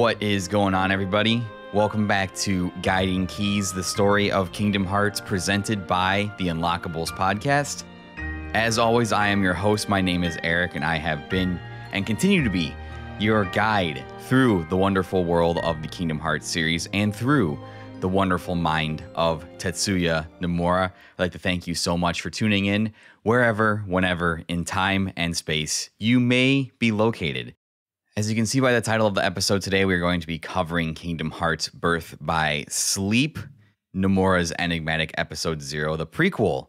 What is going on, everybody? Welcome back to Guiding Keys, the story of Kingdom Hearts presented by the Unlockables podcast. As always, I am your host. My name is Eric, and I have been and continue to be your guide through the wonderful world of the Kingdom Hearts series and through the wonderful mind of Tetsuya Nomura. I'd like to thank you so much for tuning in wherever, whenever, in time and space you may be located. As you can see by the title of the episode today, we're going to be covering Kingdom Hearts Birth by Sleep, Nomura's enigmatic episode 0, the prequel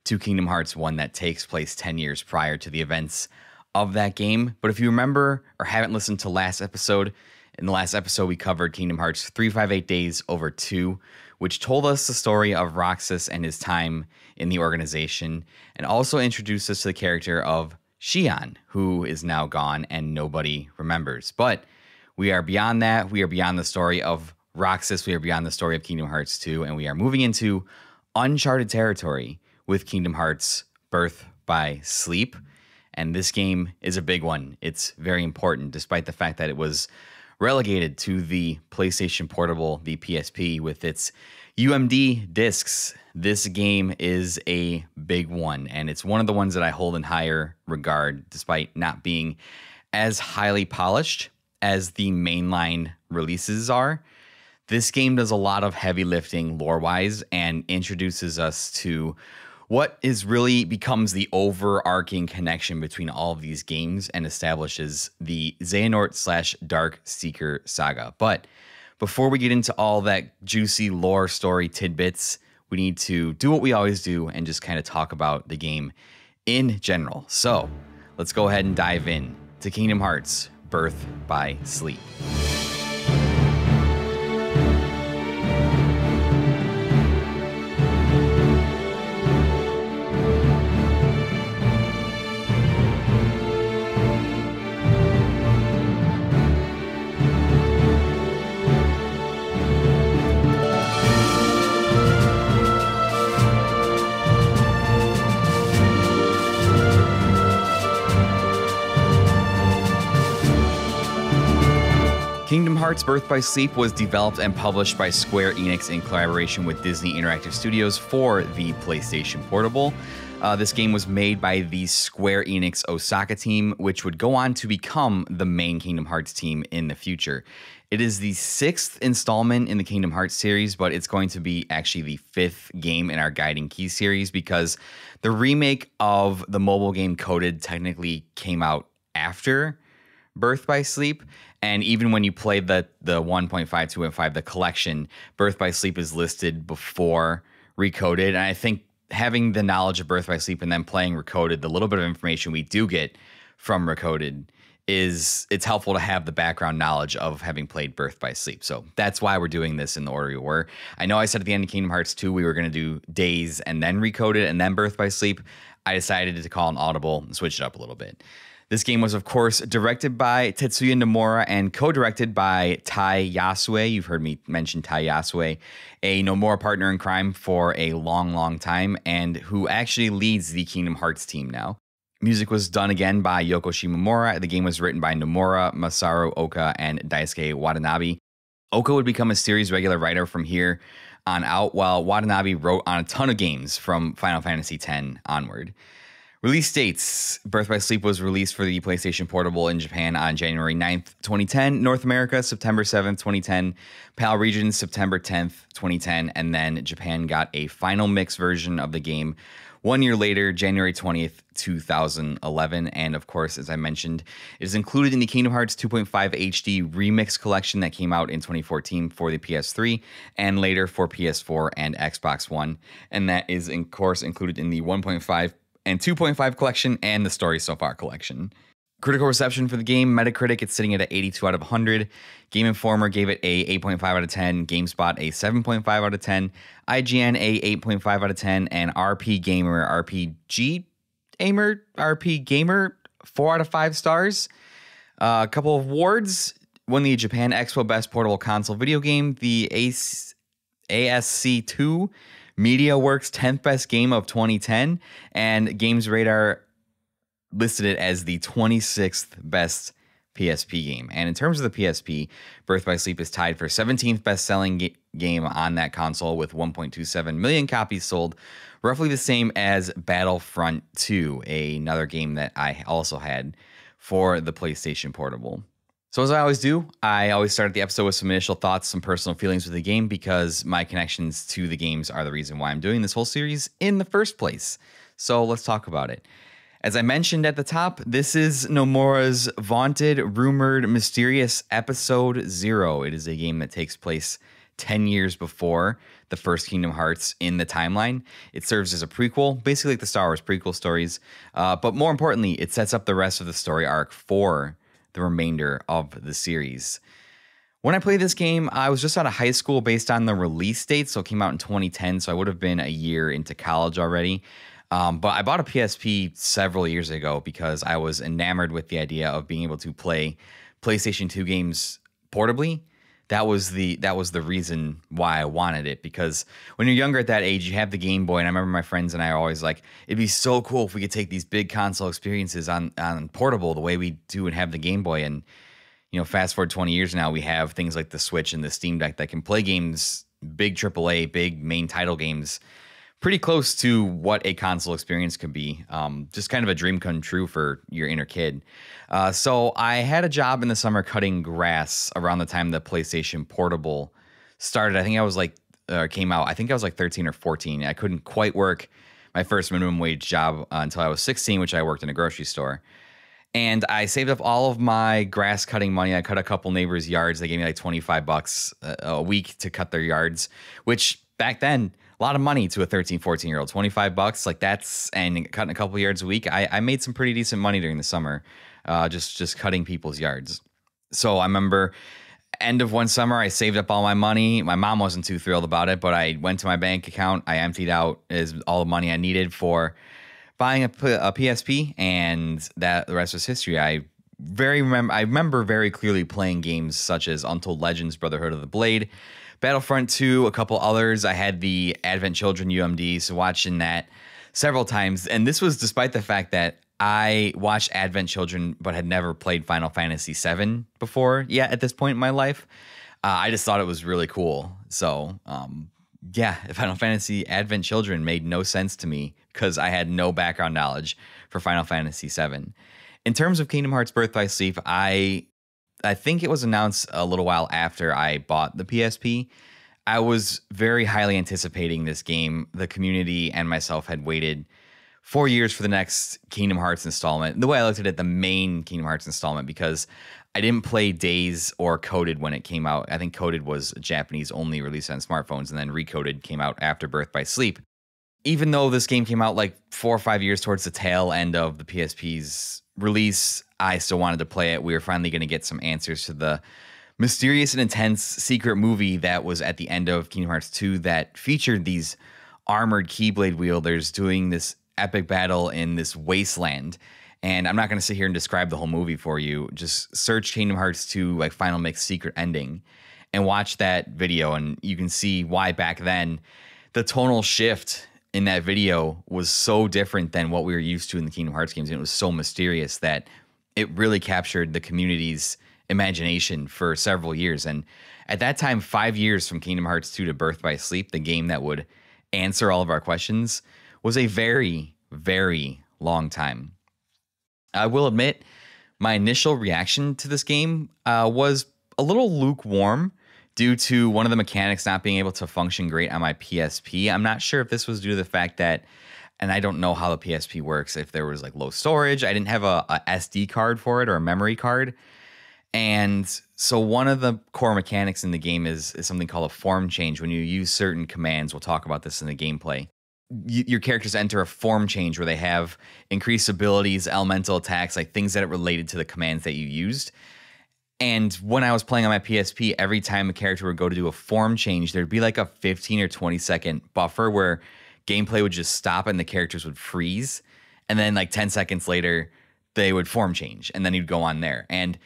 to Kingdom Hearts 1 that takes place 10 years prior to the events of that game. But if you remember or haven't listened to last episode, in the last episode we covered Kingdom Hearts 358 Days Over 2, which told us the story of Roxas and his time in the organization, and also introduced us to the character of Xion, who is now gone and nobody remembers. But we are beyond that. We are beyond the story of Roxas. We are beyond the story of Kingdom Hearts 2, and we are moving into uncharted territory with Kingdom Hearts Birth by Sleep. And this game is a big one. It's very important, despite the fact that it was relegated to the PlayStation Portable, the PSP, with its UMD discs. This game is a big one, and it's one of the ones that I hold in higher regard, despite not being as highly polished as the mainline releases are. This game does a lot of heavy lifting lore-wise and introduces us to what is really becomes the overarching connection between all of these games and establishes the Xehanort / Dark Seeker Saga. But before we get into all that juicy lore story tidbits, we need to do what we always do and just kind of talk about the game in general. So let's go ahead and dive in to Kingdom Hearts Birth by Sleep. Kingdom Hearts Birth by Sleep was developed and published by Square Enix in collaboration with Disney Interactive Studios for the PlayStation Portable. This game was made by the Square Enix Osaka team, which would go on to become the main Kingdom Hearts team in the future. It is the 6th installment in the Kingdom Hearts series, but it's going to be actually the 5th game in our Guiding Key series because the remake of the mobile game Coded technically came out after Birth by Sleep, and even when you play the 1.5, 2.5, the collection, Birth by Sleep is listed before Recoded, and I think having the knowledge of Birth by Sleep and then playing Recoded, the little bit of information we do get from Recoded it's helpful to have the background knowledge of having played Birth by Sleep. So that's why we're doing this in the order we were. I know I said at the end of Kingdom Hearts 2 we were going to do Days and then Recoded and then Birth by Sleep. I decided to call an audible and switch it up a little bit. This game was, of course, directed by Tetsuya Nomura and co-directed by Tai Yasue. You've heard me mention Tai Yasue, a Nomura partner in crime for a long, long time, and who actually leads the Kingdom Hearts team now. Music was done again by Yoko Shimomura. The game was written by Nomura, Masaru Oka, and Daisuke Watanabe. Oka would become a series regular writer from here on out, while Watanabe wrote on a ton of games from Final Fantasy X onward. Release dates. Birth by Sleep was released for the PlayStation Portable in Japan on January 9th, 2010. North America, September 7th, 2010. PAL regions, September 10th, 2010. And then Japan got a final mix version of the game 1 year later, January 20th, 2011. And of course, as I mentioned, it is included in the Kingdom Hearts 2.5 HD Remix collection that came out in 2014 for the PS3 and later for PS4 and Xbox One. And that is, of course, included in the 1.5 and 2.5 collection and the Story So Far collection. Critical reception for the game, Metacritic, it's sitting at an 82 out of 100. Game Informer gave it a 8.5 out of 10. GameSpot, a 7.5 out of 10. IGN, a 8.5 out of 10. And RP Gamer, 4 out of 5 stars. A couple of awards. Won the Japan Expo Best Portable Console Video Game. The ASC2 MediaWorks 10th Best Game of 2010, and Games Radar listed it as the 26th best PSP game. And in terms of the PSP, Birth by Sleep is tied for 17th best-selling game on that console with 1.27 million copies sold, roughly the same as Battlefront 2, another game that I also had for the PlayStation Portable. So as I always do, I always start the episode with some initial thoughts, some personal feelings with the game, because my connections to the games are the reason why I'm doing this whole series in the first place. So let's talk about it. As I mentioned at the top, this is Nomura's vaunted, rumored, mysterious Episode 0. It is a game that takes place 10 years before the first Kingdom Hearts in the timeline. It serves as a prequel, basically like the Star Wars prequel stories. But more importantly, it sets up the rest of the story arc for the remainder of the series. When I played this game, I was just out of high school based on the release date, so it came out in 2010, so I would have been a year into college already. But I bought a PSP several years ago because I was enamored with the idea of being able to play PlayStation 2 games portably. That was the reason why I wanted it, because when you're younger at that age, you have the Game Boy, and I remember my friends and I are always like, it'd be so cool if we could take these big console experiences on portable the way we do and have the Game Boy. And fast forward 20 years now, we have things like the Switch and the Steam Deck that can play games, big AAA, big main title games, pretty close to what a console experience could be. Just kind of a dream come true for your inner kid. So I had a job in the summer cutting grass around the time the PlayStation Portable started. I think I was came out. I think I was like 13 or 14. I couldn't quite work my first minimum wage job until I was 16, which I worked in a grocery store. And I saved up all of my grass cutting money. I cut a couple neighbors' yards. They gave me like $25 a week to cut their yards, which back then, a lot of money to a 13, 14-year-old. $25, like that's, and cutting a couple yards a week. I made some pretty decent money during the summer, just cutting people's yards. So I remember end of one summer, I saved up all my money. My mom wasn't too thrilled about it, but I went to my bank account. I emptied out all the money I needed for buying a PSP, and the rest was history. I remember very clearly playing games such as Untold Legends, Brotherhood of the Blade, Battlefront 2, a couple others. I had the Advent Children UMD, so watching that several times. And this was despite the fact that I watched Advent Children but had never played Final Fantasy VII before yet at this point in my life. I just thought it was really cool. So, Final Fantasy Advent Children made no sense to me because I had no background knowledge for Final Fantasy VII. In terms of Kingdom Hearts Birth by Sleep, I think it was announced a little while after I bought the PSP. I was very highly anticipating this game. The community and myself had waited 4 years for the next Kingdom Hearts installment. The way I looked at it, the main Kingdom Hearts installment, because I didn't play Days or Coded when it came out. I think Coded was Japanese only, released on smartphones, and then Recoded came out after Birth by Sleep. Even though this game came out like 4 or 5 years towards the tail end of the PSP's release, I still wanted to play it. We were finally going to get some answers to the mysterious and intense secret movie that was at the end of Kingdom Hearts 2 that featured these armored Keyblade wielders doing this epic battle in this wasteland. And I'm not going to sit here and describe the whole movie for you. Just search Kingdom Hearts 2 like Final Mix Secret Ending and watch that video, and you can see why back then the tonal shift in that video was so different than what we were used to in the Kingdom Hearts games. And it was so mysterious that it really captured the community's imagination for several years. And at that time, 5 years from Kingdom Hearts 2 to Birth by Sleep, the game that would answer all of our questions, was a very, very long time. I will admit, my initial reaction to this game was a little lukewarm due to one of the mechanics not being able to function great on my PSP. I'm not sure if this was due to the fact that, and I don't know how the PSP works, if there was like low storage. I didn't have a SD card for it or a memory card. And so one of the core mechanics in the game is something called a form change. When you use certain commands, we'll talk about this in the gameplay, your characters enter a form change where they have increased abilities, elemental attacks, like things that are related to the commands that you used. And when I was playing on my PSP, every time a character would go to do a form change, there'd be like a 15 or 20 second buffer where gameplay would just stop and the characters would freeze. And then like 10 seconds later, they would form change, and then you'd go on there. And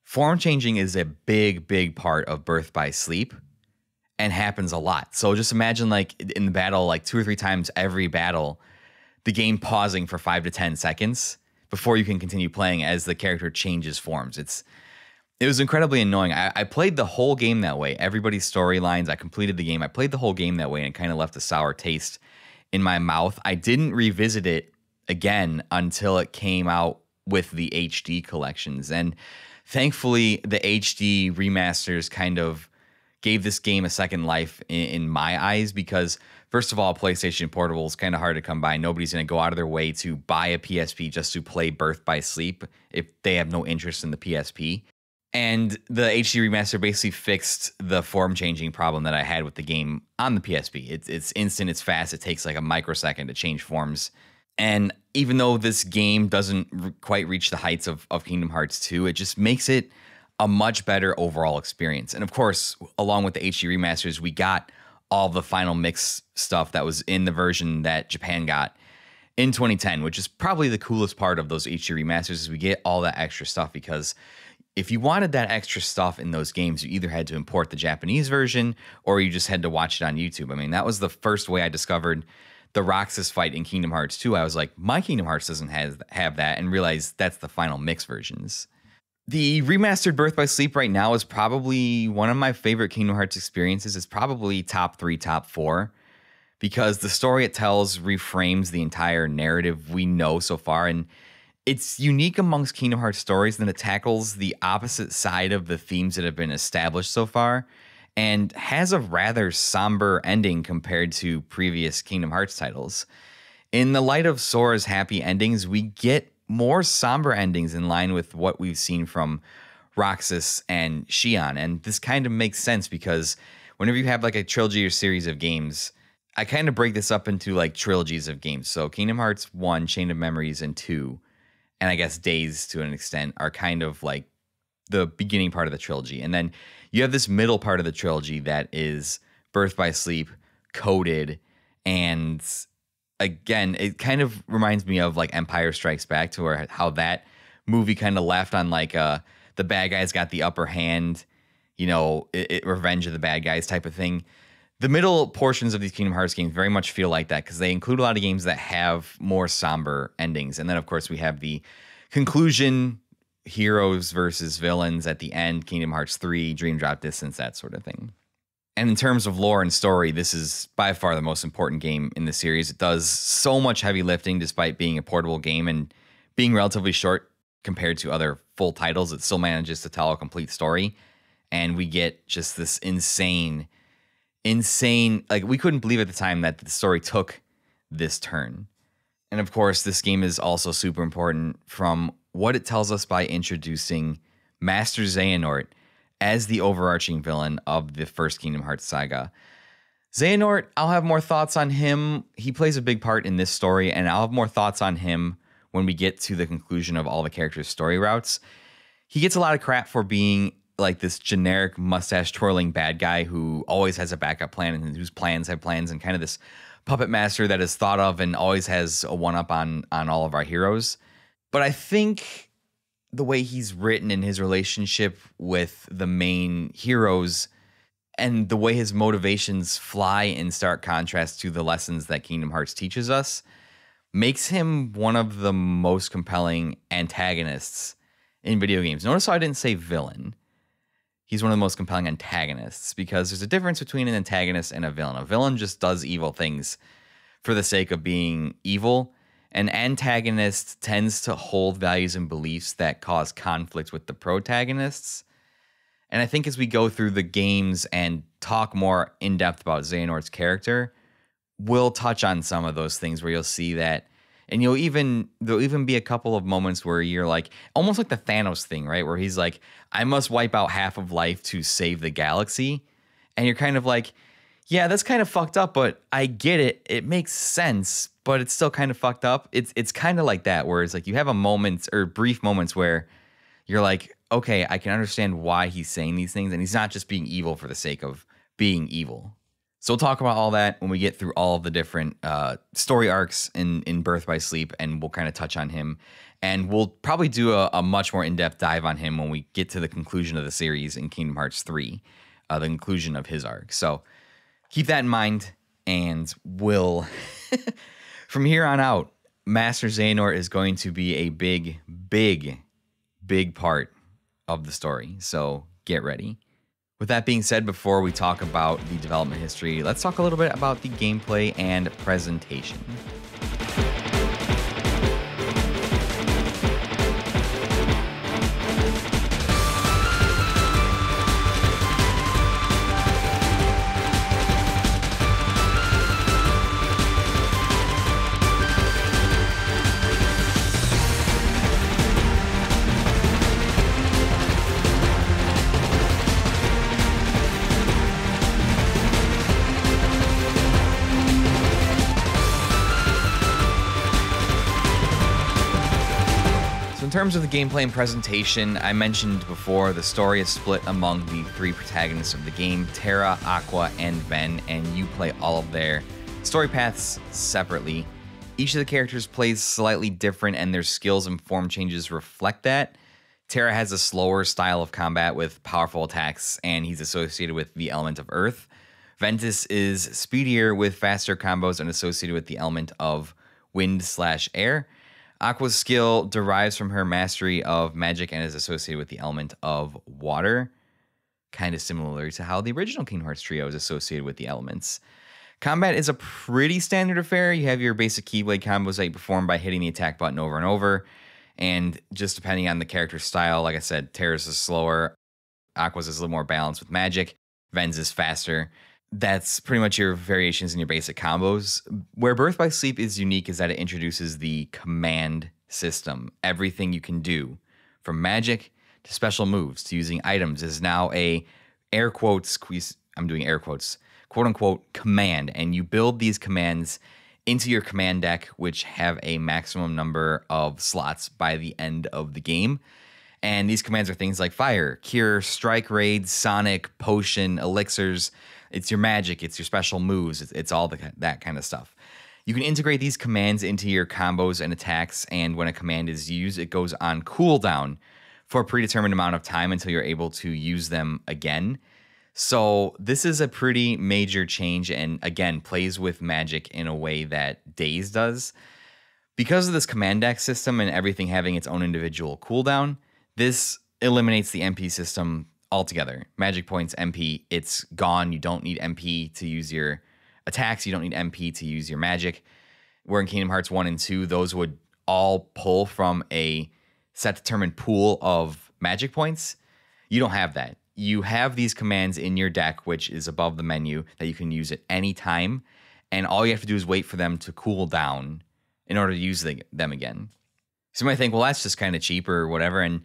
form changing is a big, big part of Birth by Sleep and happens a lot. So just imagine like in the battle, like 2 or 3 times every battle, the game pausing for 5 to 10 seconds before you can continue playing as the character changes forms. It was incredibly annoying. I played the whole game that way. Everybody's storylines, I completed the game. I played the whole game that way, and it kind of left a sour taste in my mouth. I didn't revisit it again until it came out with the HD collections. And thankfully, the HD remasters kind of gave this game a second life in my eyes, because first of all, PlayStation Portable is kind of hard to come by. Nobody's going to go out of their way to buy a PSP just to play Birth by Sleep if they have no interest in the PSP. And the HD remaster basically fixed the form changing problem that I had with the game on the PSP. It's instant, it's fast, it takes like a microsecond to change forms. And even though this game doesn't quite reach the heights of Kingdom Hearts 2, it just makes it a much better overall experience. And of course, along with the HD remasters, we got all the final mix stuff that was in the version that Japan got in 2010, which is probably the coolest part of those HD remasters, is we get all that extra stuff. Because if you wanted that extra stuff in those games, you either had to import the Japanese version or you just had to watch it on YouTube. I mean, that was the first way I discovered the Roxas fight in Kingdom Hearts 2. I was like, my Kingdom Hearts doesn't have that, and realized that's the final mix versions. The remastered Birth by Sleep right now is probably one of my favorite Kingdom Hearts experiences. It's probably top 3, top 4, because the story it tells reframes the entire narrative we know so far, and it's unique amongst Kingdom Hearts stories that it tackles the opposite side of the themes that have been established so far, and has a rather somber ending compared to previous Kingdom Hearts titles. In the light of Sora's happy endings, we get more somber endings in line with what we've seen from Roxas and Xion. And this kind of makes sense, because whenever you have like a trilogy or series of games, I kind of break this up into like trilogies of games. So Kingdom Hearts 1, Chain of Memories, and 2, and I guess Days to an extent, are kind of like the beginning part of the trilogy. And then you have this middle part of the trilogy that is Birth by Sleep, Coded, and again, it kind of reminds me of like Empire Strikes Back, to where how that movie kind of left on like the bad guys got the upper hand, you know, revenge of the bad guys type of thing. The middle portions of these Kingdom Hearts games very much feel like that, because they include a lot of games that have more somber endings. And then, of course, we have the conclusion, heroes versus villains at the end, Kingdom Hearts 3, Dream Drop Distance, that sort of thing. And in terms of lore and story, this is by far the most important game in the series. It does so much heavy lifting despite being a portable game and being relatively short compared to other full titles. It still manages to tell a complete story. And we get just this insane, like, we couldn't believe at the time that the story took this turn. And of course, this game is also super important from what it tells us by introducing Master Xehanort as the overarching villain of the first Kingdom Hearts saga. Xehanort, I'll have more thoughts on him. He plays a big part in this story, and I'll have more thoughts on him when we get to the conclusion of all the characters' story routes. He gets a lot of crap for being like this generic mustache twirling bad guy who always has a backup plan and whose plans have plans, and kind of this puppet master that is thought of and always has a one-up on all of our heroes. But I think the way he's written in his relationship with the main heroes and the way his motivations fly in stark contrast to the lessons that Kingdom Hearts teaches us makes him one of the most compelling antagonists in video games. Notice how I didn't say villain. He's one of the most compelling antagonists, because there's a difference between an antagonist and a villain. A villain just does evil things for the sake of being evil. An antagonist tends to hold values and beliefs that cause conflict with the protagonists. And I think as we go through the games and talk more in depth about Xehanort's character, we'll touch on some of those things where you'll see that. And there'll even be a couple of moments where you're like, almost like the Thanos thing, right? Where he's like, I must wipe out half of life to save the galaxy. And you're kind of like, yeah, that's kind of fucked up, but I get it. It makes sense, but it's still kind of fucked up. It's kind of like that, where it's like you have a moment or brief moments where you're like, okay, I can understand why he's saying these things, and he's not just being evil for the sake of being evil. So we'll talk about all that when we get through all of the different story arcs in Birth by Sleep, and we'll kind of touch on him. And we'll probably do a much more in-depth dive on him when we get to the conclusion of the series in Kingdom Hearts 3, the conclusion of his arc. So keep that in mind, and we'll, from here on out, Master Xehanort is going to be a big, big, big part of the story, so get ready. With that being said, before we talk about the development history, let's talk a little bit about the gameplay and presentation. In terms of the gameplay and presentation, I mentioned before the story is split among the three protagonists of the game, Terra, Aqua, and Ven, and you play all of their story paths separately. Each of the characters plays slightly different, and their skills and form changes reflect that. Terra has a slower style of combat with powerful attacks, and he's associated with the element of Earth. Ventus is speedier with faster combos and associated with the element of Wind/Air. Aqua's skill derives from her mastery of magic and is associated with the element of water, kind of similar to how the original Kingdom Hearts trio is associated with the elements. Combat is a pretty standard affair. You have your basic Keyblade combos that you perform by hitting the attack button over and over, and just depending on the character's style, like I said, Terra's is slower, Aqua's is a little more balanced with magic, Ven's is faster. That's pretty much your variations in your basic combos. Where Birth by Sleep is unique is that it introduces the command system. Everything you can do, from magic to special moves to using items, is now a air quotes, I'm doing air quotes, quote unquote command. And you build these commands into your command deck, which have a maximum number of slots by the end of the game. And these commands are things like Fire, Cure, Strike, Raid, Sonic, Potion, Elixirs. It's your magic, it's your special moves, it's all that kind of stuff. You can integrate these commands into your combos and attacks, and when a command is used, it goes on cooldown for a predetermined amount of time until you're able to use them again. So this is a pretty major change, and again, plays with magic in a way that Days does. Because of this command deck system and everything having its own individual cooldown, this eliminates the MP system altogether. Magic points, MP, it's gone. You don't need MP to use your attacks. You don't need MP to use your magic. Where in Kingdom Hearts 1 and 2, those would all pull from a set determined pool of magic points. You don't have that. You have these commands in your deck, which is above the menu, that you can use at any time. And all you have to do is wait for them to cool down in order to use them again. So you might think, well, that's just kind of cheap or whatever. And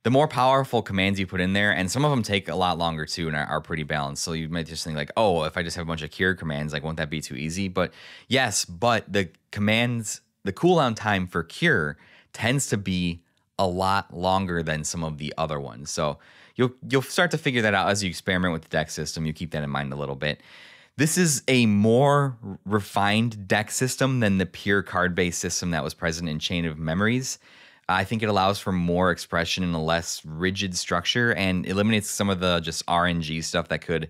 the more powerful commands you put in there, and some of them take a lot longer too and are pretty balanced. So you might just think like, oh, if I just have a bunch of cure commands, like, won't that be too easy? But yes, but the commands, the cooldown time for cure tends to be a lot longer than some of the other ones. So you'll start to figure that out as you experiment with the deck system. You keep that in mind a little bit. This is a more refined deck system than the pure card-based system that was present in Chain of Memories. I think it allows for more expression and a less rigid structure and eliminates some of the just RNG stuff that could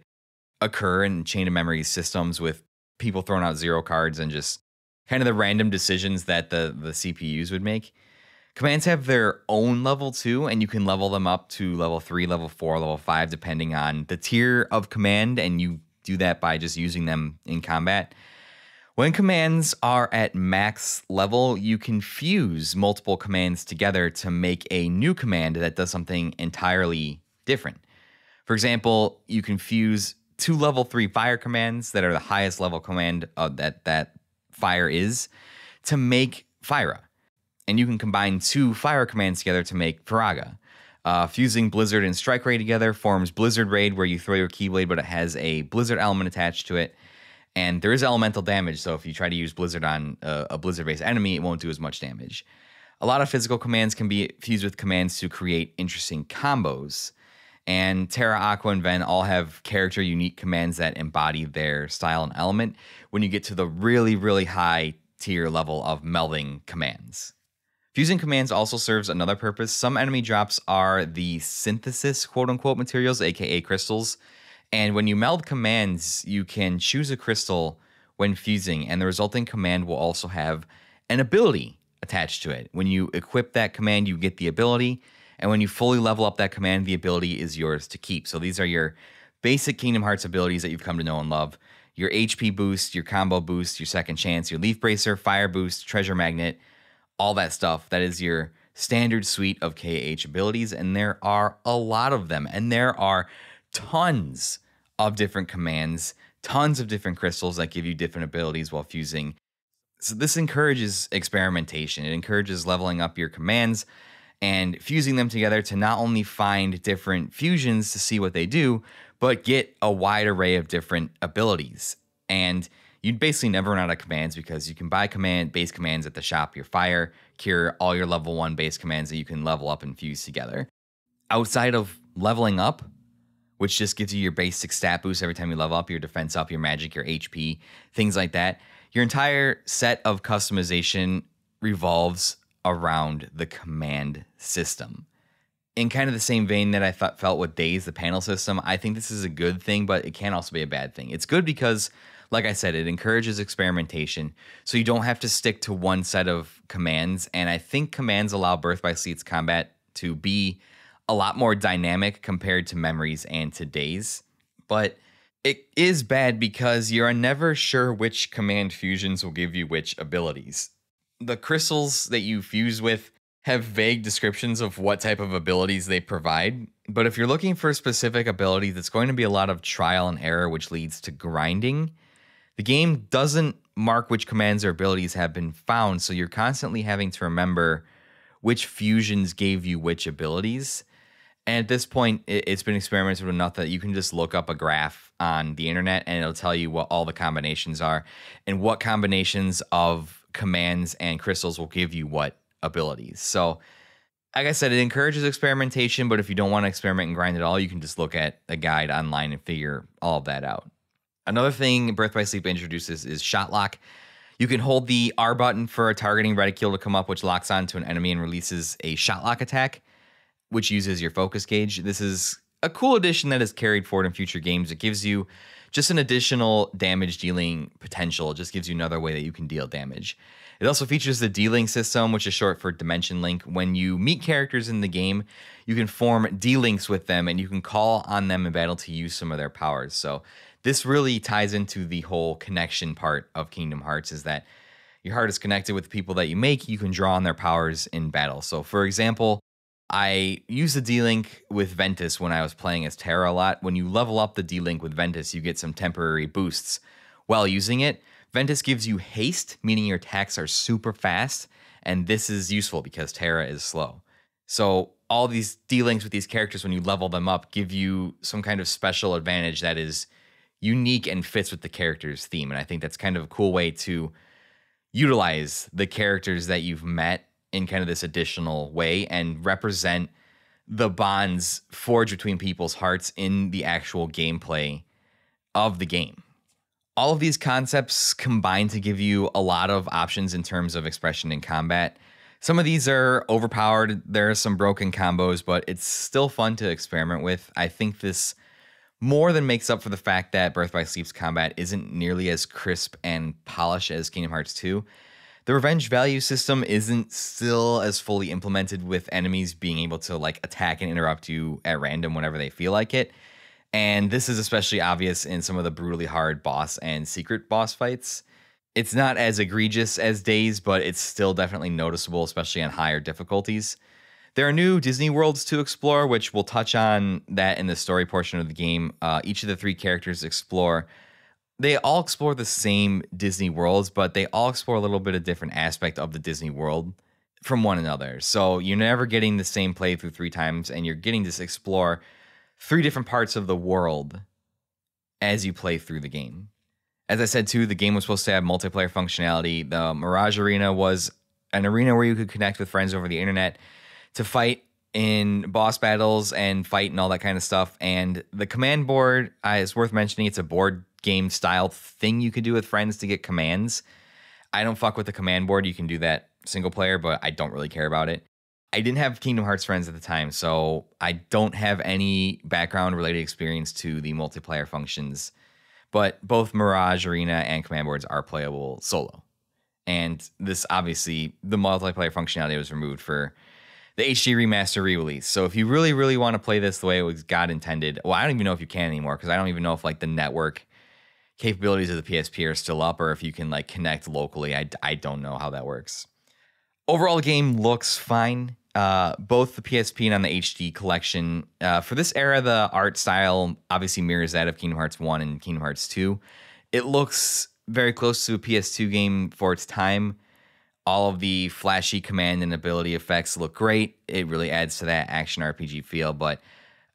occur in Chain of Memories systems with people throwing out zero cards and just kind of the random decisions that the CPUs would make. Commands have their own level too, and you can level them up to level 3, level 4, level 5, depending on the tier of command, and you do that by just using them in combat. When commands are at max level, you can fuse multiple commands together to make a new command that does something entirely different. For example, you can fuse 2 level 3 fire commands that are the highest level command that fire is to make Fyra. And you can combine 2 fire commands together to make Firaga. Fusing Blizzard and Strike Raid together forms Blizzard Raid, where you throw your Keyblade, but it has a Blizzard element attached to it. And there is elemental damage, so if you try to use Blizzard on a Blizzard-based enemy, it won't do as much damage. A lot of physical commands can be fused with commands to create interesting combos. And Terra, Aqua, and Ven all have character-unique commands that embody their style and element when you get to the really, really high tier level of melding commands. Fusing commands also serves another purpose. Some enemy drops are the synthesis, quote-unquote, materials, aka crystals. And when you meld commands, you can choose a crystal when fusing, and the resulting command will also have an ability attached to it. When you equip that command, you get the ability, And when you fully level up that command, the ability is yours to keep. So these are your basic Kingdom Hearts abilities that you've come to know and love. Your HP boost, your combo boost, your second chance, your leaf bracer, fire boost, treasure magnet, all that stuff. That is your standard suite of KH abilities. And there are a lot of them. And there are tons of different commands, tons of different crystals that give you different abilities while fusing. So this encourages experimentation. It encourages leveling up your commands and fusing them together to not only find different fusions to see what they do, but get a wide array of different abilities. And you'd basically never run out of commands because you can buy base commands at the shop, your fire, cure, all your level 1 base commands that you can level up and fuse together. Outside of leveling up, which just gives you your basic stat boost every time you level up, your defense up, your magic, your HP, things like that, your entire set of customization revolves around the command system. In kind of the same vein that I felt with Days, the panel system, I think this is a good thing, but it can also be a bad thing. It's good because, like I said, it encourages experimentation, so you don't have to stick to one set of commands, and I think commands allow Birth by Sleep's combat to be a lot more dynamic compared to Memories and to Days. But it is bad because you're never sure which command fusions will give you which abilities. The crystals that you fuse with have vague descriptions of what type of abilities they provide, but if you're looking for a specific ability, that's going to be a lot of trial and error, which leads to grinding. The game doesn't mark which commands or abilities have been found, so you're constantly having to remember which fusions gave you which abilities. And at this point, it's been experimented with enough that you can just look up a graph on the internet and it'll tell you what all the combinations are and what combinations of commands and crystals will give you what abilities. So, like I said, it encourages experimentation, but if you don't want to experiment and grind at all, you can just look at a guide online and figure all of that out. Another thing Birth by Sleep introduces is shot lock. You can hold the R button for a targeting reticule to come up, which locks onto an enemy and releases a shot lock attack, which uses your focus gauge. This is a cool addition that is carried forward in future games. It gives you just an additional damage dealing potential. It just gives you another way that you can deal damage. It also features the D-Link system, which is short for Dimension Link. When you meet characters in the game, you can form D-Links with them, and you can call on them in battle to use some of their powers. So this really ties into the whole connection part of Kingdom Hearts, is that your heart is connected with the people that you make. You can draw on their powers in battle. So, for example, I used the D-Link with Ventus when I was playing as Terra a lot. When you level up the D-Link with Ventus, you get some temporary boosts while using it. Ventus gives you haste, meaning your attacks are super fast, and this is useful because Terra is slow. So all these D-Links with these characters, when you level them up, give you some kind of special advantage that is unique and fits with the character's theme. And I think that's kind of a cool way to utilize the characters that you've met in kind of this additional way and represent the bonds forged between people's hearts in the actual gameplay of the game. All of these concepts combine to give you a lot of options in terms of expression in combat. Some of these are overpowered. There are some broken combos, but it's still fun to experiment with. I think this more than makes up for the fact that Birth by Sleep's combat isn't nearly as crisp and polished as Kingdom Hearts 2. The revenge value system isn't still as fully implemented, with enemies being able to attack and interrupt you at random whenever they feel like it. And this is especially obvious in some of the brutally hard boss and secret boss fights. It's not as egregious as Days, but it's still definitely noticeable, especially on higher difficulties. There are new Disney worlds to explore, which we'll touch on that in the story portion of the game. Each of the 3 characters they all explore the same Disney worlds, but they all explore a little bit of different aspect of the Disney world from one another. So you're never getting the same playthrough 3 times, and you're getting to explore 3 different parts of the world as you play through the game. As I said too, the game was supposed to have multiplayer functionality. The Mirage Arena was an arena where you could connect with friends over the internet to fight in boss battles and fight and all that kind of stuff. And the command board is worth mentioning. It's a board game style thing you could do with friends to get commands. I don't fuck with the command board. You can do that single player, but I don't really care about it. I didn't have Kingdom Hearts friends at the time, so I don't have any background related experience to the multiplayer functions, but both Mirage Arena and command boards are playable solo. And this, obviously, the multiplayer functionality was removed for the HD remaster re-release. So if you really, really want to play this the way it was God intended, well, I don't even know if you can anymore because I don't even know if like the network capabilities of the PSP are still up or if you can like connect locally. I don't know how that works. Overall, the game looks fine. Both the PSP and on the HD collection. For this era, the art style obviously mirrors that of Kingdom Hearts 1 and Kingdom Hearts 2. It looks very close to a PS2 game for its time. All of the flashy command and ability effects look great. It really adds to that action RPG feel. But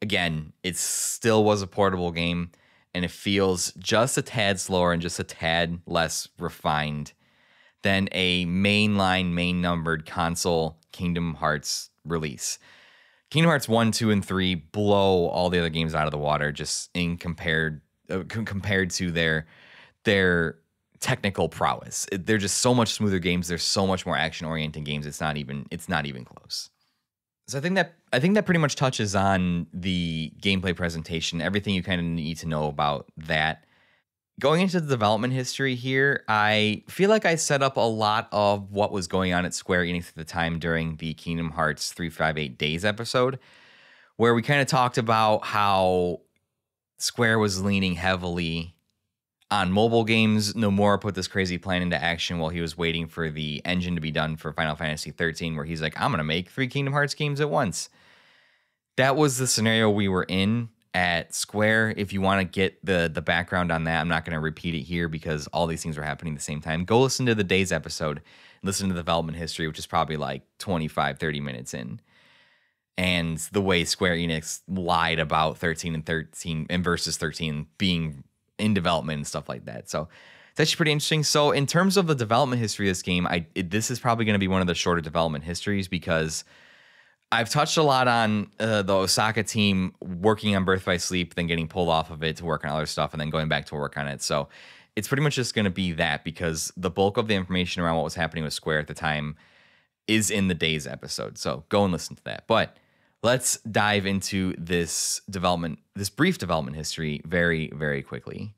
again, it still was a portable game, and it feels just a tad slower and just a tad less refined than a mainline, main numbered console Kingdom Hearts release. Kingdom Hearts 1, 2, and 3 blow all the other games out of the water just in compared to their technical prowess. They're just so much smoother games. They're so much more action-oriented games. It's not even close. So I think that pretty much touches on the gameplay presentation, everything you kind of need to know about that. Going into the development history here, I feel like I set up a lot of what was going on at Square Enix at the time during the Kingdom Hearts 358 Days episode, where we kind of talked about how Square was leaning heavily on mobile games. Nomura put this crazy plan into action while he was waiting for the engine to be done for Final Fantasy 13, where he's like, I'm going to make 3 Kingdom Hearts games at once. That was the scenario we were in at Square. If you want to get the background on that, I'm not going to repeat it here because all these things were happening at the same time. Go listen to the Days episode, listen to the development history, which is probably like 25, 30 minutes in. And the way Square Enix lied about 13 and Versus 13 being in development and stuff like that. So it's actually pretty interesting. So in terms of the development history of this game, this is probably going to be one of the shorter development histories because I've touched a lot on the Osaka team working on Birth by Sleep, then getting pulled off of it to work on other stuff, and then going back to work on it. So it's pretty much just going to be that because the bulk of the information around what was happening with Square at the time is in the Days episode. So go and listen to that. But let's dive into this brief development history very, very quickly.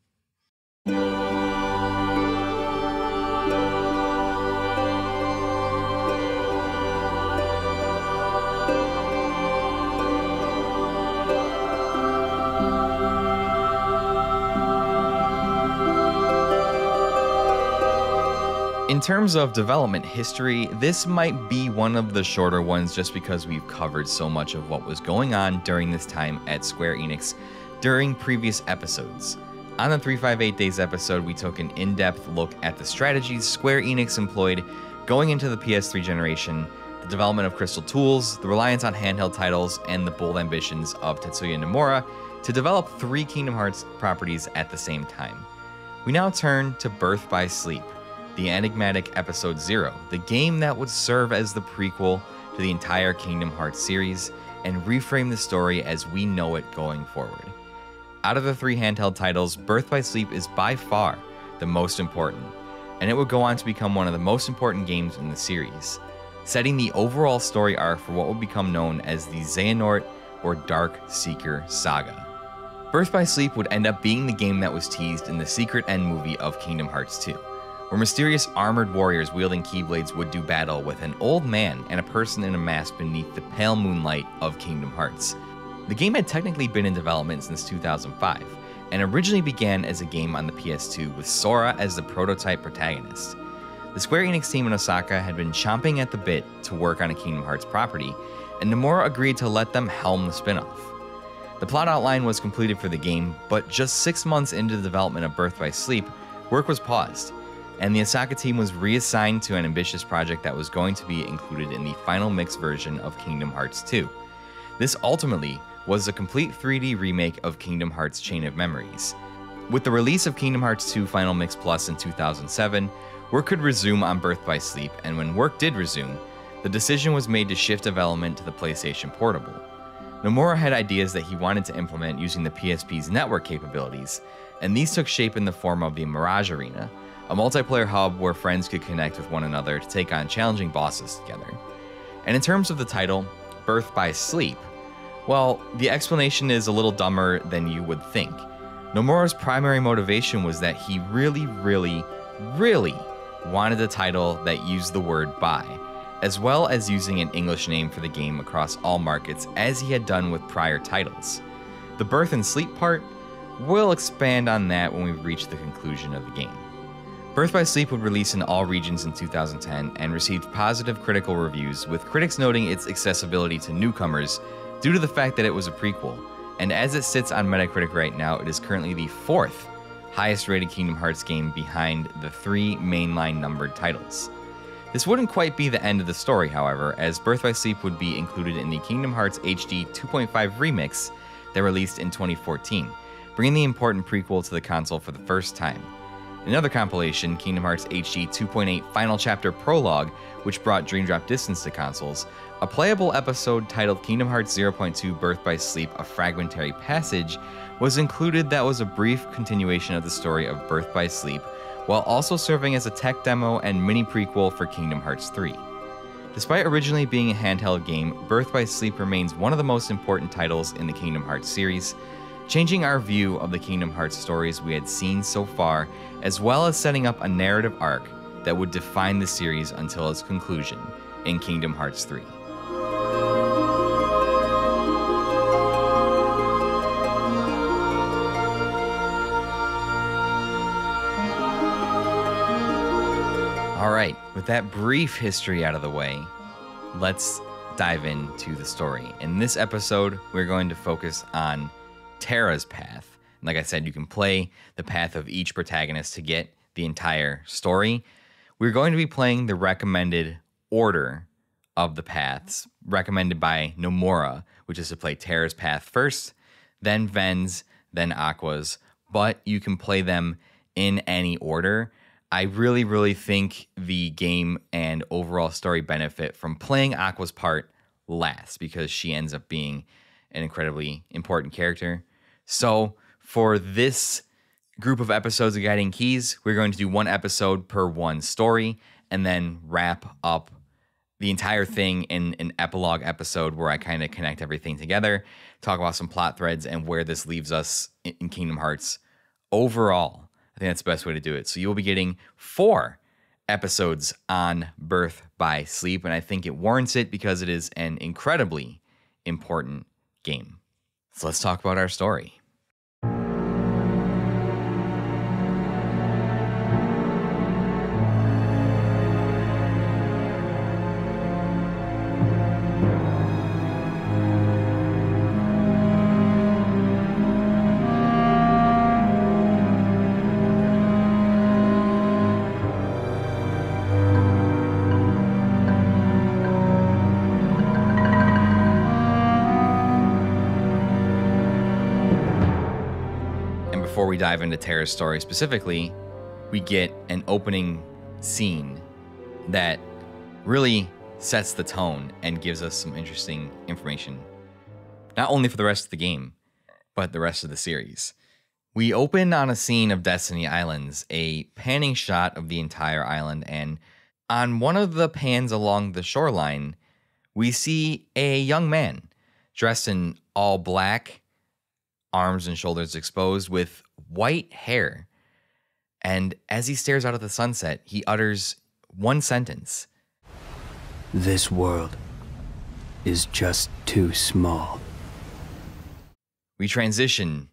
In terms of development history, this might be one of the shorter ones just because we've covered so much of what was going on during this time at Square Enix during previous episodes. On the 358 Days episode, we took an in-depth look at the strategies Square Enix employed going into the PS3 generation, the development of Crystal Tools, the reliance on handheld titles, and the bold ambitions of Tetsuya Nomura to develop 3 Kingdom Hearts properties at the same time. We now turn to Birth by Sleep, the enigmatic Episode 0, the game that would serve as the prequel to the entire Kingdom Hearts series and reframe the story as we know it going forward. Out of the 3 handheld titles, Birth by Sleep is by far the most important, and it would go on to become one of the most important games in the series, setting the overall story arc for what would become known as the Xehanort or Dark Seeker Saga. Birth by Sleep would end up being the game that was teased in the secret end movie of Kingdom Hearts 2. Where mysterious armored warriors wielding keyblades would do battle with an old man and a person in a mask beneath the pale moonlight of Kingdom Hearts. The game had technically been in development since 2005, and originally began as a game on the PS2 with Sora as the prototype protagonist. The Square Enix team in Osaka had been chomping at the bit to work on a Kingdom Hearts property, and Nomura agreed to let them helm the spin-off. The plot outline was completed for the game, but just 6 months into the development of Birth by Sleep, work was paused, and the Osaka team was reassigned to an ambitious project that was going to be included in the final mix version of Kingdom Hearts 2. This ultimately was a complete 3D remake of Kingdom Hearts Chain of Memories. With the release of Kingdom Hearts 2 Final Mix Plus in 2007, work could resume on Birth by Sleep, and when work did resume, the decision was made to shift development to the PlayStation Portable. Nomura had ideas that he wanted to implement using the PSP's network capabilities, and these took shape in the form of the Mirage Arena, a multiplayer hub where friends could connect with one another to take on challenging bosses together. And in terms of the title, Birth by Sleep, well, the explanation is a little dumber than you would think. Nomura's primary motivation was that he really wanted a title that used the word by, as well as using an English name for the game across all markets as he had done with prior titles. The birth and sleep part, we'll expand on that when we reach the conclusion of the game. Birth by Sleep would release in all regions in 2010 and received positive critical reviews, with critics noting its accessibility to newcomers due to the fact that it was a prequel. And as it sits on Metacritic right now, it is currently the 4th highest rated Kingdom Hearts game behind the 3 mainline numbered titles. This wouldn't quite be the end of the story, however, as Birth by Sleep would be included in the Kingdom Hearts HD 2.5 remix that released in 2014, bringing the important prequel to the console for the first time. Another compilation, Kingdom Hearts HD 2.8 Final Chapter Prologue, which brought Dream Drop Distance to consoles, a playable episode titled Kingdom Hearts 0.2 Birth by Sleep, A Fragmentary Passage, was included that was a brief continuation of the story of Birth by Sleep, while also serving as a tech demo and mini prequel for Kingdom Hearts 3. Despite originally being a handheld game, Birth by Sleep remains one of the most important titles in the Kingdom Hearts series, changing our view of the Kingdom Hearts stories we had seen so far, as well as setting up a narrative arc that would define the series until its conclusion in Kingdom Hearts 3. Alright, with that brief history out of the way, let's dive into the story. In this episode, we're going to focus on Terra's path. And like I said, you can play the path of each protagonist to get the entire story. We're going to be playing the recommended order of the paths, recommended by Nomura, which is to play Terra's path first, then Ven's, then Aqua's, but you can play them in any order. I really think the game and overall story benefit from playing Aqua's part last because she ends up being an incredibly important character. So for this group of episodes of Guiding Keys, we're going to do one episode per one story and then wrap up the entire thing in an epilogue episode where I kind of connect everything together, talk about some plot threads and where this leaves us in Kingdom Hearts overall. I think that's the best way to do it. So you'll be getting 4 episodes on Birth by Sleep, and I think it warrants it because it is an incredibly important game. So let's talk about our story. Before we dive into Terra's story specifically, we get an opening scene that really sets the tone and gives us some interesting information, not only for the rest of the game, but the rest of the series. We open on a scene of Destiny Islands, a panning shot of the entire island, and on one of the pans along the shoreline, we see a young man dressed in all black, arms and shoulders exposed, with white hair. And as he stares out at the sunset, he utters one sentence. This world is just too small. We transition,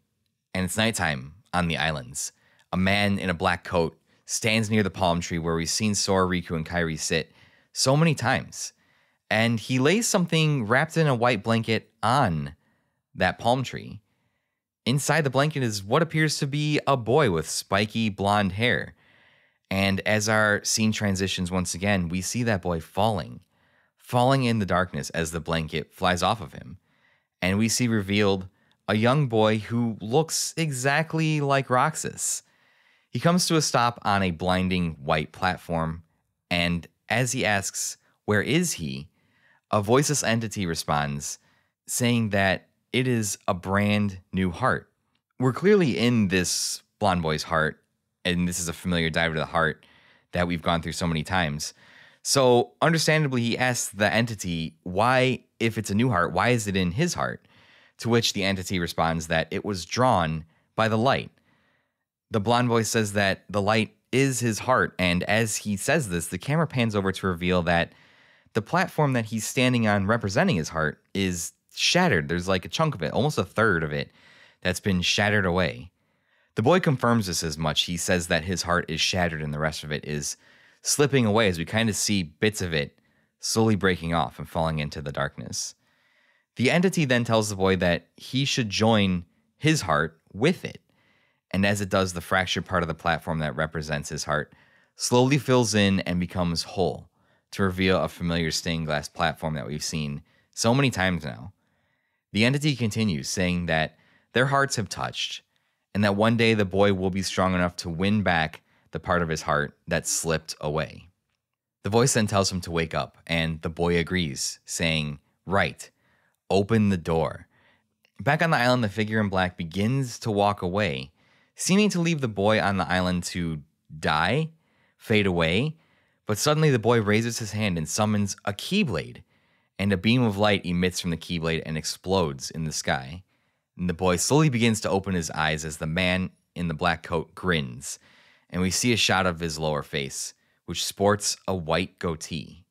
and it's nighttime on the islands. A man in a black coat stands near the palm tree where we've seen Sora, Riku, and Kairi sit so many times. And he lays something wrapped in a white blanket on that palm tree. Inside the blanket is what appears to be a boy with spiky blonde hair. And as our scene transitions once again, we see that boy falling in the darkness as the blanket flies off of him. And we see revealed a young boy who looks exactly like Roxas. He comes to a stop on a blinding white platform, and as he asks, "Where is he?" a voiceless entity responds, saying that it is a brand new heart. We're clearly in this blonde boy's heart, and this is a familiar dive to the heart that we've gone through so many times. So understandably, he asks the entity, why, if it's a new heart, why is it in his heart? To which the entity responds that it was drawn by the light. The blonde boy says that the light is his heart, and as he says this, the camera pans over to reveal that the platform that he's standing on representing his heart is shattered. There's like a chunk of it, almost a third of it, that's been shattered away. The boy confirms this as much. He says that his heart is shattered and the rest of it is slipping away as we kind of see bits of it slowly breaking off and falling into the darkness. The entity then tells the boy that he should join his heart with it. And as it does, the fractured part of the platform that represents his heart slowly fills in and becomes whole to reveal a familiar stained glass platform that we've seen so many times now. The entity continues, saying that their hearts have touched, and that one day the boy will be strong enough to win back the part of his heart that slipped away. The voice then tells him to wake up, and the boy agrees, saying, "Right, open the door." Back on the island, the figure in black begins to walk away, seeming to leave the boy on the island to die, fade away, but suddenly the boy raises his hand and summons a keyblade, and a beam of light emits from the keyblade and explodes in the sky. And the boy slowly begins to open his eyes as the man in the black coat grins, and we see a shot of his lower face, which sports a white goatee.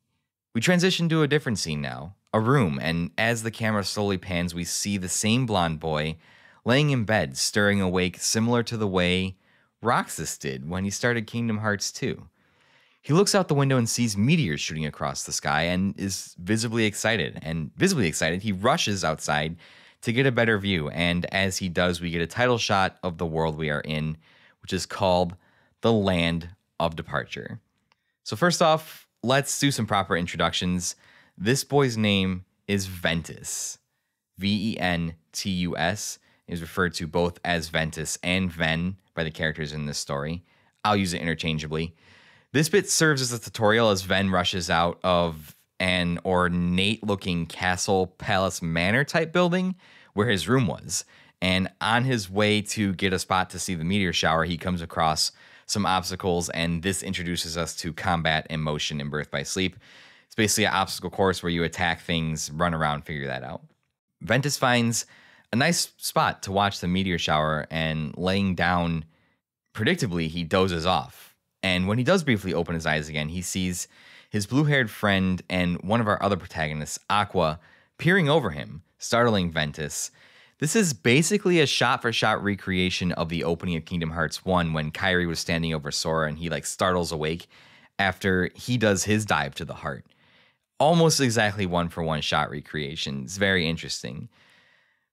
We transition to a different scene now, a room, and as the camera slowly pans, we see the same blonde boy laying in bed, stirring awake similar to the way Roxas did when he started Kingdom Hearts 2. He looks out the window and sees meteors shooting across the sky and is visibly excited. He rushes outside to get a better view, and as he does, we get a title shot of the world we are in, which is called the Land of Departure. So first off, let's do some proper introductions. This boy's name is Ventus. Ventus is referred to both as Ventus and Ven by the characters in this story. I'll use it interchangeably. This bit serves as a tutorial as Ven rushes out of an ornate-looking castle, palace, manor type building where his room was. And on his way to get a spot to see the meteor shower, he comes across some obstacles, and this introduces us to combat and motion in Birth by Sleep. It's basically an obstacle course where you attack things, run around, figure that out. Ventus finds a nice spot to watch the meteor shower, and laying down, predictably, he dozes off. And when he does briefly open his eyes again, he sees his blue-haired friend and one of our other protagonists, Aqua, peering over him, startling Ventus. This is basically a shot-for-shot recreation of the opening of Kingdom Hearts 1 when Kairi was standing over Sora and he startles awake after he does his dive to the heart. Almost exactly one-for-one shot recreation. It's very interesting.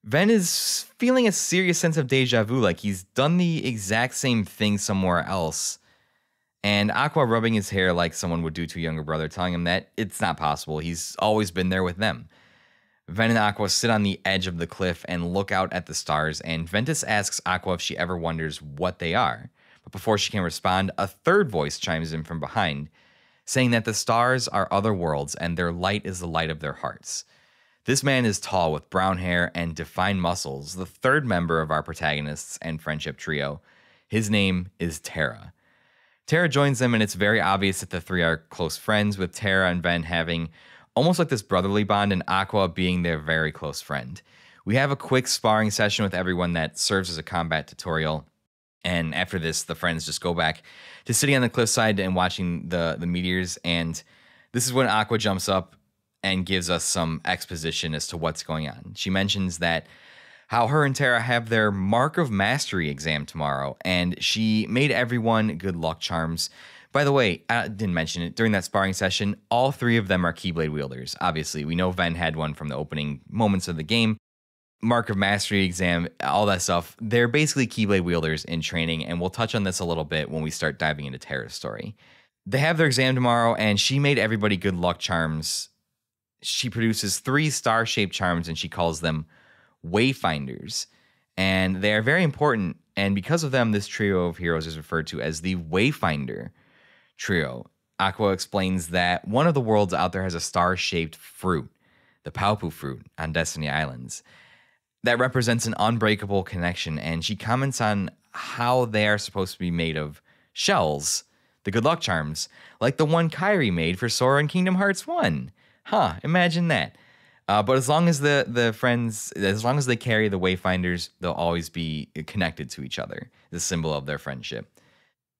Ven is feeling a serious sense of deja vu, like he's done the exact same thing somewhere else. And Aqua rubbing his hair like someone would do to a younger brother, telling him that it's not possible. He's always been there with them. Ven and Aqua sit on the edge of the cliff and look out at the stars, and Ventus asks Aqua if she ever wonders what they are. But before she can respond, a third voice chimes in from behind, saying that the stars are other worlds and their light is the light of their hearts. This man is tall with brown hair and defined muscles, the third member of our protagonists and friendship trio. His name is Terra. Terra joins them, and it's very obvious that the three are close friends, with Terra and Ven having almost like this brotherly bond, and Aqua being their very close friend. We have a quick sparring session with everyone that serves as a combat tutorial, and after this, the friends just go back to sitting on the cliffside and watching the meteors, and this is when Aqua jumps up and gives us some exposition as to what's going on. She mentions that how her and Terra have their Mark of Mastery exam tomorrow, and she made everyone good luck charms. By the way, I didn't mention it, during that sparring session, all three of them are Keyblade wielders. Obviously, we know Ven had one from the opening moments of the game. Mark of Mastery exam, all that stuff, they're basically Keyblade wielders in training, and we'll touch on this a little bit when we start diving into Terra's story. They have their exam tomorrow, and she made everybody good luck charms. She produces 3 star-shaped charms, and she calls them Wayfinders, and they are very important, and because of them, this trio of heroes is referred to as the Wayfinder trio. Aqua explains that one of the worlds out there has a star-shaped fruit, the Paupu fruit, on Destiny Islands, that represents an unbreakable connection, and she comments on how they are supposed to be made of shells, the good luck charms, like the one Kairi made for Sora in Kingdom Hearts 1. Imagine that. But as long as the friends, as long as they carry the Wayfinders, they'll always be connected to each other, the symbol of their friendship.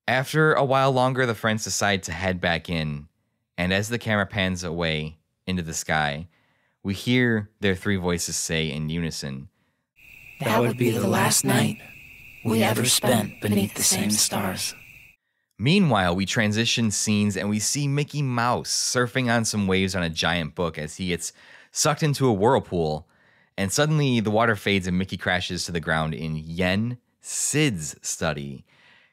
After a while longer, the friends decide to head back in, and as the camera pans away, into the sky, we hear their three voices say in unison, "That would be the last night we ever spent beneath the same stars." Meanwhile, we transition scenes and we see Mickey Mouse surfing on some waves on a giant book as he gets sucked into a whirlpool, and suddenly the water fades and Mickey crashes to the ground in Yen Sid's study.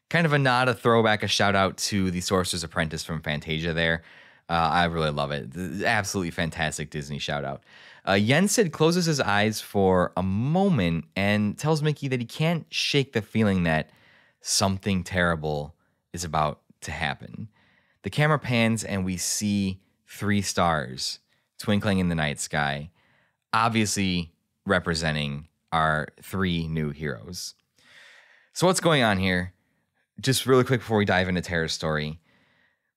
Kind of a nod, a throwback, a shout out to the Sorcerer's Apprentice from Fantasia there. I really love it. Absolutely fantastic Disney shout out. Yen Sid closes his eyes for a moment and tells Mickey that he can't shake the feeling that something terrible is about to happen. The camera pans and we see 3 stars twinkling in the night sky, obviously representing our 3 new heroes. So what's going on here? Just really quick before we dive into Terra's story.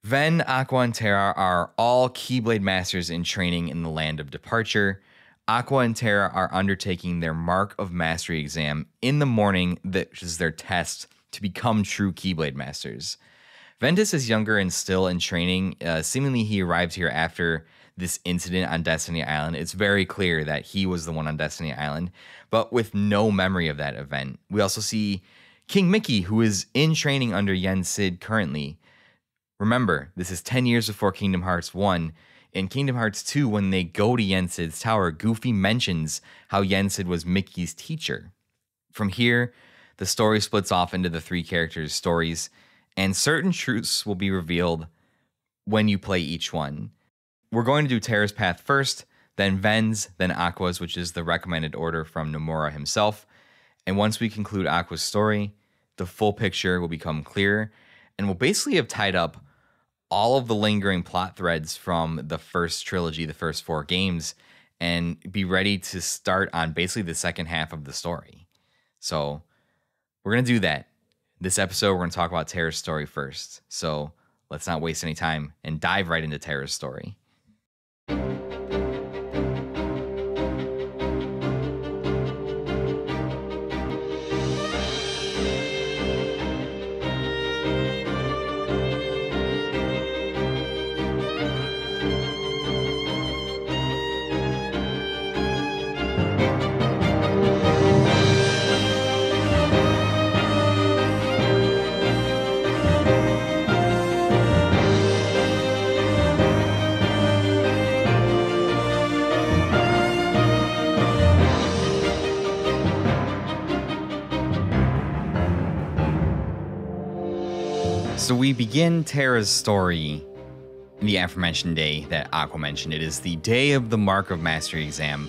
Ven, Aqua, and Terra are all Keyblade Masters in training in the Land of Departure. Aqua and Terra are undertaking their Mark of Mastery exam in the morning, which is their test to become true Keyblade Masters. Ventus is younger and still in training. Seemingly he arrived here after this incident on Destiny Island. It's very clear that he was the one on Destiny Island, but with no memory of that event. We also see King Mickey, who is in training under Yen Sid currently. Remember, this is 10 years before Kingdom Hearts 1. In Kingdom Hearts 2, when they go to Yen Sid's tower, Goofy mentions how Yen Sid was Mickey's teacher. From here, the story splits off into the 3 characters' stories, and certain truths will be revealed when you play each one. We're going to do Terra's path first, then Ven's, then Aqua's, which is the recommended order from Nomura himself. And once we conclude Aqua's story, the full picture will become clearer, and we'll basically have tied up all of the lingering plot threads from the first trilogy, the first 4 games, and be ready to start on basically the second half of the story. So we're going to do that. This episode, we're going to talk about Terra's story first. So let's not waste any time and dive right into Terra's story. So we begin Terra's story the aforementioned day that Aqua mentioned. It is the day of the Mark of Mastery exam,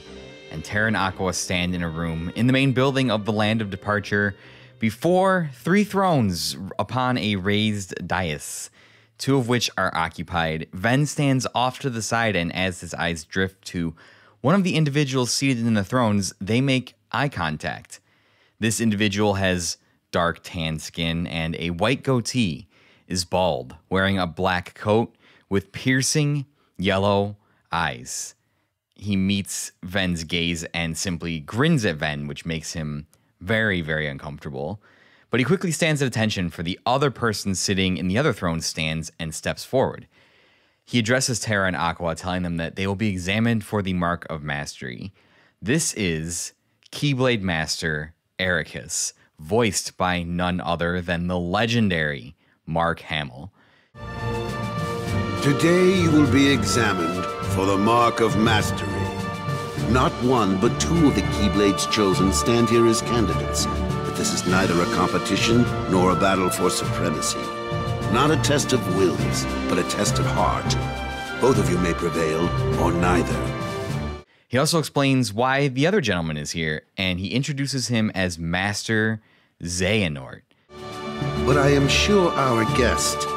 and Terra and Aqua stand in a room in the main building of the Land of Departure before 3 thrones upon a raised dais, 2 of which are occupied. Ven stands off to the side, and as his eyes drift to one of the individuals seated in the thrones, they make eye contact. This individual has dark tan skin and a white goatee, is bald, wearing a black coat with piercing yellow eyes. He meets Ven's gaze and simply grins at Ven, which makes him very, very uncomfortable. But he quickly stands at attention for the other person sitting in the other throne stands and steps forward. He addresses Terra and Aqua, telling them that they will be examined for the Mark of Mastery. This is Keyblade Master Ericus, voiced by none other than the legendary Mark Hamill. Today you will be examined for the Mark of Mastery. Not 1, but 2 of the Keyblades chosen stand here as candidates, but this is neither a competition nor a battle for supremacy. Not a test of wills, but a test of heart. Both of you may prevail, or neither. He also explains why the other gentleman is here, and he introduces him as Master Xehanort. But I am sure our guest,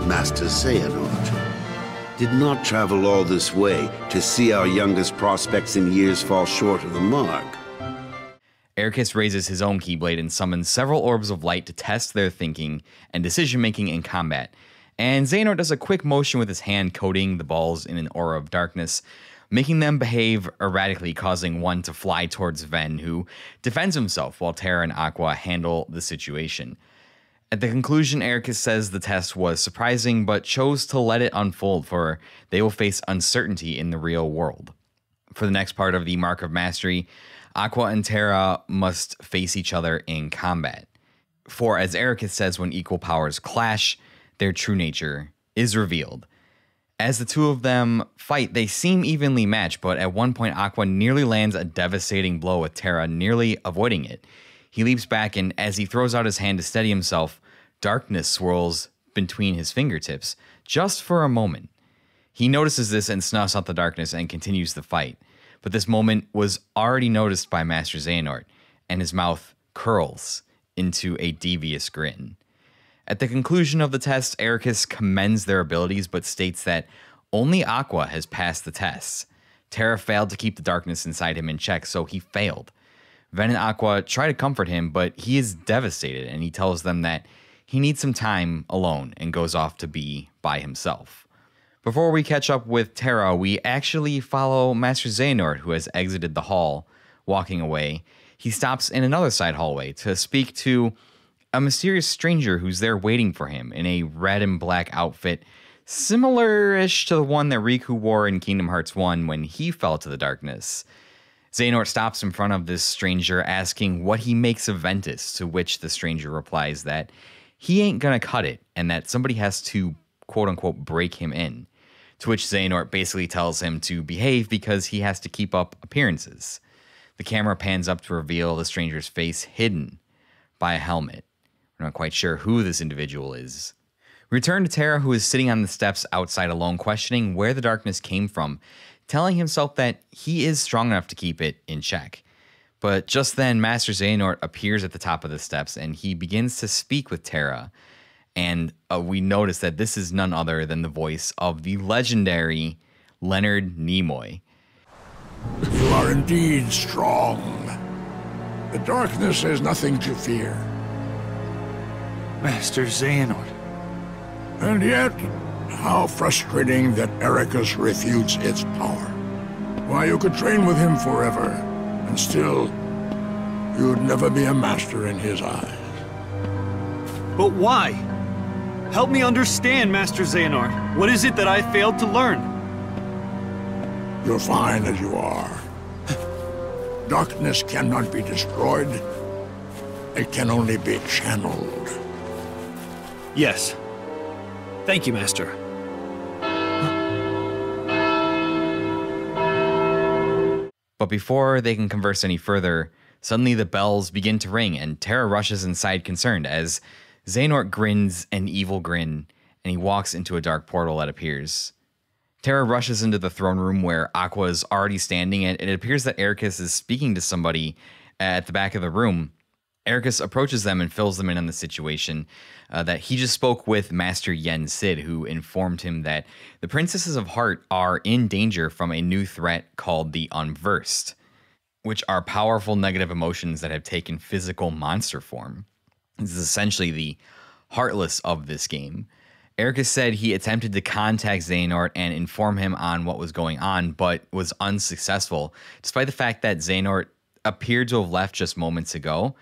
Master Xehanort, did not travel all this way to see our youngest prospects in years fall short of the mark. Ericus raises his own Keyblade and summons several orbs of light to test their thinking and decision-making in combat. And Xehanort does a quick motion with his hand, coating the balls in an aura of darkness, making them behave erratically, causing one to fly towards Ven, who defends himself while Terra and Aqua handle the situation. At the conclusion, Ericus says the test was surprising, but chose to let it unfold, for they will face uncertainty in the real world. For the next part of the Mark of Mastery, Aqua and Terra must face each other in combat. For as Ericus says, when equal powers clash, their true nature is revealed. As the two of them fight, they seem evenly matched, but at one point Aqua nearly lands a devastating blow with Terra nearly avoiding it. He leaps back, and as he throws out his hand to steady himself, darkness swirls between his fingertips, just for a moment. He notices this and snuffs out the darkness and continues the fight. But this moment was already noticed by Master Xehanort, and his mouth curls into a devious grin. At the conclusion of the test, Ericus commends their abilities, but states that only Aqua has passed the tests. Terra failed to keep the darkness inside him in check, so he failed. Ven and Aqua try to comfort him, but he is devastated, and he tells them that he needs some time alone and goes off to be by himself. Before we catch up with Terra, we actually follow Master Xehanort, who has exited the hall, walking away. He stops in another side hallway to speak to a mysterious stranger who's there waiting for him in a red and black outfit, similar-ish to the one that Riku wore in Kingdom Hearts 1 when he fell to the darkness. Xehanort stops in front of this stranger, asking what he makes of Ventus, to which the stranger replies that he ain't gonna cut it, and that somebody has to, quote-unquote, break him in. To which Xehanort basically tells him to behave because he has to keep up appearances. The camera pans up to reveal the stranger's face hidden by a helmet. We're not quite sure who this individual is. We return to Terra, who is sitting on the steps outside alone, questioning where the darkness came from, telling himself that he is strong enough to keep it in check. But just then, Master Xehanort appears at the top of the steps, and he begins to speak with Terra. And we notice that this is none other than the voice of the legendary Leonard Nimoy. You are indeed strong. The darkness has nothing to fear. Master Xehanort. And yet, how frustrating that Ericus refutes its power. Why, you could train with him forever, and still, you'd never be a master in his eyes. But why? Help me understand, Master Xehanort. What is it that I failed to learn? You're fine as you are. Darkness cannot be destroyed. It can only be channeled. Yes. Thank you, Master. But before they can converse any further, suddenly the bells begin to ring, and Terra rushes inside concerned as Xehanort grins an evil grin, and he walks into a dark portal that appears. Terra rushes into the throne room where Aqua is already standing, and it appears that Ericus is speaking to somebody at the back of the room. Ericus approaches them and fills them in on the situation, that he just spoke with Master Yen Sid, who informed him that the Princesses of Heart are in danger from a new threat called the Unversed, which are powerful negative emotions that have taken physical monster form. This is essentially the Heartless of this game. Ericus said he attempted to contact Xehanort and inform him on what was going on, but was unsuccessful, despite the fact that Xehanort appeared to have left just moments ago.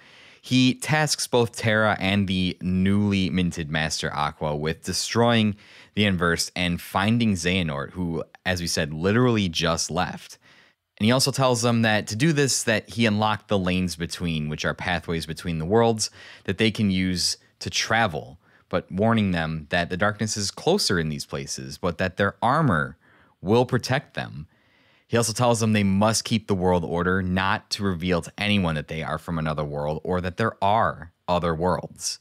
He tasks both Terra and the newly minted Master Aqua with destroying the Unversed and finding Xehanort, who, as we said, literally just left. And he also tells them that to do this, that he unlocked the lanes between, which are pathways between the worlds that they can use to travel, but warning them that the darkness is closer in these places, but that their armor will protect them. He also tells them they must keep the world order, not to reveal to anyone that they are from another world or that there are other worlds.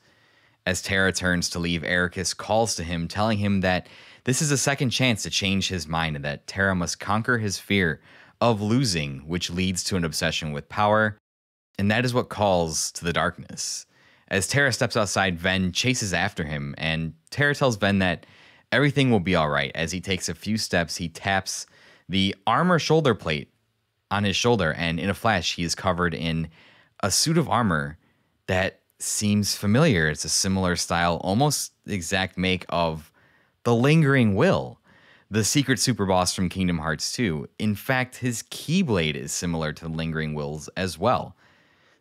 As Terra turns to leave, Ericus calls to him, telling him that this is a second chance to change his mind and that Terra must conquer his fear of losing, which leads to an obsession with power, and that is what calls to the darkness. As Terra steps outside, Ven chases after him, and Terra tells Ven that everything will be alright. As he takes a few steps, he taps the armor shoulder plate on his shoulder, and in a flash, he is covered in a suit of armor that seems familiar. It's a similar style, almost exact make of the Lingering Will, the secret super boss from Kingdom Hearts 2. In fact, his Keyblade is similar to the Lingering Wills as well.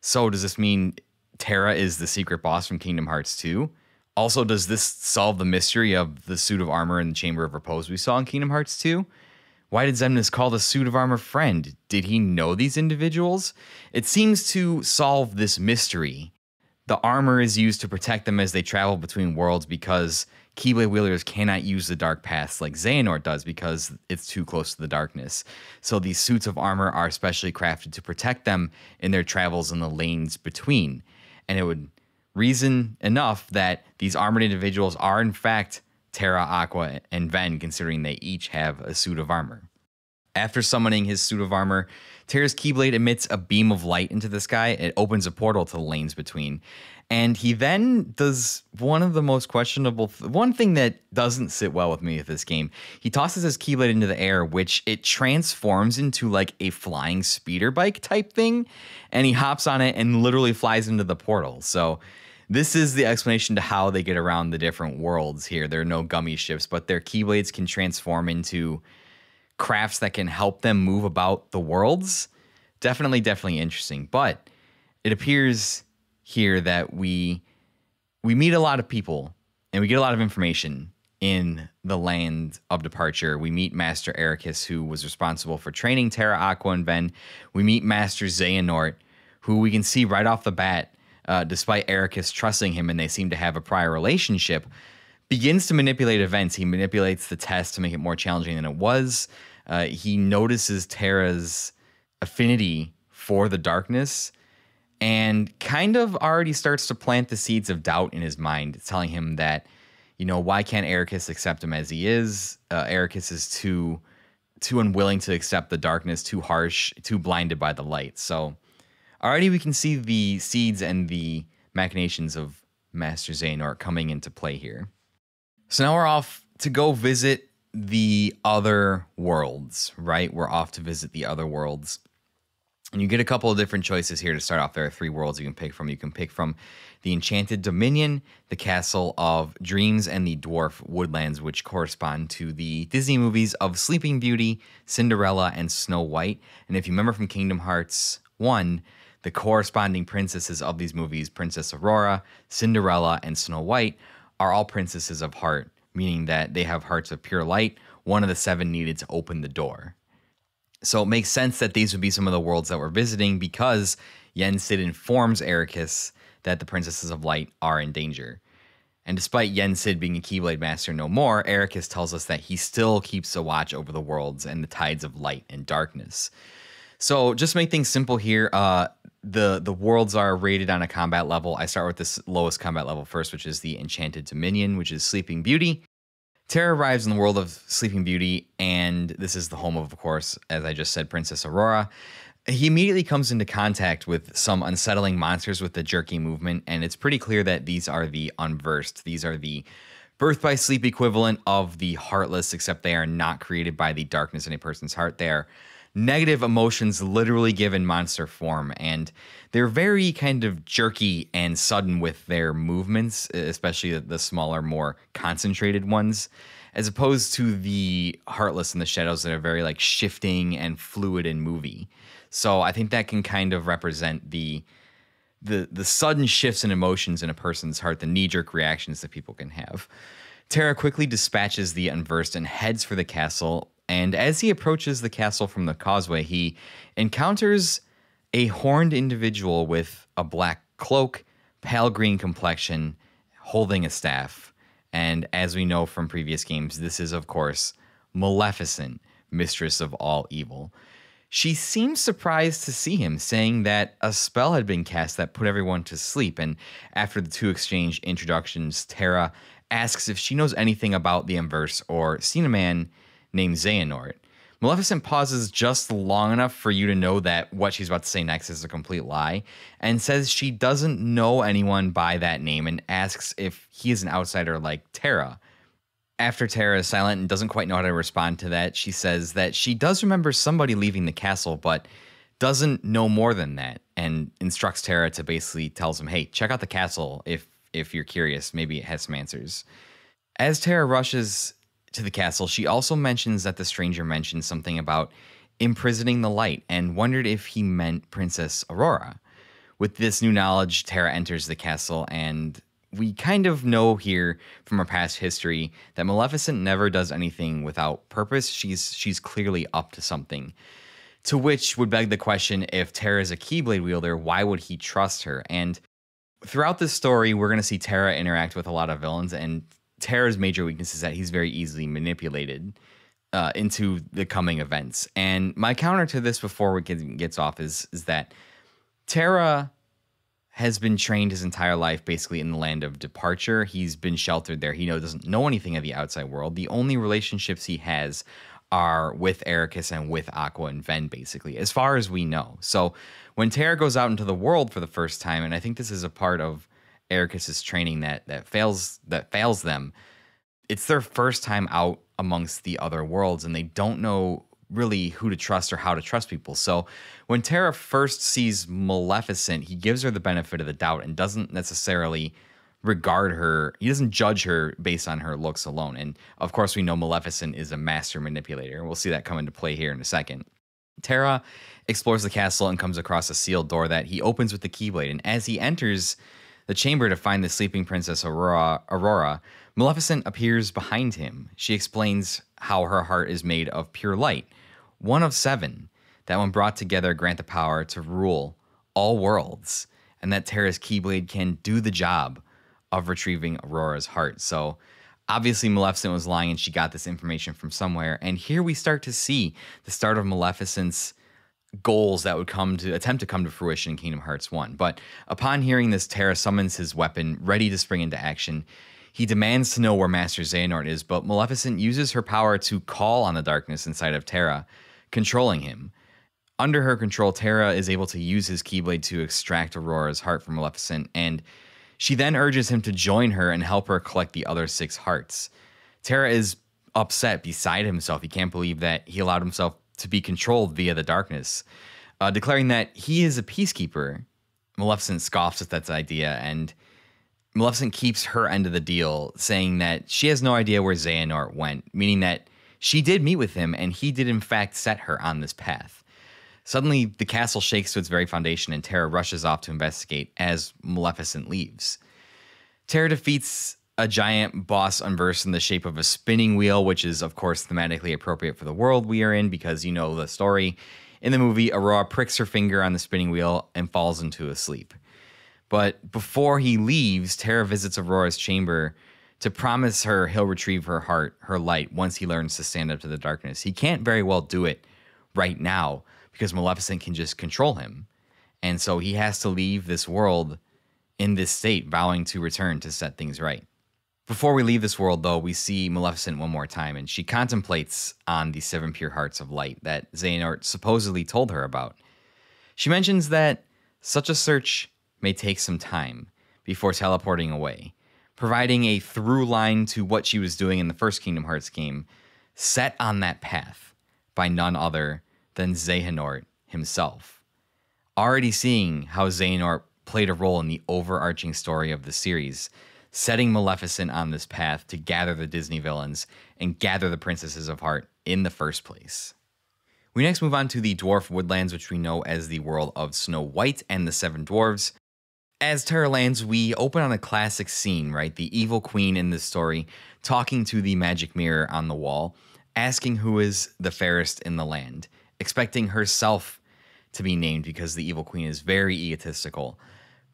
So does this mean Terra is the secret boss from Kingdom Hearts 2? Also, does this solve the mystery of the suit of armor in the Chamber of Repose we saw in Kingdom Hearts 2? Why did Xemnas call the suit of armor friend? Did he know these individuals? It seems to solve this mystery. The armor is used to protect them as they travel between worlds because Keyblade wielders cannot use the dark paths like Xehanort does because it's too close to the darkness. So these suits of armor are specially crafted to protect them in their travels in the lanes between. And it would reason enough that these armored individuals are in fact Terra, Aqua, and Ven, considering they each have a suit of armor. After summoning his suit of armor, Terra's Keyblade emits a beam of light into the sky. It opens a portal to the lanes between. And he then does one of the most questionable, one thing that doesn't sit well with me with this game. He tosses his Keyblade into the air, which it transforms into like a flying speeder bike type thing. And he hops on it and literally flies into the portal. So this is the explanation to how they get around the different worlds here. There are no gummy ships, but their Keyblades can transform into crafts that can help them move about the worlds. Definitely interesting. But it appears here that we meet a lot of people and we get a lot of information in the land of departure. We meet Master Ericus, who was responsible for training Terra, Aqua, and Ven. We meet Master Xehanort, who we can see right off the bat, despite Ericus trusting him and they seem to have a prior relationship, begins to manipulate events. He manipulates the test to make it more challenging than it was. He notices Terra's affinity for the darkness and kind of already starts to plant the seeds of doubt in his mind, telling him that, you know, why can't Ericus accept him as he is? Ericus is too unwilling to accept the darkness, too harsh, too blinded by the light. So already we can see the seeds and the machinations of Master Xehanort coming into play here. So now we're off to go visit the other worlds, right? We're off to visit the other worlds. And you get a couple of different choices here to start off. There are 3 worlds you can pick from. You can pick from the Enchanted Dominion, the Castle of Dreams, and the Dwarf Woodlands, which correspond to the Disney movies of Sleeping Beauty, Cinderella, and Snow White. And if you remember from Kingdom Hearts 1, the corresponding princesses of these movies, Princess Aurora, Cinderella, and Snow White, are all princesses of heart, meaning that they have hearts of pure light, one of the 7 needed to open the door. So it makes sense that these would be some of the worlds that we're visiting because Yen Sid informs Ericus that the Princesses of Light are in danger. And despite Yen Sid being a Keyblade Master no more, Ericus tells us that he still keeps a watch over the worlds and the tides of light and darkness. So just to make things simple here, the worlds are rated on a combat level. I start with this lowest combat level first, which is the Enchanted Dominion, which is Sleeping Beauty. Terra arrives in the world of Sleeping Beauty, and this is the home of course, as I just said, Princess Aurora. He immediately comes into contact with some unsettling monsters with the jerky movement, and it's pretty clear that these are the unversed. These are the birth by sleep equivalent of the heartless, except they are not created by the darkness in a person's heart. They are negative emotions literally given monster form, and they're very kind of jerky and sudden with their movements, especially the smaller, more concentrated ones, as opposed to the heartless and the shadows that are very like shifting and fluid and movie. So I think that can kind of represent the sudden shifts in emotions in a person's heart, the knee-jerk reactions that people can have. Terra quickly dispatches the unversed and heads for the castle. And as he approaches the castle from the causeway, he encounters a horned individual with a black cloak, pale green complexion, holding a staff. And as we know from previous games, this is, of course, Maleficent, mistress of all evil. She seems surprised to see him, saying that a spell had been cast that put everyone to sleep. And after the 2 exchange introductions, Terra asks if she knows anything about the Unverse or seen a man named Xehanort. Maleficent pauses just long enough for you to know that what she's about to say next is a complete lie, and says she doesn't know anyone by that name and asks if he is an outsider like Terra. After Terra is silent and doesn't quite know how to respond to that, she says that she does remember somebody leaving the castle, but doesn't know more than that, and instructs Terra to basically tells him, hey, check out the castle if you're curious. Maybe it has some answers. As Terra rushes to the castle, she also mentions that the stranger mentioned something about imprisoning the light and wondered if he meant Princess Aurora. With this new knowledge, Terra enters the castle and we kind of know here from our past history that Maleficent never does anything without purpose. She's clearly up to something. To which would beg the question, if Terra is a Keyblade wielder, why would he trust her? And throughout this story, we're going to see Terra interact with a lot of villains, and Terra's major weakness is that he's very easily manipulated into the coming events. And my counter to this before it gets off is that Terra has been trained his entire life basically in the land of departure. He's been sheltered there. He doesn't know anything of the outside world. The only relationships he has are with Ericus and with Aqua and Ven, basically, as far as we know. So when Terra goes out into the world for the first time, and I think this is a part of Ericus's training that fails them, it's their first time out amongst the other worlds, and they don't know really who to trust or how to trust people. So when Terra first sees Maleficent, he gives her the benefit of the doubt and doesn't necessarily regard her. He doesn't judge her based on her looks alone. And of course, we know Maleficent is a master manipulator. We'll see that come into play here in a second. Terra explores the castle and comes across a sealed door that he opens with the Keyblade. And as he enters the chamber to find the sleeping princess Aurora, Maleficent appears behind him. She explains how her heart is made of pure light, one of 7, that when brought together grant the power to rule all worlds, and that Terra's Keyblade can do the job of retrieving Aurora's heart. So obviously Maleficent was lying and she got this information from somewhere. And here we start to see the start of Maleficent's goals that would attempt to come to fruition in Kingdom Hearts 1. But upon hearing this, Terra summons his weapon, ready to spring into action. He demands to know where Master Xehanort is, but Maleficent uses her power to call on the darkness inside of Terra, controlling him. Under her control, Terra is able to use his Keyblade to extract Aurora's heart from Maleficent, and she then urges him to join her and help her collect the other 6 hearts. Terra is upset, beside himself. He can't believe that he allowed himself to be controlled via the darkness, declaring that he is a peacekeeper. Maleficent scoffs at that idea, and Maleficent keeps her end of the deal, saying that she has no idea where Xehanort went, meaning that she did meet with him, and he did in fact set her on this path. Suddenly, the castle shakes to its very foundation, and Terra rushes off to investigate as Maleficent leaves. Terra defeats a giant boss unversed in the shape of a spinning wheel, which is, of course, thematically appropriate for the world we are in, because you know the story. In the movie, Aurora pricks her finger on the spinning wheel and falls into a sleep. But before he leaves, Terra visits Aurora's chamber to promise her he'll retrieve her heart, her light, once he learns to stand up to the darkness. He can't very well do it right now, because Maleficent can just control him. And so he has to leave this world in this state, vowing to return to set things right. Before we leave this world, though, we see Maleficent one more time, and she contemplates on the 7 pure hearts of light that Xehanort supposedly told her about. She mentions that such a search may take some time before teleporting away, providing a through line to what she was doing in the first Kingdom Hearts game, set on that path by none other than Xehanort himself. Already seeing how Xehanort played a role in the overarching story of the series, setting Maleficent on this path to gather the Disney villains and gather the Princesses of Heart in the first place. We next move on to the Dwarf Woodlands, which we know as the world of Snow White and the 7 Dwarves. As Terra lands, we open on a classic scene, right? The evil queen in this story talking to the magic mirror on the wall, asking who is the fairest in the land, expecting herself to be named because the evil queen is very egotistical.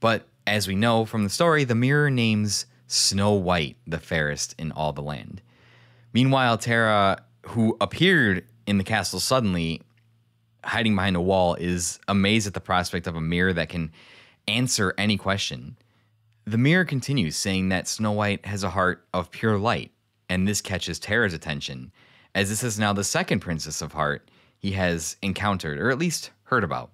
But as we know from the story, the mirror names Snow White the fairest in all the land. Meanwhile, Terra, who appeared in the castle suddenly, hiding behind a wall, is amazed at the prospect of a mirror that can answer any question. The mirror continues, saying that Snow White has a heart of pure light, and this catches Terra's attention, as this is now the 2nd Princess of Heart he has encountered, or at least heard about,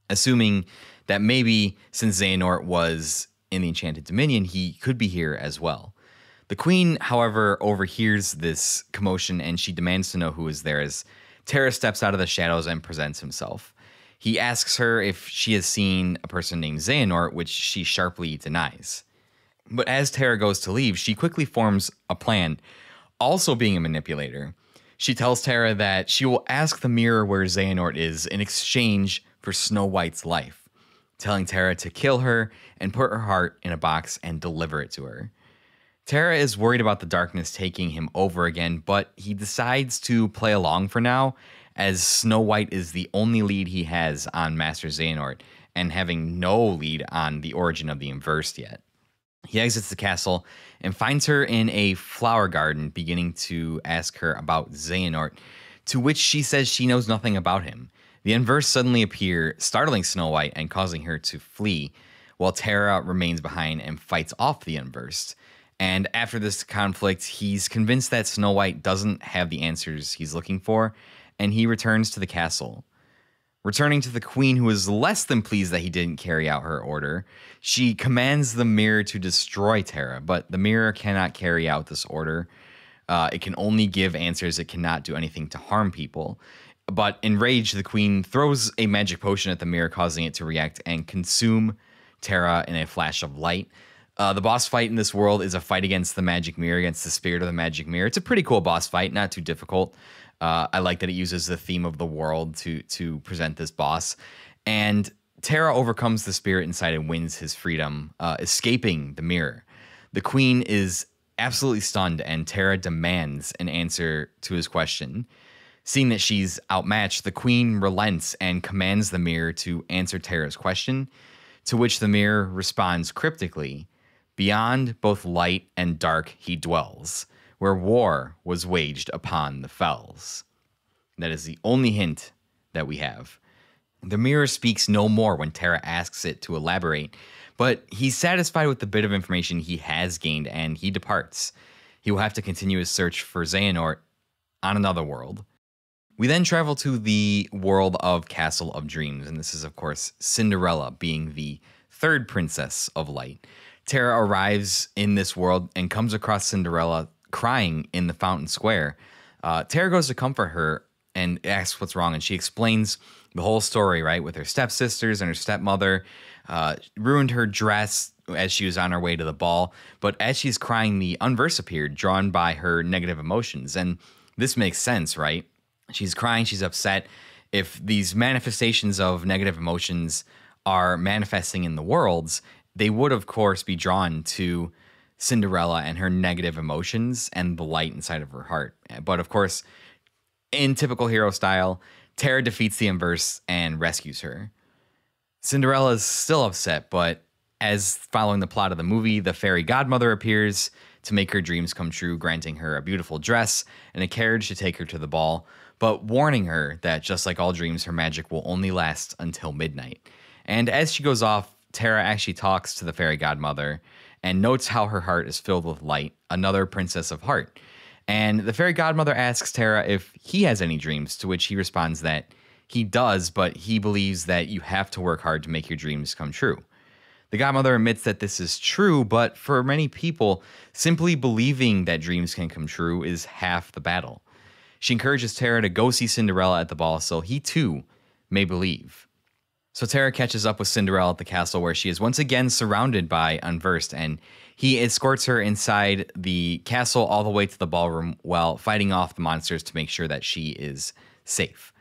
assuming that maybe since Xehanort was in the Enchanted Dominion, he could be here as well. The queen, however, overhears this commotion, and she demands to know who is there as Terra steps out of the shadows and presents himself. He asks her if she has seen a person named Xehanort, which she sharply denies. But as Terra goes to leave, she quickly forms a plan, also being a manipulator. She tells Terra that she will ask the mirror where Xehanort is in exchange for Snow White's life. telling Terra to kill her and put her heart in a box and deliver it to her. Terra is worried about the darkness taking him over again, but he decides to play along for now, as Snow White is the only lead he has on Master Xehanort, and having no lead on the origin of the Inversed yet. He exits the castle and finds her in a flower garden, beginning to ask her about Xehanort, to which she says she knows nothing about him. The Inversed suddenly appear, startling Snow White and causing her to flee, while Terra remains behind and fights off the Inversed. And after this conflict, he's convinced that Snow White doesn't have the answers he's looking for, and he returns to the castle. Returning to the queen, who is less than pleased that he didn't carry out her order, she commands the mirror to destroy Terra, but the mirror cannot carry out this order. It can only give answers. It cannot do anything to harm people. But enraged, the queen throws a magic potion at the mirror, causing it to react and consume Terra in a flash of light. The boss fight in this world is a fight against the magic mirror, against the spirit of the magic mirror. It's a pretty cool boss fight, not too difficult. I like that it uses the theme of the world to present this boss. And Terra overcomes the spirit inside and wins his freedom, escaping the mirror. The queen is absolutely stunned, and Terra demands an answer to his question. Seeing that she's outmatched, the queen relents and commands the mirror to answer Terra's question, to which the mirror responds cryptically, "Beyond both light and dark he dwells, where war was waged upon the fells." That is the only hint that we have. The mirror speaks no more when Terra asks it to elaborate, but he's satisfied with the bit of information he has gained, and he departs. He will have to continue his search for Xehanort on another world. We then travel to the world of Castle of Dreams, and this is, of course, Cinderella being the third princess of light. Terra arrives in this world and comes across Cinderella crying in the fountain square. Terra goes to comfort her and asks what's wrong, and she explains the whole story, right, with her stepsisters and her stepmother, ruined her dress as she was on her way to the ball. But as she's crying, the Unverse appeared, drawn by her negative emotions, and this makes sense, right? She's crying, she's upset. If these manifestations of negative emotions are manifesting in the worlds, they would, of course, be drawn to Cinderella and her negative emotions and the light inside of her heart. But, of course, in typical hero style, Terra defeats the Inverse and rescues her. Cinderella is still upset, but as following the plot of the movie, the fairy godmother appears to make her dreams come true, granting her a beautiful dress and a carriage to take her to the ball, but warning her that just like all dreams, her magic will only last until midnight. And as she goes off, Terra actually talks to the fairy godmother and notes how her heart is filled with light, another princess of heart. And the fairy godmother asks Terra if he has any dreams, to which he responds that he does, but he believes that you have to work hard to make your dreams come true. The godmother admits that this is true, but for many people, simply believing that dreams can come true is half the battle. She encourages Terra to go see Cinderella at the ball so he too may believe. So Terra catches up with Cinderella at the castle, where she is once again surrounded by Unversed, and he escorts her inside the castle all the way to the ballroom while fighting off the monsters to make sure that she is safe.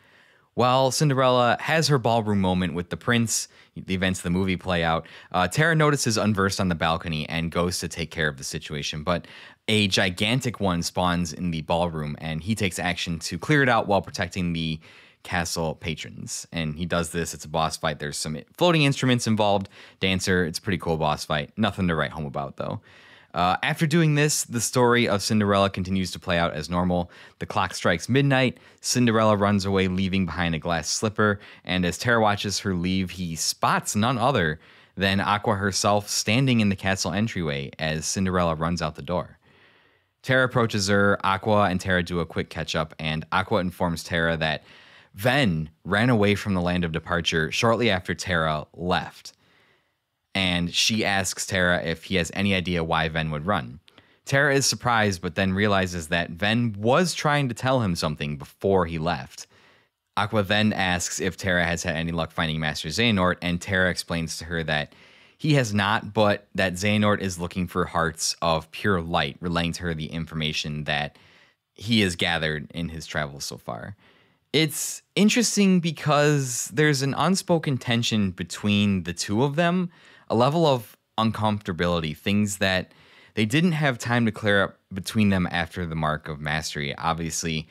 While Cinderella has her ballroom moment with the prince, the events of the movie play out, Terra notices Unversed on the balcony and goes to take care of the situation, but a gigantic one spawns in the ballroom, and he takes action to clear it out while protecting the castle patrons. And he does this. It's a boss fight. There's some floating instruments involved. Dancer. It's a pretty cool boss fight. Nothing to write home about, though. After doing this, the story of Cinderella continues to play out as normal. The clock strikes midnight. Cinderella runs away, leaving behind a glass slipper. And as Terra watches her leave, he spots none other than Aqua herself standing in the castle entryway as Cinderella runs out the door. Terra approaches her. Aqua and Terra do a quick catch-up, and Aqua informs Terra that Ven ran away from the land of departure shortly after Terra left. And she asks Terra if he has any idea why Ven would run. Terra is surprised, but then realizes that Ven was trying to tell him something before he left. Aqua then asks if Terra has had any luck finding Master Xehanort, and Terra explains to her that he has not, but that Xehanort is looking for hearts of pure light, relaying to her the information that he has gathered in his travels so far. It's interesting because there's an unspoken tension between the two of them, a level of uncomfortability, things that they didn't have time to clear up between them after the Mark of Mastery. Obviously,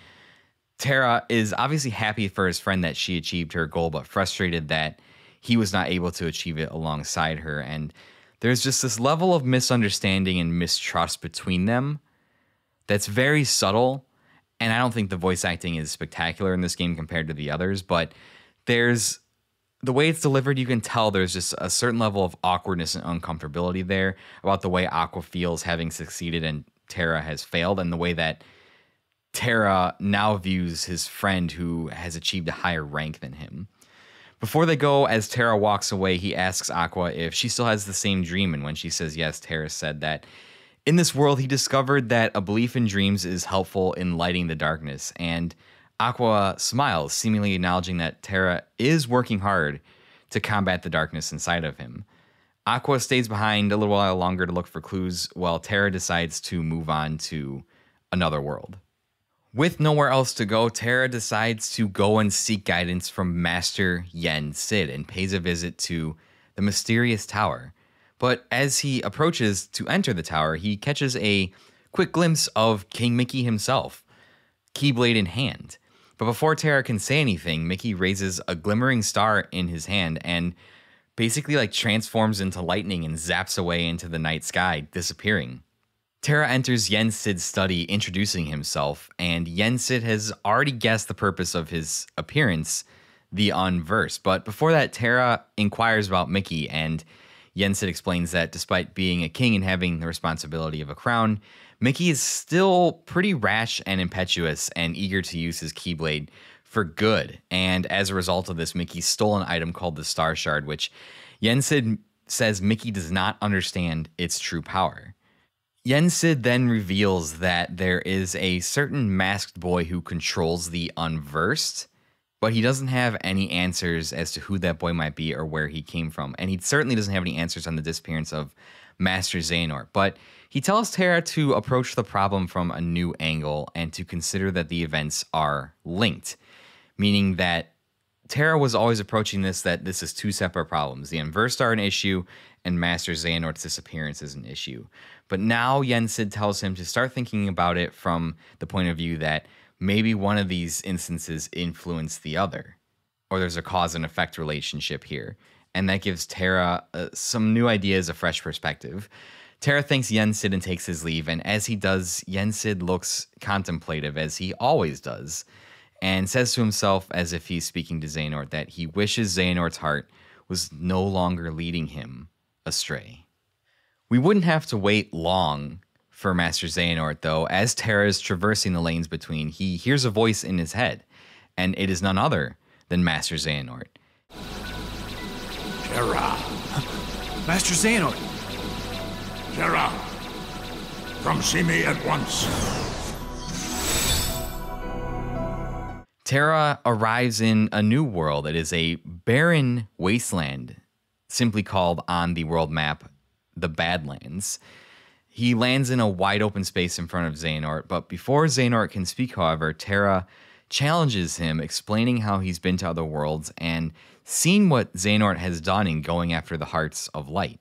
Terra is obviously happy for his friend that she achieved her goal, but frustrated that he was not able to achieve it alongside her. And there's just this level of misunderstanding and mistrust between them that's very subtle. And I don't think the voice acting is spectacular in this game compared to the others, but there's the way it's delivered, you can tell there's just a certain level of awkwardness and uncomfortability there about the way Aqua feels having succeeded and Terra has failed, and the way that Terra now views his friend who has achieved a higher rank than him. Before they go, as Terra walks away, he asks Aqua if she still has the same dream, and when she says yes, Terra said that in this world, he discovered that a belief in dreams is helpful in lighting the darkness, and Aqua smiles, seemingly acknowledging that Terra is working hard to combat the darkness inside of him. Aqua stays behind a little while longer to look for clues, while Terra decides to move on to another world. With nowhere else to go, Terra decides to go and seek guidance from Master Yen Sid and pays a visit to the mysterious tower. But as he approaches to enter the tower, he catches a quick glimpse of King Mickey himself, Keyblade in hand. But before Terra can say anything, Mickey raises a glimmering star in his hand and basically transforms into lightning and zaps away into the night sky, disappearing. Terra enters Yen Sid's study, introducing himself, and Yen Sid has already guessed the purpose of his appearance, the unverse. But before that, Terra inquires about Mickey, and Yen Sid explains that despite being a king and having the responsibility of a crown, Mickey is still pretty rash and impetuous and eager to use his Keyblade for good. And as a result of this, Mickey stole an item called the Star Shard, which Yen Sid says Mickey does not understand its true power. Yen Sid then reveals that there is a certain masked boy who controls the unversed, but he doesn't have any answers as to who that boy might be or where he came from. And he certainly doesn't have any answers on the disappearance of Master Xehanort. But he tells Terra to approach the problem from a new angle and to consider that the events are linked, meaning that Terra was always approaching that this is two separate problems. The unversed are an issue, and Master Xehanort's disappearance is an issue. But now Yen Sid tells him to start thinking about it from the point of view that maybe one of these instances influenced the other, or there's a cause and effect relationship here. And that gives Terra some new ideas, a fresh perspective. Terra thanks Yen Sid and takes his leave, and as he does, Yen Sid looks contemplative, as he always does, and says to himself, as if he's speaking to Xehanort, that he wishes Xehanort's heart was no longer leading him astray. We wouldn't have to wait long for Master Xehanort, though. As Terra is traversing the lanes between, he hears a voice in his head, and it is none other than Master Xehanort. Terra. Master Xehanort! Terra. Come see me at once. Terra arrives in a new world. It is a barren wasteland, simply called on the world map the Badlands. He lands in a wide open space in front of Xehanort, but before Xehanort can speak, however, Terra challenges him, explaining how he's been to other worlds and seen what Xehanort has done in going after the hearts of light.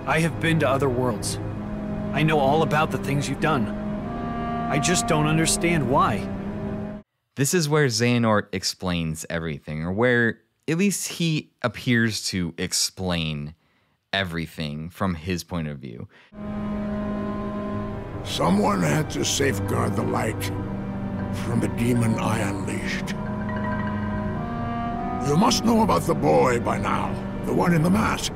I have been to other worlds. I know all about the things you've done. I just don't understand why. This is where Xehanort explains everything, or where at least he appears to explain everything from his point of view. Someone had to safeguard the light from the demon I unleashed. You must know about the boy by now, the one in the mask.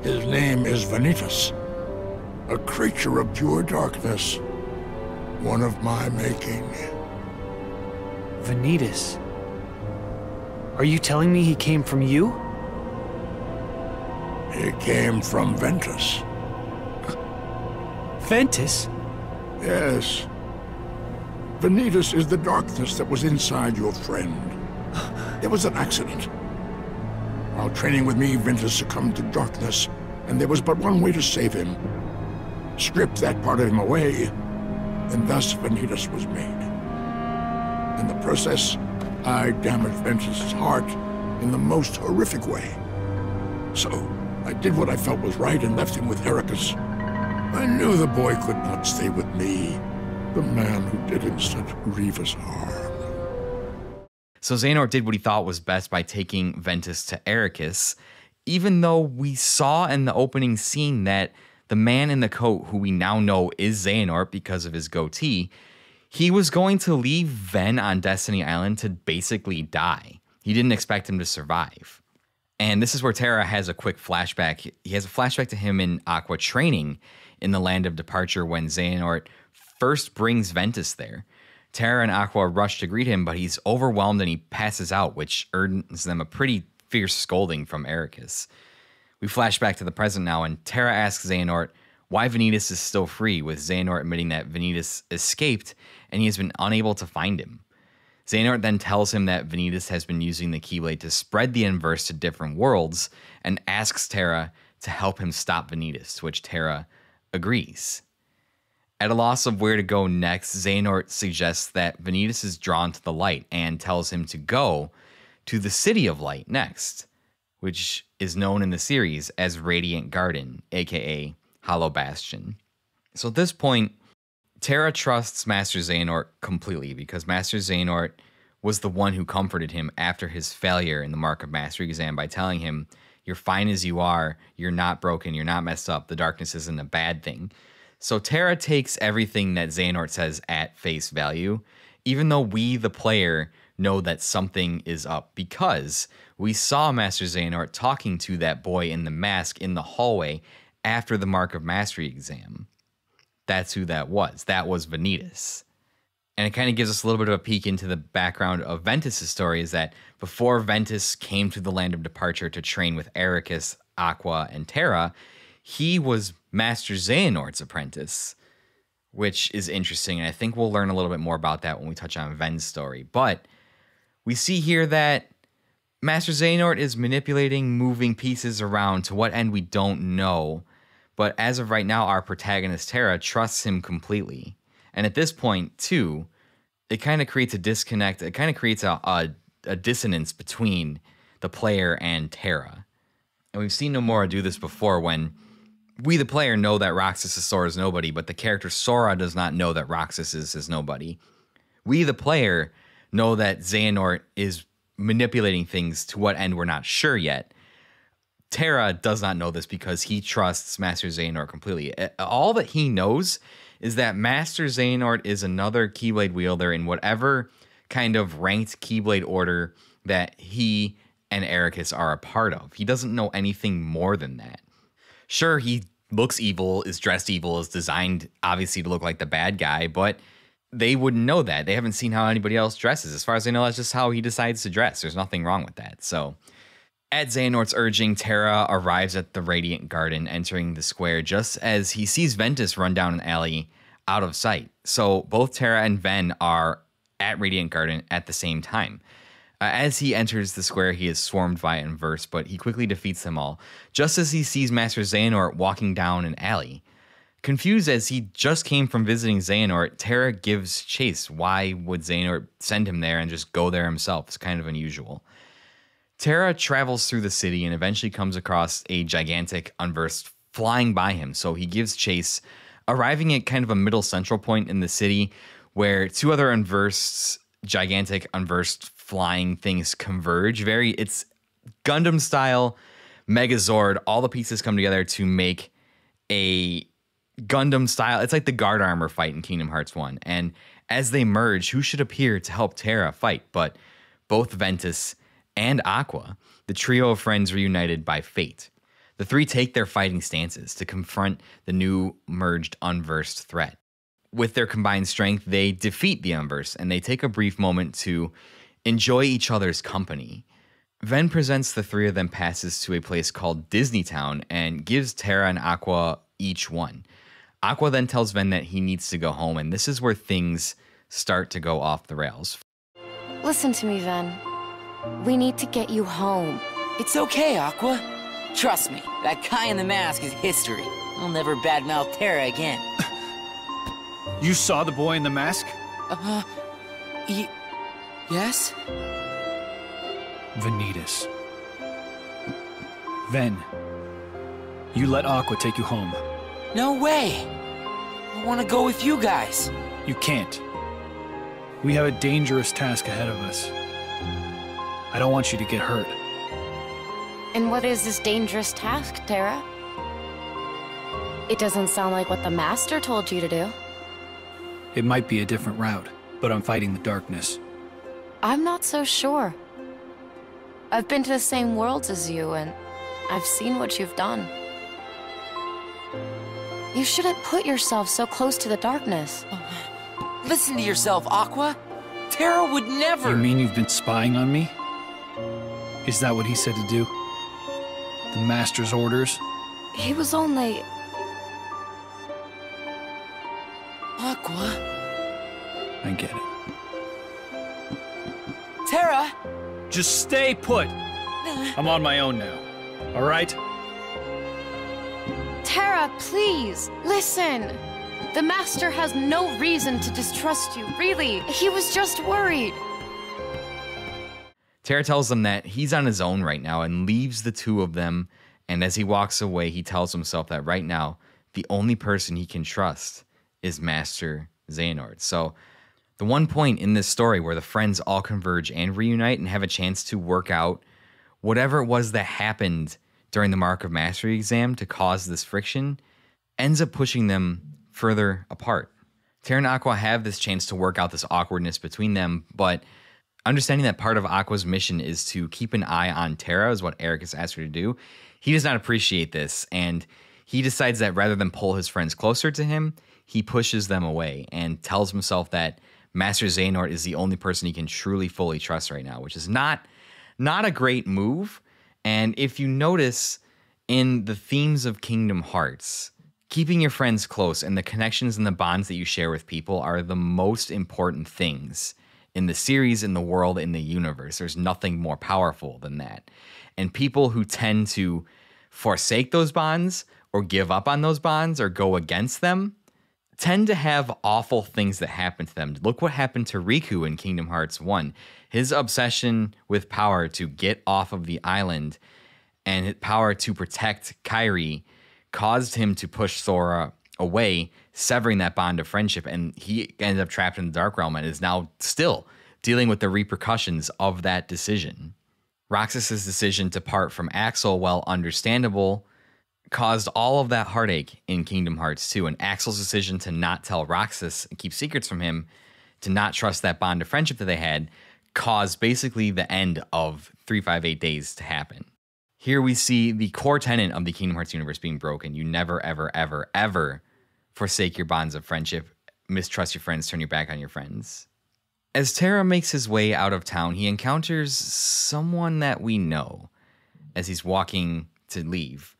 His name is Vanitas, a creature of pure darkness, one of my making. Vanitas? Are you telling me he came from you? He came from Ventus. Ventus? Yes. Vanitas is the darkness that was inside your friend. It was an accident. While training with me, Ventus succumbed to darkness, and there was but one way to save him. Strip that part of him away, and thus Vanitas was made. In the process, I damaged Ventus's heart in the most horrific way. So, I did what I felt was right and left him with Ericus. I knew the boy could not stay with me, the man who did him such grievous harm. So Xehanort did what he thought was best by taking Ventus to Ericus, even though we saw in the opening scene that the man in the coat, who we now know is Xehanort because of his goatee, he was going to leave Ven on Destiny Island to basically die. He didn't expect him to survive. And this is where Terra has a quick flashback. He has a flashback to him in Aqua training in the Land of Departure when Xehanort first brings Ventus there. Terra and Aqua rush to greet him, but he's overwhelmed and he passes out, which earns them a pretty fierce scolding from Ericus. We flash back to the present now, and Terra asks Xehanort why Vanitas is still free, with Xehanort admitting that Vanitas escaped and he has been unable to find him. Xehanort then tells him that Vanitas has been using the Keyblade to spread the Inverse to different worlds and asks Terra to help him stop Vanitas, to which Terra agrees. At a loss of where to go next, Xehanort suggests that Vanitas is drawn to the light and tells him to go to the City of Light next, which is known in the series as Radiant Garden, aka Hollow Bastion. So at this point, Terra trusts Master Xehanort completely because Master Xehanort was the one who comforted him after his failure in the Mark of Mastery exam by telling him, "You're fine as you are, you're not broken, you're not messed up, the darkness isn't a bad thing." So Terra takes everything that Xehanort says at face value, even though we, the player, know that something is up, because we saw Master Xehanort talking to that boy in the mask in the hallway after the Mark of Mastery exam. That's who that was. That was Vanitas. And it kind of gives us a little bit of a peek into the background of Ventus' story, is that before Ventus came to the Land of Departure to train with Ericus, Aqua, and Terra, he was Master Xehanort's apprentice, which is interesting, and I think we'll learn a little bit more about that when we touch on Ven's story. But we see here that Master Xehanort is manipulating, moving pieces around. To what end, we don't know. But as of right now, our protagonist, Terra, trusts him completely. And at this point, too, it kind of creates a disconnect. It kind of creates a dissonance between the player and Terra. And we've seen Nomura do this before when we, the player, know that Roxas is Sora's nobody, but the character Sora does not know that Roxas is his nobody. We, the player, know that Xehanort is manipulating things. To what end, we're not sure yet. Terra does not know this because he trusts Master Xehanort completely. All that he knows is that Master Xehanort is another Keyblade wielder in whatever kind of ranked Keyblade order that he and Ericus are a part of. He doesn't know anything more than that. Sure, he looks evil, is dressed evil, is designed obviously to look like the bad guy, but they wouldn't know that. They haven't seen how anybody else dresses. As far as they know, that's just how he decides to dress. There's nothing wrong with that. So at Xehanort's urging, Terra arrives at the Radiant Garden, entering the square just as he sees Ventus run down an alley out of sight. So both Terra and Ven are at Radiant Garden at the same time. As he enters the square, he is swarmed by Inverse, but he quickly defeats them all, just as he sees Master Xehanort walking down an alley. Confused as he just came from visiting Xehanort, Terra gives chase. Why would Xehanort send him there and just go there himself? It's kind of unusual. Terra travels through the city and eventually comes across a gigantic Unversed flying by him, so he gives chase, arriving at kind of a middle central point in the city where two other gigantic Unversed flying things converge. It's Gundam style, Megazord. All the pieces come together to make a Gundam style. It's like the guard armor fight in Kingdom Hearts 1. And as they merge, who should appear to help Terra fight but both Ventus and Aqua, the trio of friends reunited by fate. The three take their fighting stances to confront the new merged Unversed threat. With their combined strength, they defeat the Unversed, and they take a brief moment to enjoy each other's company. Ven presents the three of them passes to a place called Disney Town and gives Terra and Aqua each one. Aqua then tells Ven that he needs to go home, and this is where things start to go off the rails. Listen to me, Ven. We need to get you home. It's okay, Aqua. Trust me, that guy in the mask is history. I'll never badmouth Terra again. You saw the boy in the mask? Yes? Vanitas. Ven, you let Aqua take you home. No way! I want to go with you guys. You can't. We have a dangerous task ahead of us. I don't want you to get hurt. And what is this dangerous task, Terra? It doesn't sound like what the Master told you to do. It might be a different route, but I'm fighting the darkness. I'm not so sure. I've been to the same worlds as you, and I've seen what you've done. You shouldn't put yourself so close to the darkness. Listen to yourself, Aqua. Terra would never... You mean you've been spying on me? Is that what he said to do? The Master's orders? He was only... Aqua? I get it. Terra? Just stay put! I'm on my own now. All right? Terra, please, listen! The Master has no reason to distrust you, really. He was just worried. Terra tells them that he's on his own right now and leaves the two of them. And as he walks away, he tells himself that right now, the only person he can trust is Master Xehanort. So the one point in this story where the friends all converge and reunite and have a chance to work out whatever it was that happened during the Mark of Mastery exam to cause this friction ends up pushing them further apart. Terra and Aqua have this chance to work out this awkwardness between them, but understanding that part of Aqua's mission is to keep an eye on Terra is what Eric has asked her to do, he does not appreciate this, and he decides that rather than pull his friends closer to him, he pushes them away and tells himself that Master Xehanort is the only person he can truly fully trust right now, which is not a great move. And if you notice in the themes of Kingdom Hearts, keeping your friends close and the connections and the bonds that you share with people are the most important things in the series, in the world, in the universe. There's nothing more powerful than that. And people who tend to forsake those bonds or give up on those bonds or go against them tend to have awful things that happen to them. Look what happened to Riku in Kingdom Hearts 1. His obsession with power to get off of the island and his power to protect Kairi caused him to push Sora away, severing that bond of friendship, and he ended up trapped in the Dark Realm and is now still dealing with the repercussions of that decision. Roxas's decision to part from Axel, while understandable, caused all of that heartache in Kingdom Hearts 2, and Axel's decision to not tell Roxas and keep secrets from him, to not trust that bond of friendship that they had, caused basically the end of 358 Days to happen. Here we see the core tenet of the Kingdom Hearts universe being broken. You never, ever, ever, ever forsake your bonds of friendship, mistrust your friends, turn your back on your friends. As Terra makes his way out of town, he encounters someone that we know as he's walking to leave.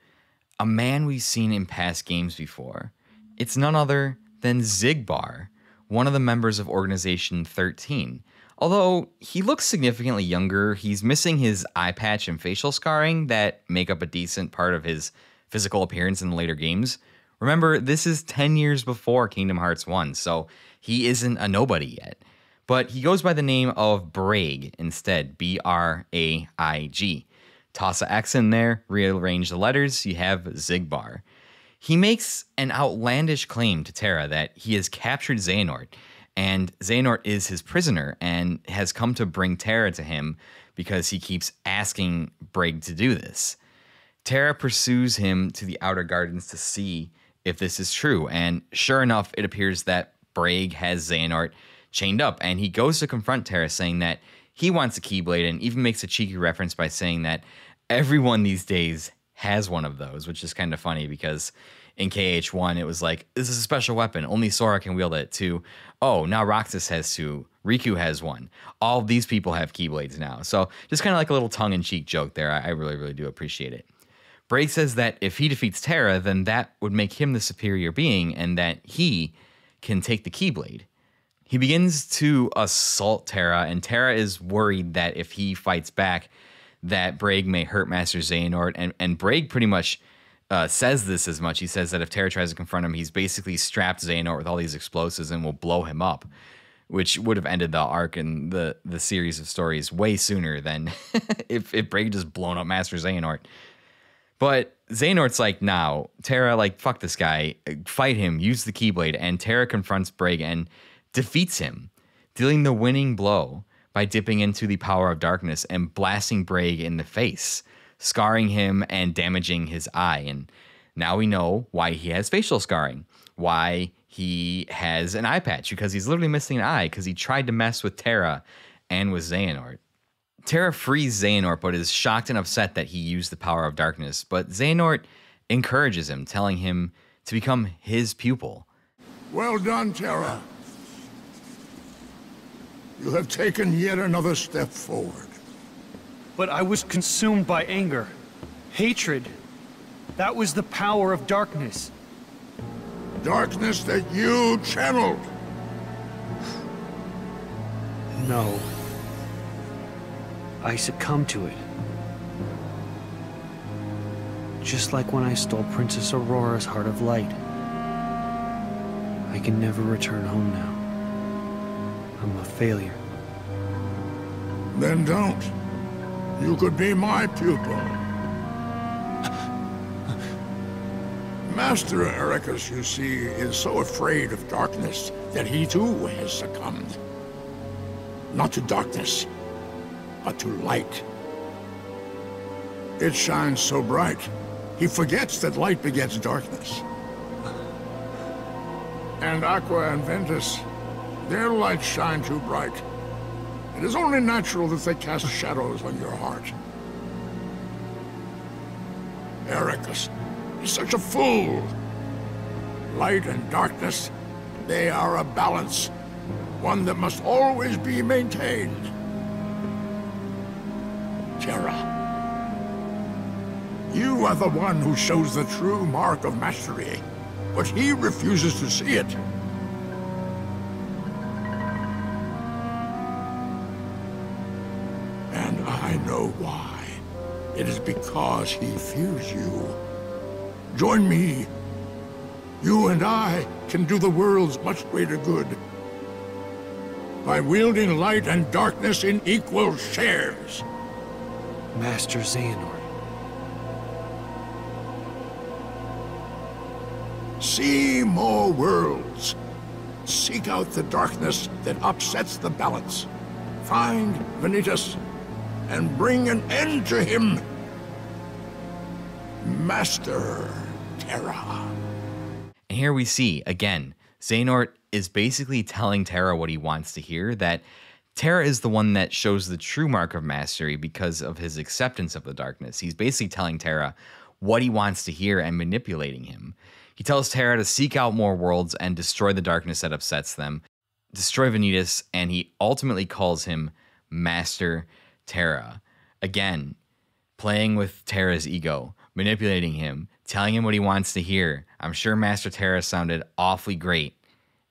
A man we've seen in past games before. It's none other than Xigbar, one of the members of Organization 13. Although he looks significantly younger, he's missing his eye patch and facial scarring that make up a decent part of his physical appearance in the later games. Remember, this is 10 years before Kingdom Hearts 1, so he isn't a nobody yet. But he goes by the name of Braig instead, B-R-A-I-G. Toss a X in there, rearrange the letters, you have Xigbar. He makes an outlandish claim to Terra that he has captured Xehanort, and Xehanort is his prisoner and has come to bring Terra to him because he keeps asking Braig to do this. Terra pursues him to the Outer Gardens to see if this is true, and sure enough, it appears that Braig has Xehanort chained up, and he goes to confront Terra, saying that he wants a Keyblade, and even makes a cheeky reference by saying that everyone these days has one of those, which is kind of funny because in KH1, it was like, this is a special weapon. Only Sora can wield it. To, oh, now Roxas has two. Riku has one. All of these people have Keyblades now. So just kind of like a little tongue-in-cheek joke there. I really, really do appreciate it. Braig says that if he defeats Terra, then that would make him the superior being and that he can take the Keyblade. He begins to assault Terra, and Terra is worried that if he fights back, that Braig may hurt Master Xehanort, and Braig pretty much says this as much. He says that if Terra tries to confront him, he's basically strapped Xehanort with all these explosives and will blow him up. which would have ended the arc and the series of stories way sooner than if Braig had just blown up Master Xehanort. But Xehanort's like, no, Terra, like, fuck this guy, fight him, use the Keyblade, and Terra confronts Braig and defeats him, dealing the winning blow by dipping into the power of darkness and blasting Braig in the face, scarring him and damaging his eye. And now we know why he has facial scarring, why he has an eye patch, because he's literally missing an eye because he tried to mess with Terra and with Xehanort. Terra frees Xehanort, but is shocked and upset that he used the power of darkness. But Xehanort encourages him, telling him to become his pupil. Well done, Terra. You have taken yet another step forward. But I was consumed by anger, hatred. That was the power of darkness. Darkness that you channeled. No. I succumbed to it. Just like when I stole Princess Aurora's Heart of Light. I can never return home now. I'm a failure. Then don't. You could be my pupil. Master Ericus, you see, is so afraid of darkness that he too has succumbed. Not to darkness, but to light. It shines so bright, he forgets that light begets darkness. And Aqua and Ventus, their lights shine too bright. It is only natural that they cast shadows on your heart. Ericus, he's such a fool. Light and darkness, they are a balance, one that must always be maintained. Terra, you are the one who shows the true mark of mastery, but he refuses to see it. And I know why. It is because he fears you. Join me. You and I can do the world's much greater good by wielding light and darkness in equal shares. Master Xehanort. See more worlds. Seek out the darkness that upsets the balance. Find Vanitas and bring an end to him. Master Terra. And here we see, again, Xehanort is basically telling Terra what he wants to hear, that Terra is the one that shows the true mark of mastery because of his acceptance of the darkness. He's basically telling Terra what he wants to hear and manipulating him. He tells Terra to seek out more worlds and destroy the darkness that upsets them, destroy Vanitas, and he ultimately calls him Master Terra. Again, playing with Terra's ego, manipulating him, telling him what he wants to hear. I'm sure Master Terra sounded awfully great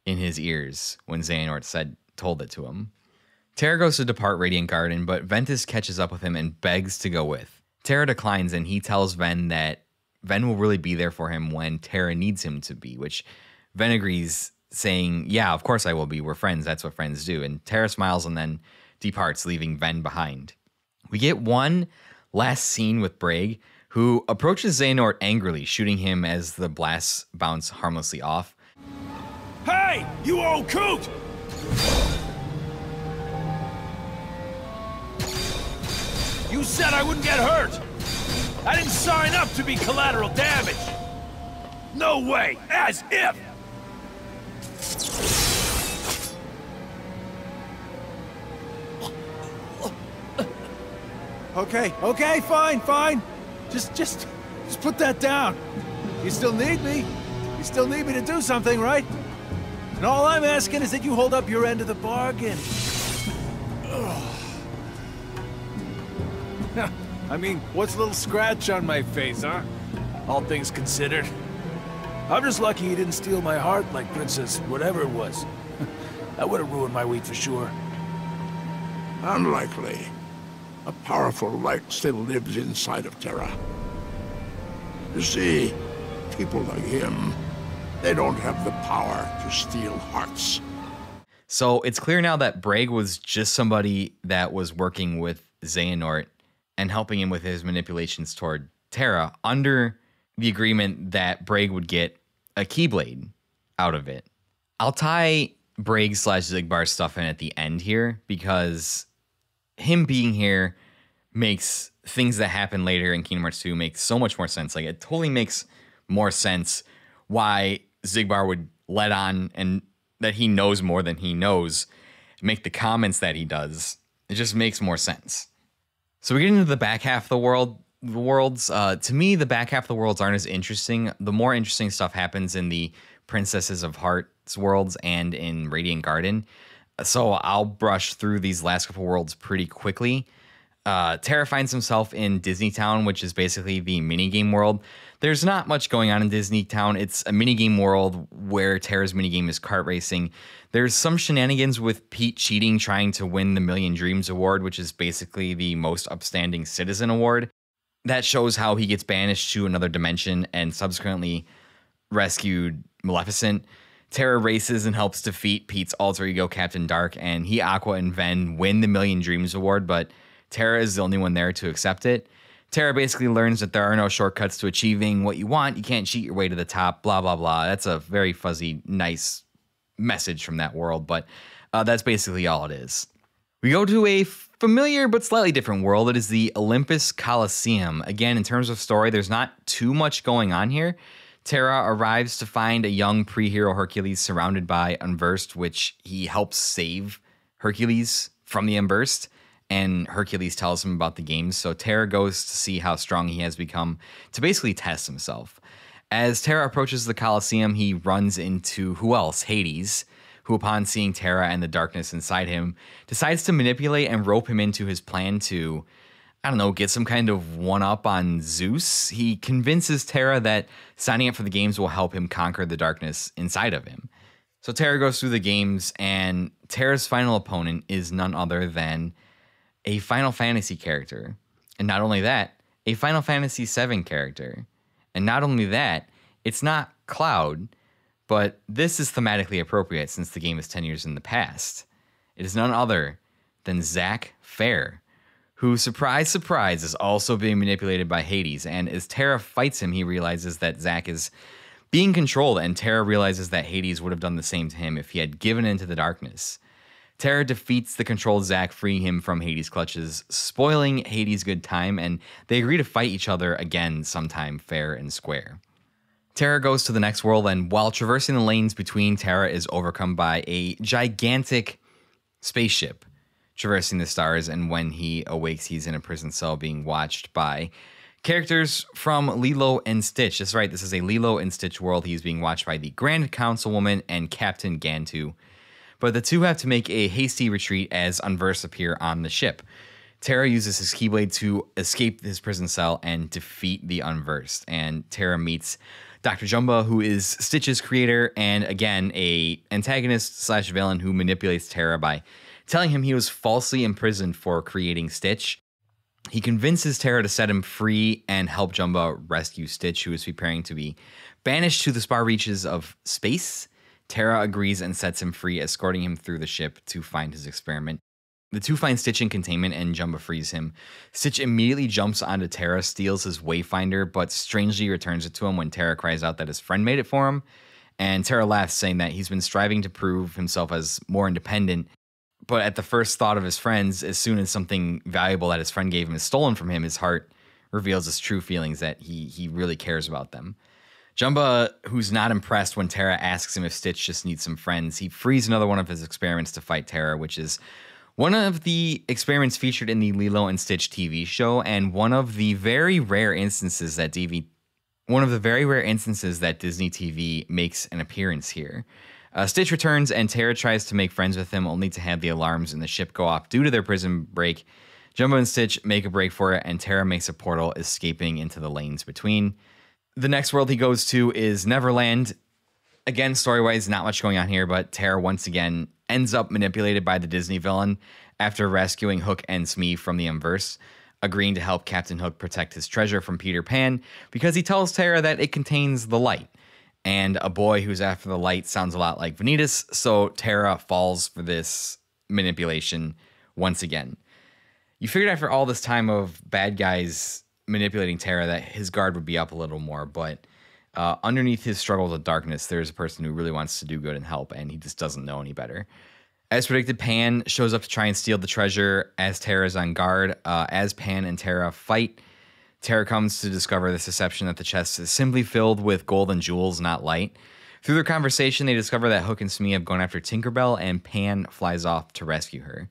in his ears when Xehanort told it to him. Terra goes to depart Radiant Garden, but Ventus catches up with him and begs to go with. Terra declines, and he tells Ven that Ven will really be there for him when Terra needs him to be, which Ven agrees, saying, yeah, of course I will be. We're friends. That's what friends do. And Terra smiles and then departs, leaving Ven behind. We get one last scene with Braig, who approaches Xehanort angrily, shooting him as the blasts bounce harmlessly off. Hey, you old coot! You said I wouldn't get hurt! I didn't sign up to be collateral damage! No way! As if! Okay, fine. Just put that down. You still need me. You still need me to do something, right? And all I'm asking is that you hold up your end of the bargain. I mean, what's a little scratch on my face, huh? All things considered. I'm just lucky you didn't steal my heart like Princess whatever it was. That would have ruined my week for sure. Unlikely. A powerful light still lives inside of Terra. You see, people like him, they don't have the power to steal hearts. So it's clear now that Braig was just somebody that was working with Xehanort and helping him with his manipulations toward Terra under the agreement that Braig would get a Keyblade out of it. I'll tie Braig / Xigbar stuff in at the end here because him being here makes things that happen later in Kingdom Hearts 2 make so much more sense. Like, it totally makes more sense why Xigbar would let on and that he knows more than he knows, make the comments that he does. It just makes more sense. So we get into the back half of the worlds. To me, the back half of the worlds aren't as interesting. The more interesting stuff happens in the Princesses of Hearts worlds and in Radiant Garden. So I'll brush through these last couple worlds pretty quickly. Terra finds himself in Disney Town, which is basically the minigame world. There's not much going on in Disney Town. It's a minigame world where Terra's minigame is kart racing. There's some shenanigans with Pete cheating, trying to win the Million Dreams Award, which is basically the most upstanding citizen award. That shows how he gets banished to another dimension and subsequently rescued Maleficent. Terra races and helps defeat Pete's alter ego, Captain Dark, and he, Aqua, and Ven win the Million Dreams Award, but Terra is the only one there to accept it. Terra basically learns that there are no shortcuts to achieving what you want. You can't cheat your way to the top, blah, blah, blah. That's a very fuzzy, nice message from that world, but that's basically all it is. We go to a familiar but slightly different world. It is the Olympus Coliseum. Again, in terms of story, there's not too much going on here. Terra arrives to find a young pre-hero Hercules surrounded by Unversed, which he helps save Hercules from the Unversed. And Hercules tells him about the games, so Terra goes to see how strong he has become to basically test himself. As Terra approaches the Colosseum, he runs into, who else? Hades, who upon seeing Terra and the darkness inside him, decides to manipulate and rope him into his plan to, I don't know, get some kind of one-up on Zeus. He convinces Terra that signing up for the games will help him conquer the darkness inside of him. So Terra goes through the games, and Terra's final opponent is none other than a Final Fantasy character. And not only that, a Final Fantasy VII character. And not only that, it's not Cloud, but this is thematically appropriate since the game is 10 years in the past. It is none other than Zack Fair, who, surprise, surprise, is also being manipulated by Hades. And as Terra fights him, he realizes that Zack is being controlled, and Terra realizes that Hades would have done the same to him if he had given in to the darkness. Terra defeats the controlled Zack, freeing him from Hades' clutches, spoiling Hades' good time, and they agree to fight each other again sometime fair and square. Terra goes to the next world, and while traversing the lanes between, Terra is overcome by a gigantic spaceship traversing the stars, and when he awakes, he's in a prison cell being watched by characters from Lilo and Stitch. That's right, this is a Lilo and Stitch world. He's being watched by the Grand Councilwoman and Captain Gantu. But the two have to make a hasty retreat as Unversed appear on the ship. Terra uses his Keyblade to escape his prison cell and defeat the Unversed. And Terra meets Dr. Jumba, who is Stitch's creator, and again, a antagonist / villain who manipulates Terra by telling him he was falsely imprisoned for creating Stitch. He convinces Terra to set him free and help Jumba rescue Stitch, who is preparing to be banished to the far reaches of space. Terra agrees and sets him free, escorting him through the ship to find his experiment. The two find Stitch in containment, and Jumba frees him. Stitch immediately jumps onto Terra, steals his Wayfinder, but strangely returns it to him when Terra cries out that his friend made it for him. And Terra laughs, saying that he's been striving to prove himself as more independent, but at the first thought of his friends, as soon as something valuable that his friend gave him is stolen from him, his heart reveals his true feelings, that he really cares about them. Jumba, who's not impressed when Terra asks him if Stitch just needs some friends, he frees another one of his experiments to fight Terra, which is one of the experiments featured in the Lilo and Stitch TV show, and one of the very rare instances that Disney TV makes an appearance here. Stitch returns, and Terra tries to make friends with him, only to have the alarms in the ship go off due to their prison break. Jumba and Stitch make a break for it, and Terra makes a portal, escaping into the lanes between. The next world he goes to is Neverland. Again, story-wise, not much going on here, but Terra once again ends up manipulated by the Disney villain after rescuing Hook and Smee from the Unversed, agreeing to help Captain Hook protect his treasure from Peter Pan because he tells Terra that it contains the light. And a boy who's after the light sounds a lot like Vanitas, so Terra falls for this manipulation once again. You figured after all this time of bad guys manipulating Terra that his guard would be up a little more, but underneath his struggles with darkness, there's a person who really wants to do good and help, and he just doesn't know any better. As predicted, Pan shows up to try and steal the treasure as Terra's on guard. As Pan and Terra fight, Terra comes to discover this deception that the chest is simply filled with gold and jewels, not light. Through their conversation, they discover that Hook and Smee have gone after Tinkerbell, and Pan flies off to rescue her.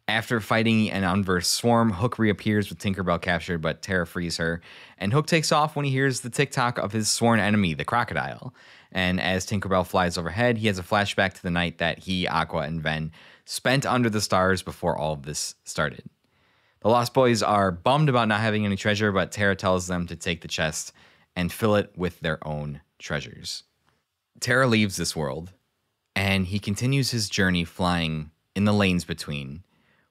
After fighting an unversed swarm, Hook reappears with Tinkerbell captured, but Terra frees her, and Hook takes off when he hears the tick-tock of his sworn enemy, the crocodile. And as Tinkerbell flies overhead, he has a flashback to the night that he, Aqua, and Ven spent under the stars before all of this started. The Lost Boys are bummed about not having any treasure, but Terra tells them to take the chest and fill it with their own treasures. Terra leaves this world, and he continues his journey flying in the lanes between,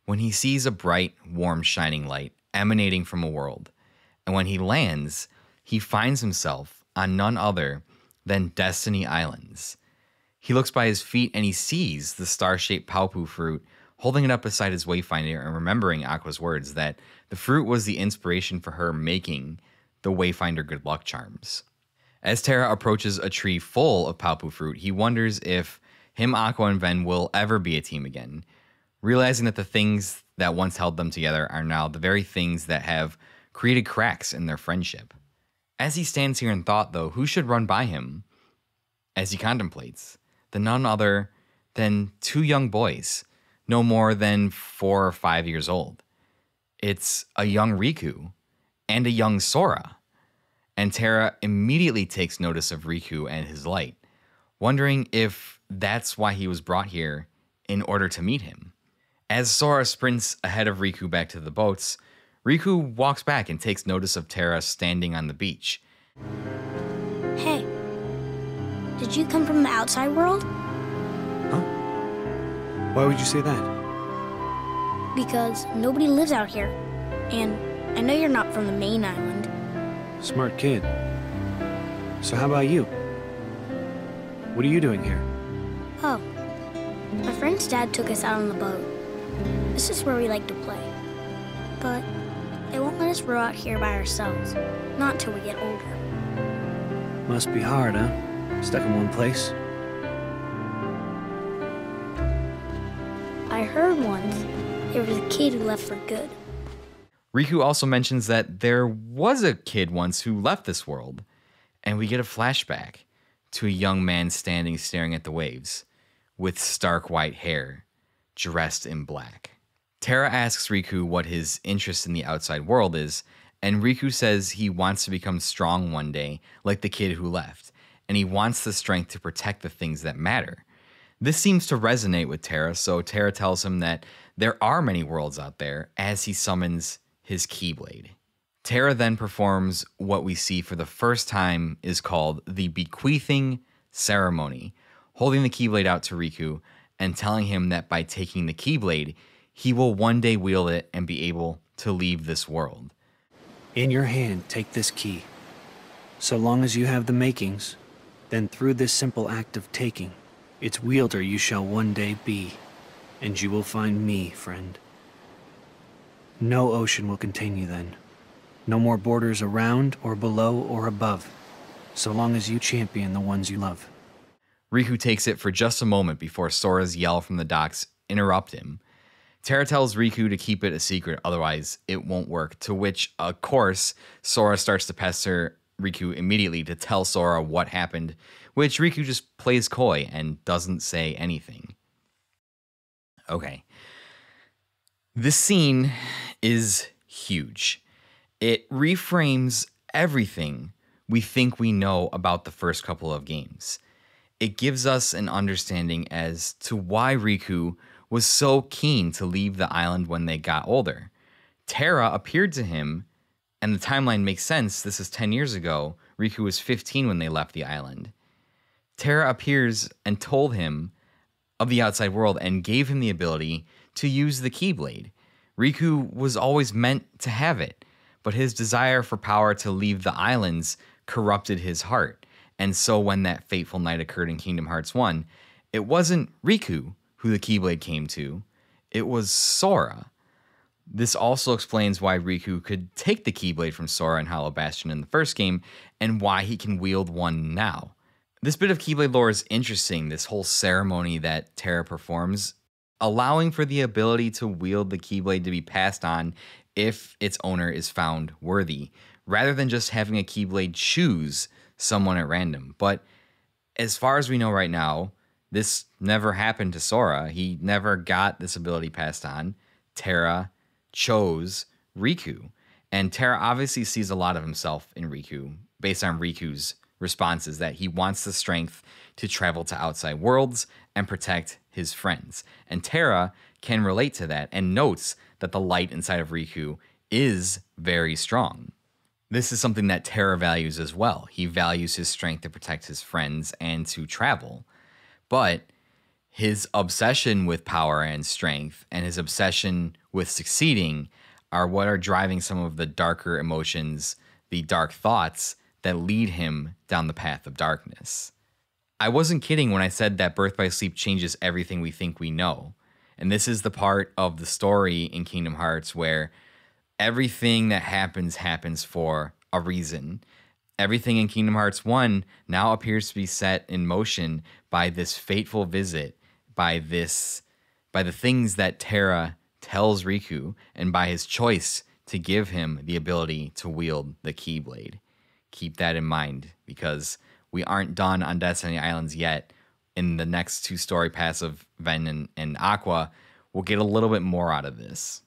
when he sees a bright, warm, shining light emanating from a world. And when he lands, he finds himself on none other than Destiny Islands. He looks by his feet and he sees the star-shaped Paupu fruit, holding it up beside his wayfinder and remembering Aqua's words that the fruit was the inspiration for her making the wayfinder good luck charms. As Terra approaches a tree full of Paupu fruit, he wonders if him, Aqua, and Ven will ever be a team again, realizing that the things that once held them together are now the very things that have created cracks in their friendship. As he stands here in thought, though, who should run by him as he contemplates? The none other than two young boys, no more than 4 or 5 years old. It's a young Riku and a young Sora. And Terra immediately takes notice of Riku and his light, wondering if that's why he was brought here in order to meet him. As Sora sprints ahead of Riku back to the boats, Riku walks back and takes notice of Terra standing on the beach. Hey, did you come from the outside world? Huh? Why would you say that? Because nobody lives out here, and I know you're not from the main island. Smart kid. So how about you? What are you doing here? Oh, my friend's dad took us out on the boat. This is where we like to play. But they won't let us row out here by ourselves. Not until we get older. Must be hard, huh? Stuck in one place? I heard once there was a kid who left for good. Riku also mentions that there was a kid once who left this world, and we get a flashback to a young man standing staring at the waves with stark white hair, dressed in black. Terra asks Riku what his interest in the outside world is, and Riku says he wants to become strong one day, like the kid who left, and he wants the strength to protect the things that matter. This seems to resonate with Terra, so Terra tells him that there are many worlds out there as he summons his Keyblade. Terra then performs what we see for the first time is called the Bequeathing Ceremony, holding the Keyblade out to Riku and telling him that by taking the Keyblade, he will one day wield it and be able to leave this world. In your hand, take this key. So long as you have the makings, then through this simple act of taking, its wielder you shall one day be, and you will find me, friend. No ocean will contain you then. No more borders around or below or above, so long as you champion the ones you love. Riku takes it for just a moment before Sora's yell from the docks interrupt him. Terra tells Riku to keep it a secret, otherwise it won't work, to which, of course, Sora starts to pester Riku immediately to tell Sora what happened, which Riku just plays coy and doesn't say anything. Okay. This scene is huge. It reframes everything we think we know about the first couple of games. It gives us an understanding as to why Riku was so keen to leave the island when they got older. Terra appeared to him, and the timeline makes sense. This is 10 years ago. Riku was 15 when they left the island. Terra appears and told him of the outside world and gave him the ability to use the Keyblade. Riku was always meant to have it, but his desire for power to leave the islands corrupted his heart, And so when that fateful night occurred in Kingdom Hearts 1, it wasn't Riku who the Keyblade came to, it was Sora. This also explains why Riku could take the Keyblade from Sora and Hollow Bastion in the first game, and why he can wield one now. This bit of Keyblade lore is interesting, this whole ceremony that Terra performs, allowing for the ability to wield the Keyblade to be passed on if its owner is found worthy, rather than just having a Keyblade choose someone at random. But as far as we know right now, this never happened to Sora. He never got this ability passed on. Terra chose Riku. And Terra obviously sees a lot of himself in Riku, based on Riku's responses, that he wants the strength to travel to outside worlds and protect his friends. And Terra can relate to that and notes that the light inside of Riku is very strong. This is something that Terra values as well. He values his strength to protect his friends and to travel. But his obsession with power and strength and his obsession with succeeding are what are driving some of the darker emotions, the dark thoughts that lead him down the path of darkness. I wasn't kidding when I said that Birth by Sleep changes everything we think we know. And this is the part of the story in Kingdom Hearts where everything that happens for a reason. Everything in Kingdom Hearts 1 now appears to be set in motion by this fateful visit, by the things that Terra tells Riku, and by his choice to give him the ability to wield the Keyblade. Keep that in mind, because we aren't done on Destiny Islands yet. In the next two story paths of Ven and Aqua, we'll get a little bit more out of this.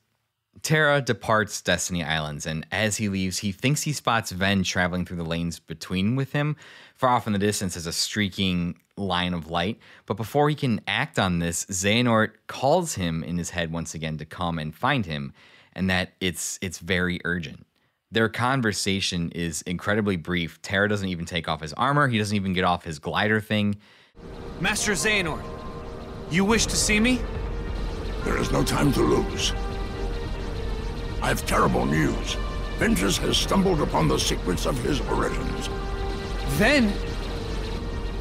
Terra departs Destiny Islands, and as he leaves, he thinks he spots Ven traveling through the lanes between with him. Far off in the distance is a streaking line of light, but before he can act on this, Xehanort calls him in his head once again to come and find him, and that it's very urgent. Their conversation is incredibly brief. Terra doesn't even take off his armor. He doesn't even get off his glider thing. Master Xehanort, you wish to see me? There is no time to lose. I have terrible news. Ventus has stumbled upon the secrets of his origins. Ven?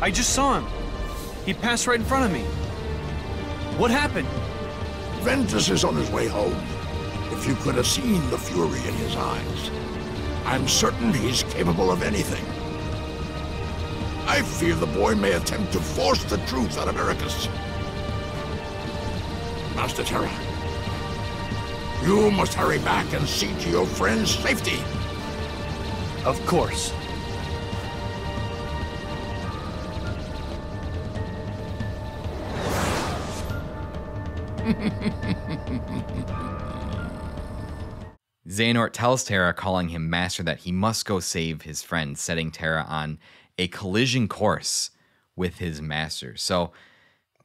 I just saw him. He passed right in front of me. What happened? Ventus is on his way home. If you could have seen the fury in his eyes, I'm certain he's capable of anything. I fear the boy may attempt to force the truth out of Ericus. Master Terra, you must hurry back and see to your friend's safety. Of course. Xehanort tells Terra, calling him Master, that he must go save his friend, setting Terra on a collision course with his master. So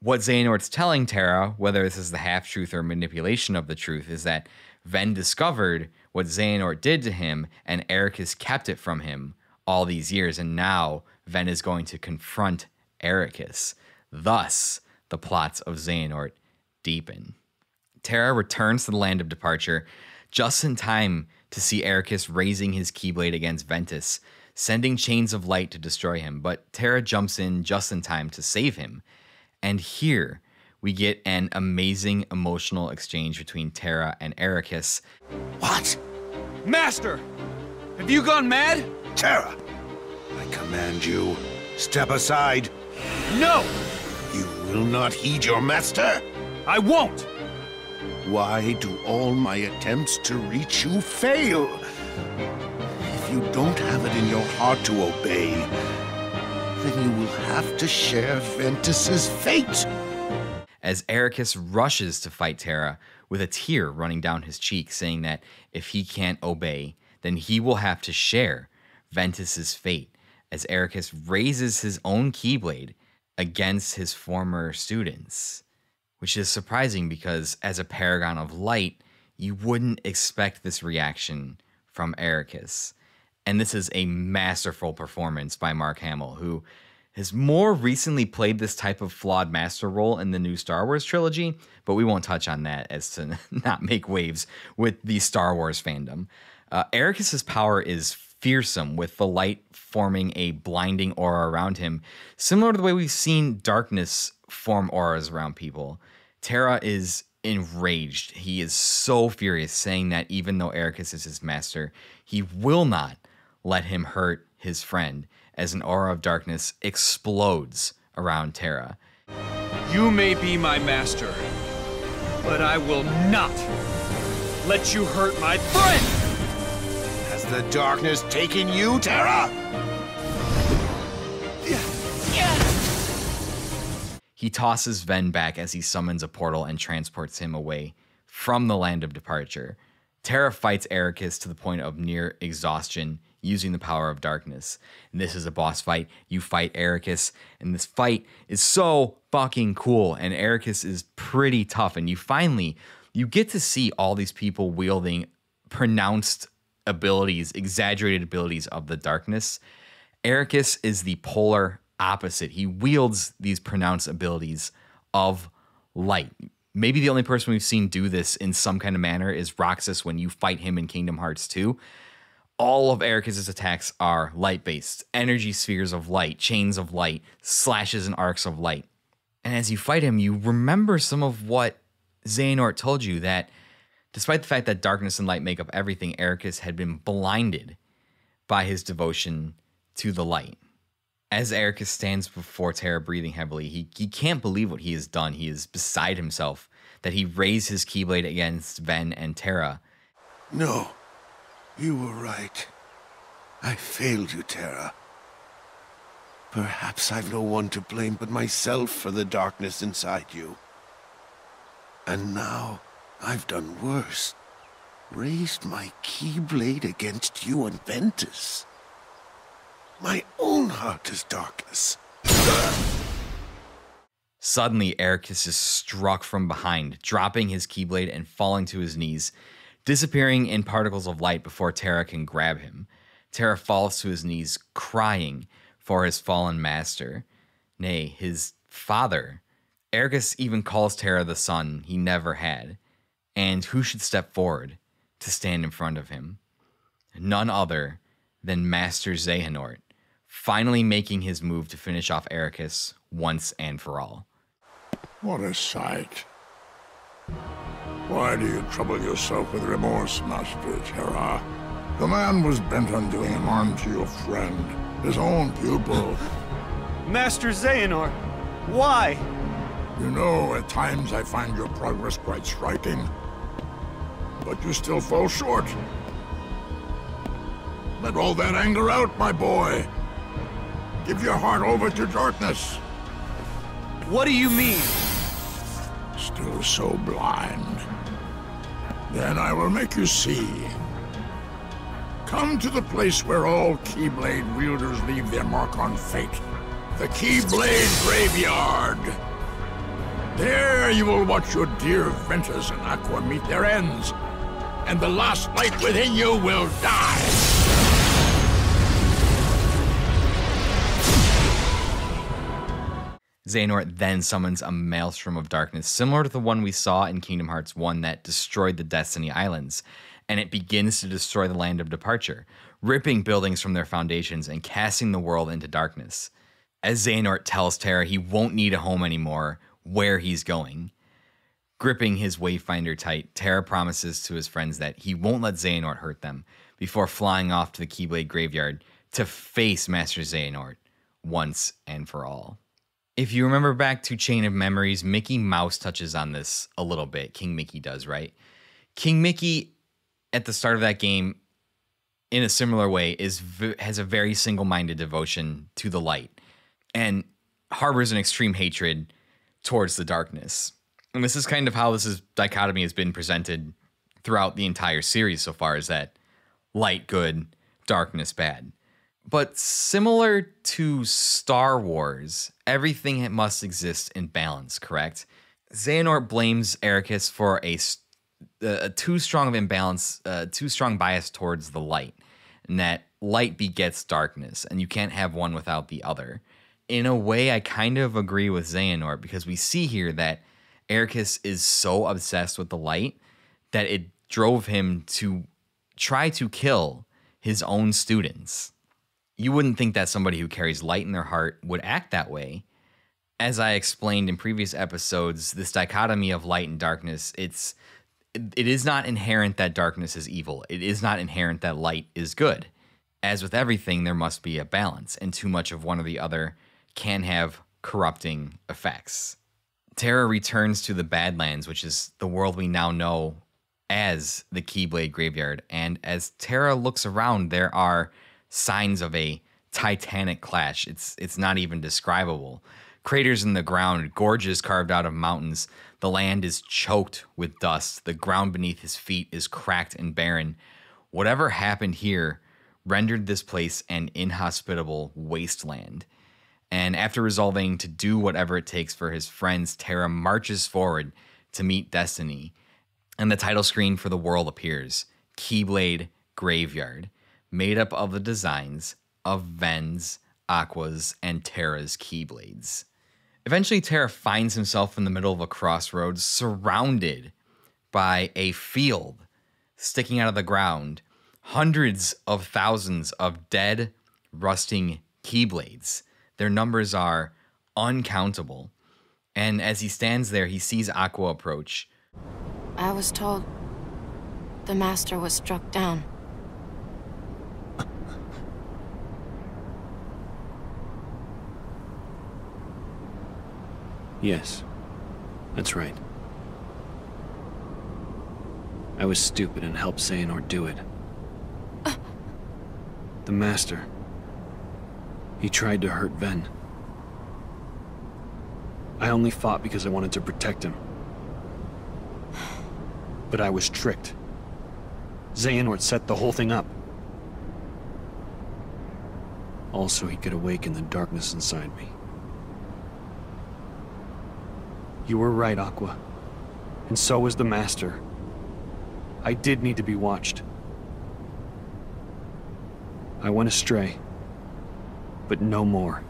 what Xehanort's telling Terra, whether this is the half-truth or manipulation of the truth, is that Ven discovered what Xehanort did to him, and Ericus kept it from him all these years, and now Ven is going to confront Ericus. Thus, the plots of Xehanort deepen. Terra returns to the land of departure just in time to see Ericus raising his Keyblade against Ventus, sending chains of light to destroy him, but Terra jumps in just in time to save him. And here we get an amazing emotional exchange between Terra and Ericus. What? Master! Have you gone mad? Terra! I command you, step aside. No! You will not heed your master? I won't! Why do all my attempts to reach you fail? If you don't have it in your heart to obey, then you will have to share Ventus's fate. As Ericus rushes to fight Terra with a tear running down his cheek, saying that if he can't obey, then he will have to share Ventus's fate, as Ericus raises his own Keyblade against his former students. Which is surprising because as a paragon of light, you wouldn't expect this reaction from Ericus. And this is a masterful performance by Mark Hamill, who has more recently played this type of flawed master role in the new Star Wars trilogy, but we won't touch on that as to not make waves with the Star Wars fandom. Ericus's power is fearsome, with the light forming a blinding aura around him, similar to the way we've seen darkness form auras around people. Terra is enraged. He is so furious, saying that even though Ericus is his master, he will not let him hurt his friend, as an aura of darkness explodes around Terra. You may be my master, but I will not let you hurt my friend! Has the darkness taken you, Terra? He tosses Ven back as he summons a portal and transports him away from the land of departure. Terra fights Ericus to the point of near exhaustion using the power of darkness. And this is a boss fight. You fight Ericus, and this fight is so fucking cool. And Ericus is pretty tough. And you get to see all these people wielding pronounced abilities, exaggerated abilities of the darkness. Ericus is the polar opposite. He wields these pronounced abilities of light. Maybe the only person we've seen do this in some kind of manner is Roxas when you fight him in Kingdom Hearts 2. All of Ericus' attacks are light-based. Energy spheres of light, chains of light, slashes and arcs of light. And as you fight him, you remember some of what Xehanort told you, that despite the fact that darkness and light make up everything, Ericus had been blinded by his devotion to the light. As Ericus stands before Terra breathing heavily, he can't believe what he has done. He is beside himself that he raised his Keyblade against Ven and Terra. No, you were right. I failed you, Terra. Perhaps I've no one to blame but myself for the darkness inside you. And now I've done worse. Raised my Keyblade against you and Ventus. My own heart is darkness. Suddenly, Ericus is struck from behind, dropping his Keyblade and falling to his knees, disappearing in particles of light before Terra can grab him. Terra falls to his knees, crying for his fallen master, nay, his father. Ericus even calls Terra the son he never had, and who should step forward to stand in front of him? None other than Master Xehanort, finally making his move to finish off Ericus once and for all. What a sight. Why do you trouble yourself with remorse, Master Terra? The man was bent on doing harm to your friend, his own pupil. Master Xehanort, why? You know, at times I find your progress quite striking, but you still fall short. Let all that anger out, my boy. Give your heart over to darkness. What do you mean? Still so blind. Then I will make you see. Come to the place where all Keyblade wielders leave their mark on fate. The Keyblade Graveyard. There you will watch your dear Ventus and Aqua meet their ends, and the last light within you will die. Xehanort then summons a maelstrom of darkness, similar to the one we saw in Kingdom Hearts 1 that destroyed the Destiny Islands, and it begins to destroy the land of departure, ripping buildings from their foundations and casting the world into darkness. As Xehanort tells Terra he won't need a home anymore where he's going. Gripping his Wayfinder tight, Terra promises to his friends that he won't let Xehanort hurt them before flying off to the Keyblade Graveyard to face Master Xehanort once and for all. If you remember back to Chain of Memories, Mickey Mouse touches on this a little bit. King Mickey does, right? King Mickey, at the start of that game, in a similar way, has a very single-minded devotion to the light and harbors an extreme hatred towards the darkness. And this is kind of how this dichotomy has been presented throughout the entire series so far, is that light good, darkness bad. But similar to Star Wars, everything must exist in balance, correct? Xehanort blames Ericus for a too strong of imbalance, too strong bias towards the light, and that light begets darkness, and you can't have one without the other. In a way, I kind of agree with Xehanort, because we see here that Ericus is so obsessed with the light that it drove him to try to kill his own students. You wouldn't think that somebody who carries light in their heart would act that way. As I explained in previous episodes, this dichotomy of light and darkness, it is not inherent that darkness is evil. It is not inherent that light is good. As with everything, there must be a balance, and too much of one or the other can have corrupting effects. Terra returns to the Badlands, which is the world we now know as the Keyblade Graveyard, and as Terra looks around, there are signs of a titanic clash. It's not even describable. Craters in the ground, gorges carved out of mountains. The land is choked with dust. The ground beneath his feet is cracked and barren. Whatever happened here rendered this place an inhospitable wasteland. And after resolving to do whatever it takes for his friends, Terra marches forward to meet destiny. And the title screen for the world appears, Keyblade Graveyard, made up of the designs of Ven's, Aqua's, and Terra's Keyblades. Eventually, Terra finds himself in the middle of a crossroads, surrounded by a field sticking out of the ground, hundreds of thousands of dead, rusting Keyblades. Their numbers are uncountable. And as he stands there, he sees Aqua approach. I was told the master was struck down. Yes, that's right. I was stupid and helped Xehanort do it. The master. He tried to hurt Ven. I only fought because I wanted to protect him. But I was tricked. Xehanort set the whole thing up. Also, he could awaken the darkness inside me. You were right, Aqua. And so was the master. I did need to be watched. I went astray. But no more.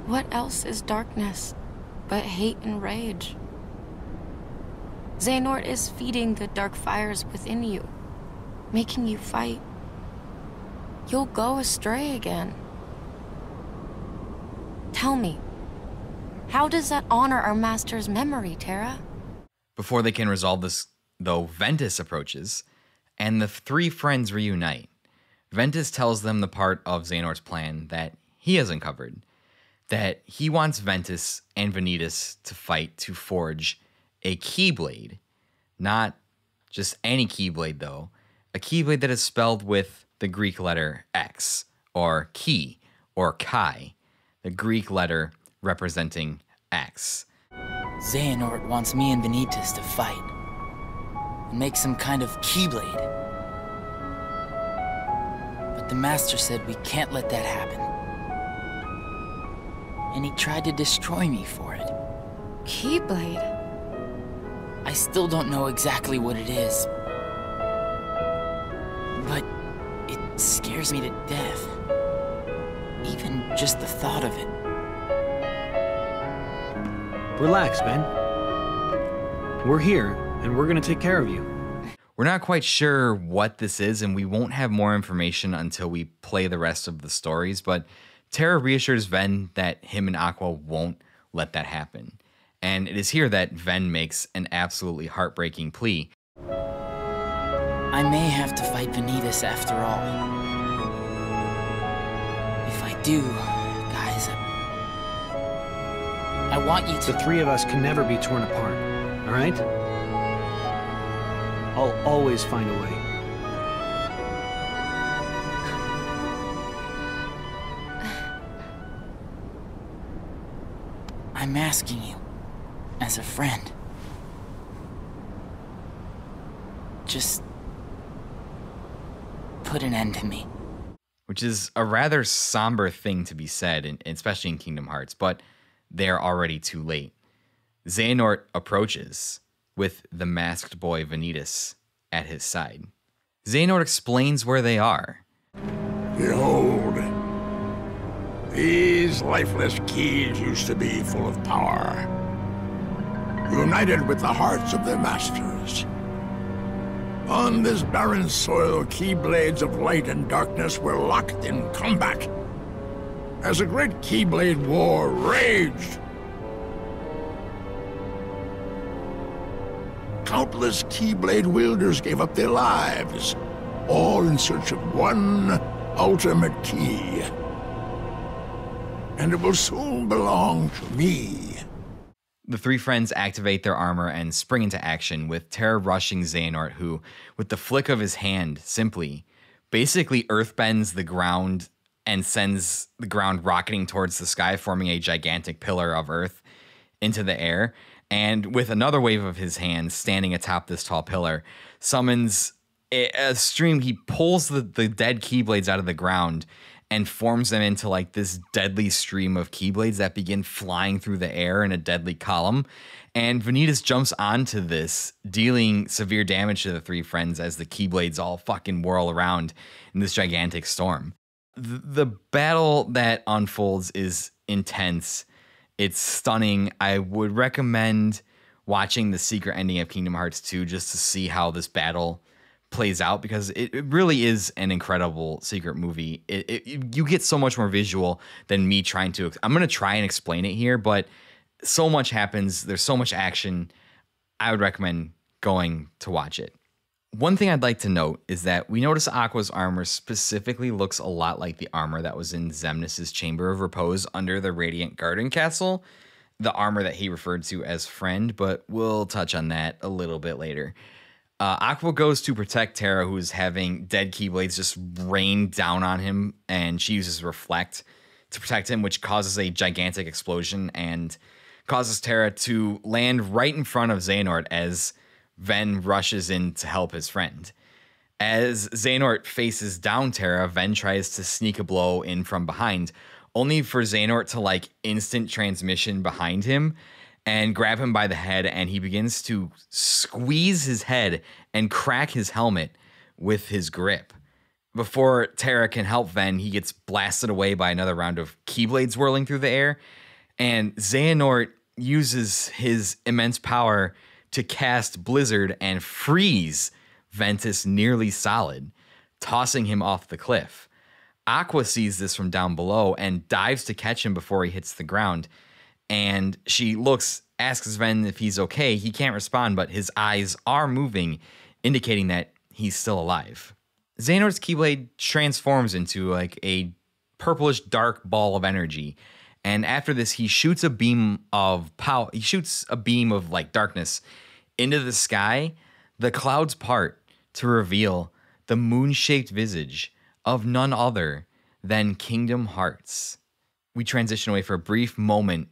What else is darkness but hate and rage? Xehanort is feeding the dark fires within you, making you fight. You'll go astray again. Tell me, how does that honor our master's memory, Terra? Before they can resolve this, though, Ventus approaches, and the three friends reunite. Ventus tells them the part of Xehanort's plan that he has uncovered, that he wants Ventus and Vanitas to fight to forge a Keyblade. Not just any Keyblade, though. A Keyblade that is spelled with the Greek letter X, or Ki, or Chi, the Greek letter representing X. Xehanort wants me and Vanitas to fight. And make some kind of Keyblade. But the master said we can't let that happen. And he tried to destroy me for it. Keyblade? I still don't know exactly what it is. But it scares me to death. Even just the thought of it. Relax, Ben. We're here, and we're gonna take care of you. We're not quite sure what this is, and we won't have more information until we play the rest of the stories, but Terra reassures Ven that him and Aqua won't let that happen. And it is here that Ven makes an absolutely heartbreaking plea. I may have to fight Vanitas after all. If I do, guys, I want you to... The three of us can never be torn apart, all right? I'll always find a way. I'm asking you, as a friend. Just put an end to me. Which is a rather somber thing to be said, especially in Kingdom Hearts, but they're already too late. Xehanort approaches with the masked boy Vanitas at his side. Xehanort explains where they are. Behold, these lifeless keys used to be full of power. united with the hearts of their masters. On this barren soil, Keyblades of light and darkness were locked in combat. As a great Keyblade war raged, countless Keyblade wielders gave up their lives, all in search of one ultimate key. And it will soon belong to me. The three friends activate their armor and spring into action, with Terra rushing Xehanort, who, with the flick of his hand, simply, basically earthbends the ground and sends the ground rocketing towards the sky, forming a gigantic pillar of earth into the air. And with another wave of his hand, standing atop this tall pillar, summons a stream. He pulls the dead Keyblades out of the ground and forms them into like this deadly stream of Keyblades that begin flying through the air in a deadly column. And Vanitas jumps onto this, dealing severe damage to the three friends as the Keyblades all fucking whirl around in this gigantic storm. The battle that unfolds is intense. It's stunning. I would recommend watching the secret ending of Kingdom Hearts 2 just to see how this battle plays out, because it really is an incredible secret movie. You get so much more visual than me trying to. I'm going to try and explain it here, but so much happens. There's so much action. I would recommend going to watch it. One thing I'd like to note is that we notice Aqua's armor specifically looks a lot like the armor that was in Xemnas' Chamber of Repose under the Radiant Garden Castle, the armor that he referred to as friend, but we'll touch on that a little bit later. Aqua goes to protect Terra, who is having dead Keyblades just rain down on him, and she uses Reflect to protect him, which causes a gigantic explosion and causes Terra to land right in front of Xehanort as Ven rushes in to help his friend. As Xehanort faces down Terra, Ven tries to sneak a blow in from behind, only for Xehanort to like instant transmission behind him and grab him by the head, and he begins to squeeze his head and crack his helmet with his grip. Before Terra can help Ven, he gets blasted away by another round of Keyblades whirling through the air, and Xehanort uses his immense power to cast Blizzard and freeze Ventus nearly solid, tossing him off the cliff. Aqua sees this from down below and dives to catch him before he hits the ground, and she asks Ven if he's okay. He can't respond, but his eyes are moving, indicating that he's still alive. Xehanort's Keyblade transforms into like a purplish dark ball of energy, and after this, he shoots a beam of power. He shoots a beam of like darkness into the sky. The clouds part to reveal the moon-shaped visage of none other than Kingdom Hearts. We transition away for a brief moment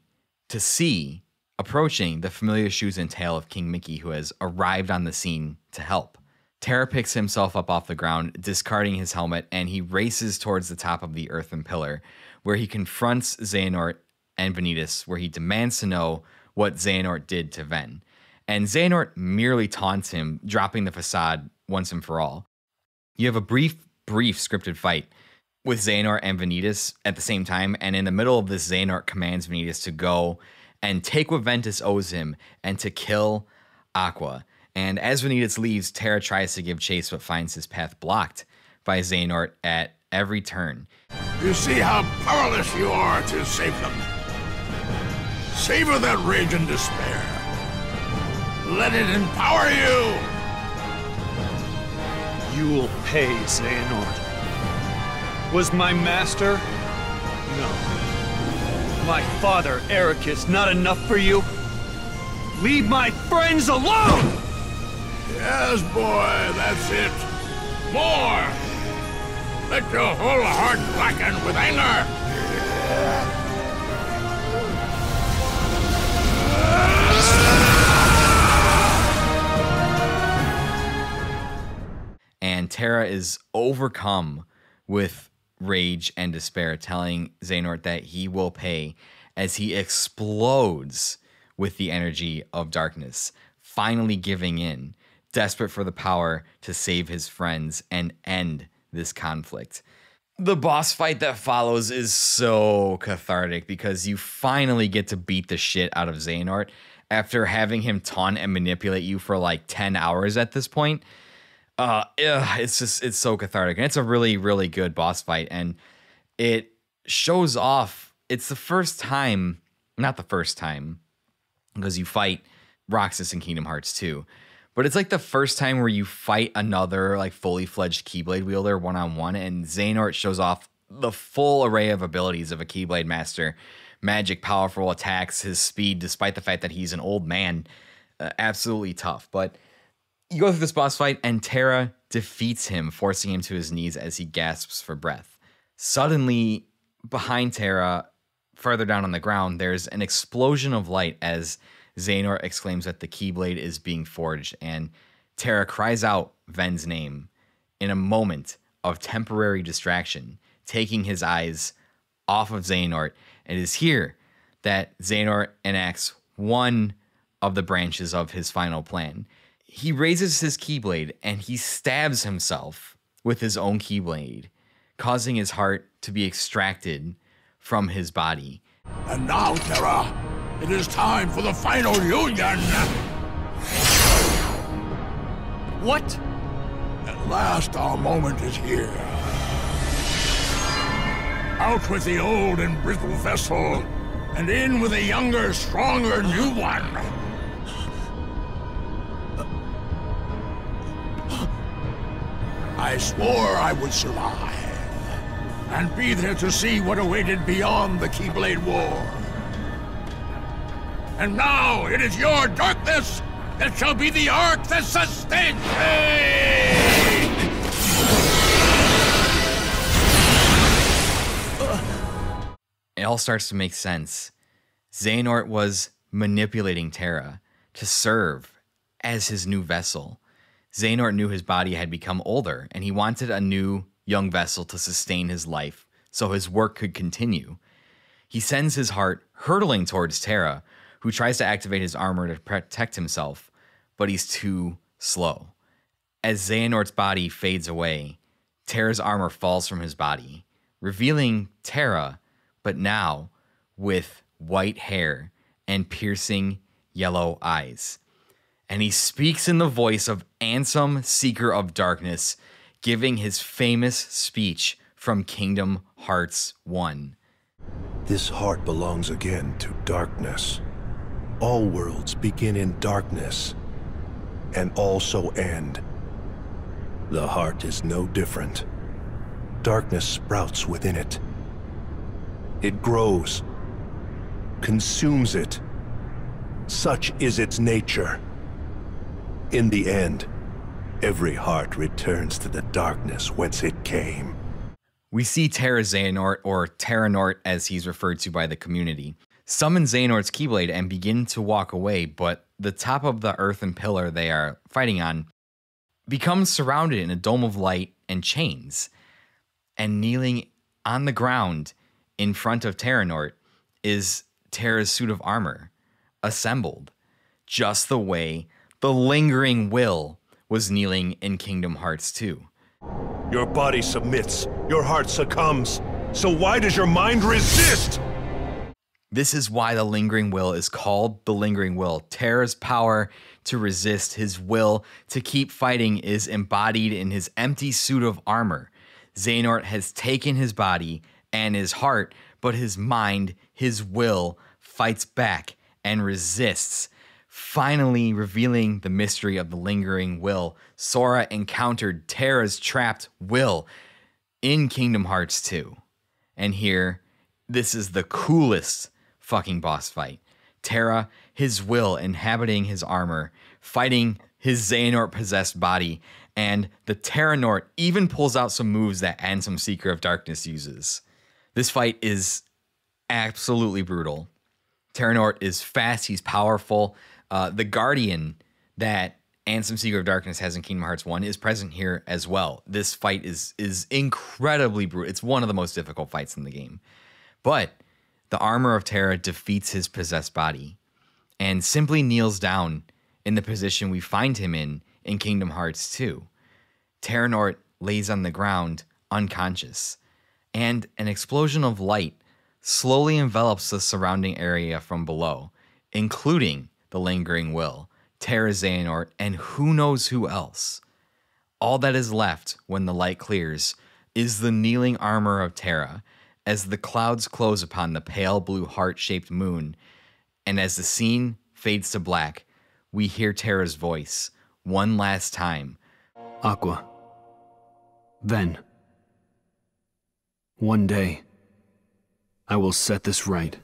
to see approaching the familiar shoes and tail of King Mickey, who has arrived on the scene to help. Terra picks himself up off the ground, discarding his helmet, and he races towards the top of the earthen pillar, where he confronts Xehanort and Vanitas, where he demands to know what Xehanort did to Ven. And Xehanort merely taunts him, dropping the facade once and for all. You have a brief scripted fight with Xehanort and Vanitas at the same time, and in the middle of this, Xehanort commands Vanitas to go and take what Ventus owes him and to kill Aqua. And as Vanitas leaves, Terra tries to give chase but finds his path blocked by Xehanort at every turn. You see how powerless you are to save them. Savor that rage and despair. Let it empower you! You'll pay, Xehanort. Was my master? No. My father, Ericus, not enough for you? Leave my friends alone! Yes, boy, that's it. More! Let your whole heart blacken with anger! And Terra is overcome with rage and despair, telling Xehanort that he will pay as he explodes with the energy of darkness, finally giving in, desperate for the power to save his friends and end this conflict. The boss fight that follows is so cathartic because you finally get to beat the shit out of Xehanort after having him taunt and manipulate you for like 10 hours at this point. It's so cathartic. And it's a really, really good boss fight. And it shows off, it's the first time, not the first time, because you fight Roxas in Kingdom Hearts 2. But it's like the first time where you fight another like fully fledged Keyblade wielder one-on-one, and Xehanort shows off the full array of abilities of a Keyblade master. Magic, powerful attacks, his speed, despite the fact that he's an old man, absolutely tough. But you go through this boss fight and Terra defeats him, forcing him to his knees as he gasps for breath. Suddenly, behind Terra, further down on the ground, there's an explosion of light as Xehanort exclaims that the Keyblade is being forged, and Terra cries out Ven's name in a moment of temporary distraction, taking his eyes off of Xehanort. And it is here that Xehanort enacts one of the branches of his final plan. He raises his Keyblade and he stabs himself with his own Keyblade, causing his heart to be extracted from his body. And now, Terra, it is time for the final union! What? At last our moment is here. Out with the old and brittle vessel, and in with a younger, stronger new one. I swore I would survive, and be there to see what awaited beyond the Keyblade War. And now it is your darkness that shall be the arc that sustains me! It all starts to make sense. Xehanort was manipulating Terra to serve as his new vessel. Xehanort knew his body had become older, and he wanted a new, young vessel to sustain his life so his work could continue. He sends his heart hurtling towards Terra, who tries to activate his armor to protect himself, but he's too slow. As Xehanort's body fades away, Terra's armor falls from his body, revealing Terra, but now with white hair and piercing yellow eyes. And he speaks in the voice of Ansem, Seeker of Darkness, giving his famous speech from Kingdom Hearts 1. This heart belongs again to darkness. All worlds begin in darkness, and also end. The heart is no different. Darkness sprouts within it. It grows, consumes it. Such is its nature. In the end, every heart returns to the darkness whence it came. We see Terra Xehanort, or Terranort as he's referred to by the community, summon Xehanort's Keyblade and begin to walk away, but the top of the earthen pillar they are fighting on becomes surrounded in a dome of light and chains. And kneeling on the ground in front of Terranort is Terra's suit of armor, assembled, just the way the lingering will was kneeling in Kingdom Hearts 2. Your body submits, your heart succumbs, so why does your mind resist? This is why the lingering will is called the lingering will. Terra's power to resist, his will to keep fighting, is embodied in his empty suit of armor. Xehanort has taken his body and his heart, but his mind, his will, fights back and resists. Finally revealing the mystery of the lingering will, Sora encountered Terra's trapped will in Kingdom Hearts 2. And here, this is the coolest fucking boss fight. Terra, his will inhabiting his armor, fighting his Xehanort-possessed body, and the Terranort even pulls out some moves that Ansem, Seeker of Darkness uses. This fight is absolutely brutal. Terranort is fast, he's powerful. The Guardian that Ansem, Seeker of Darkness has in Kingdom Hearts 1 is present here as well. This fight is incredibly brutal. It's one of the most difficult fights in the game. But the armor of Terra defeats his possessed body and simply kneels down in the position we find him in Kingdom Hearts 2. Terranort lays on the ground, unconscious. and an explosion of light slowly envelops the surrounding area from below, including the lingering will, Terra, Xehanort, and who knows who else. All that is left when the light clears is the kneeling armor of Terra as the clouds close upon the pale blue heart-shaped moon, and as the scene fades to black, we hear Terra's voice one last time. Aqua. Ven. One day, I will set this right.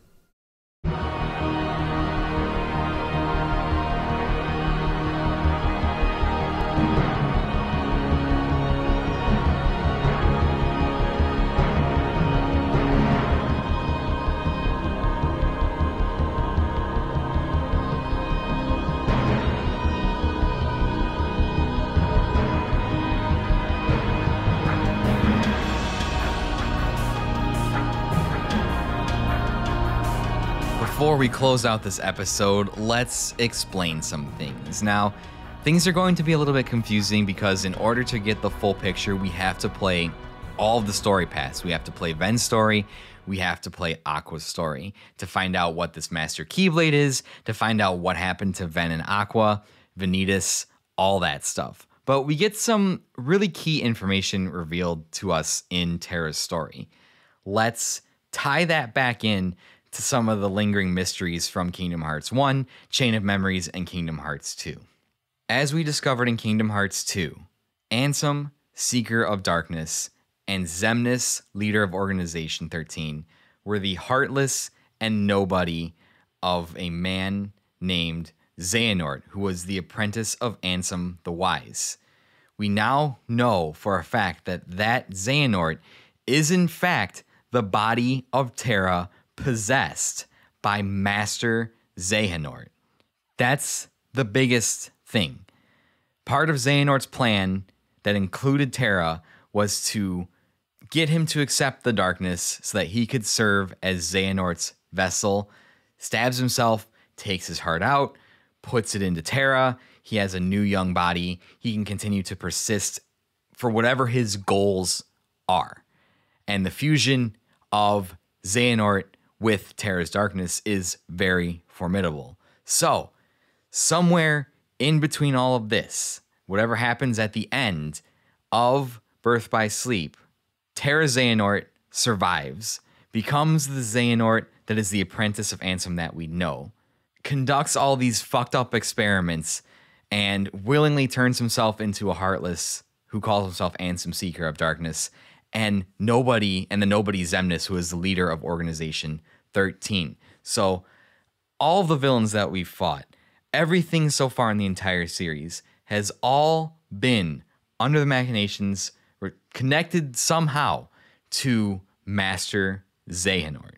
Before we close out this episode, let's explain some things. Now, things are going to be a little bit confusing because in order to get the full picture, we have to play all of the story paths. We have to play Ven's story, we have to play Aqua's story to find out what this Master Keyblade is, to find out what happened to Ven and Aqua, Vanitas, all that stuff. But we get some really key information revealed to us in Terra's story. Let's tie that back in to some of the lingering mysteries from Kingdom Hearts 1, Chain of Memories, and Kingdom Hearts 2. As we discovered in Kingdom Hearts 2, Ansem, Seeker of Darkness, and Xemnas, leader of Organization 13, were the heartless and nobody of a man named Xehanort, who was the apprentice of Ansem the Wise. We now know for a fact that Xehanort is in fact the body of Terra possessed by Master Xehanort. That's the biggest thing. Part of Xehanort's plan that included Terra was to get him to accept the darkness so that he could serve as Xehanort's vessel, stabs himself, takes his heart out, puts it into Terra. He has a new young body. He can continue to persist for whatever his goals are. And the fusion of Xehanort with Terra's darkness is very formidable. So, somewhere in between all of this, whatever happens at the end of Birth by Sleep, Terra Xehanort survives, becomes the Xehanort that is the apprentice of Ansem that we know, conducts all these fucked up experiments, and willingly turns himself into a Heartless who calls himself Ansem, Seeker of Darkness, and the nobody Xemnas, who is the leader of Organization 13. So all of the villains that we've fought, everything so far in the entire series has all been under the machinations, or connected somehow to Master Xehanort.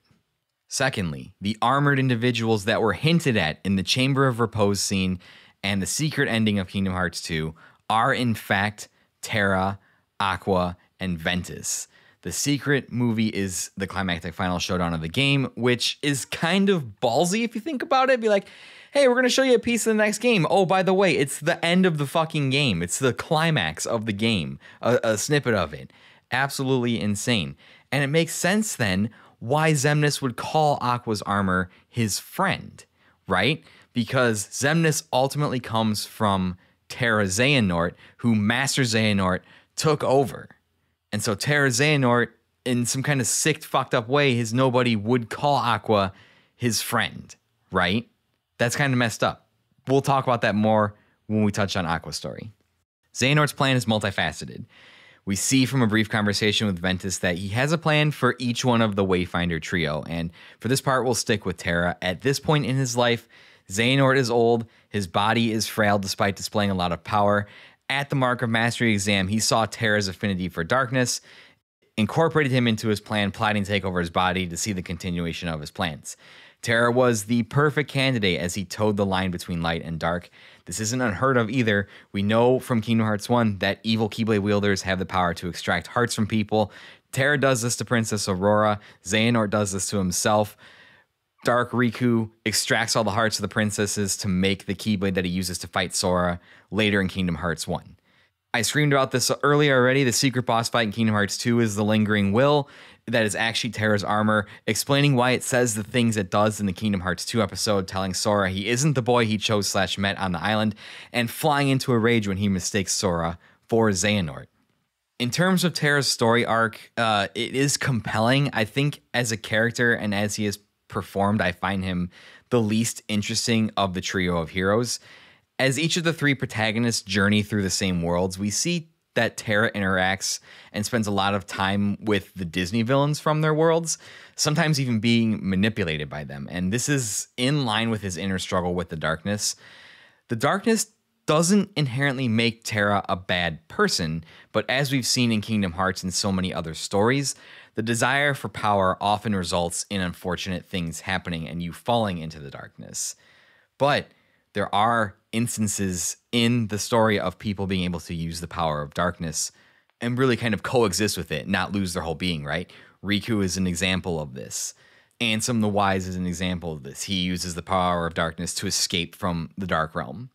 Secondly, the armored individuals that were hinted at in the Chamber of Repose scene and the secret ending of Kingdom Hearts 2 are in fact Terra, Aqua, and Ventus. The secret movie is the climactic final showdown of the game, which is kind of ballsy if you think about it. Be like, hey, we're going to show you a piece of the next game. Oh, by the way, it's the end of the fucking game. It's the climax of the game, a snippet of it. Absolutely insane. And it makes sense then why Xemnas would call Aqua's armor his friend, right? Because Xemnas ultimately comes from Terra Xehanort, who Master Xehanort took over. And so Terra Xehanort, in some kind of sick, fucked up way, his nobody would call Aqua his friend, right? That's kind of messed up. We'll talk about that more when we touch on Aqua's story. Xehanort's plan is multifaceted. We see from a brief conversation with Ventus that he has a plan for each one of the Wayfinder trio, and for this part, we'll stick with Terra. At this point in his life, Xehanort is old, his body is frail despite displaying a lot of power. At the Mark of Mastery exam, he saw Terra's affinity for darkness, incorporated him into his plan, plotting to take over his body to see the continuation of his plans. Terra was the perfect candidate as he towed the line between light and dark. This isn't unheard of either. We know from Kingdom Hearts 1 that evil Keyblade wielders have the power to extract hearts from people. Terra does this to Princess Aurora. Xehanort does this to himself. Dark Riku extracts all the hearts of the princesses to make the Keyblade that he uses to fight Sora later in Kingdom Hearts 1. I screamed about this earlier already. The secret boss fight in Kingdom Hearts 2 is the Lingering Will. that is actually Terra's armor, explaining why it says the things it does in the Kingdom Hearts 2 episode, telling Sora he isn't the boy he chose / met on the island, and flying into a rage when he mistakes Sora for Xehanort. In terms of Terra's story arc, it is compelling. I think as a character and as he is performed, I find him the least interesting of the trio of heroes. As each of the three protagonists journey through the same worlds, we see that Terra interacts and spends a lot of time with the Disney villains from their worlds, sometimes even being manipulated by them. And this is in line with his inner struggle with the darkness. The darkness doesn't inherently make Terra a bad person, but as we've seen in Kingdom Hearts and so many other stories, the desire for power often results in unfortunate things happening and you falling into the darkness. But there are instances in the story of people being able to use the power of darkness and really kind of coexist with it, not lose their whole being, right? Riku is an example of this. Ansem the Wise is an example of this. He uses the power of darkness to escape from the Dark Realm.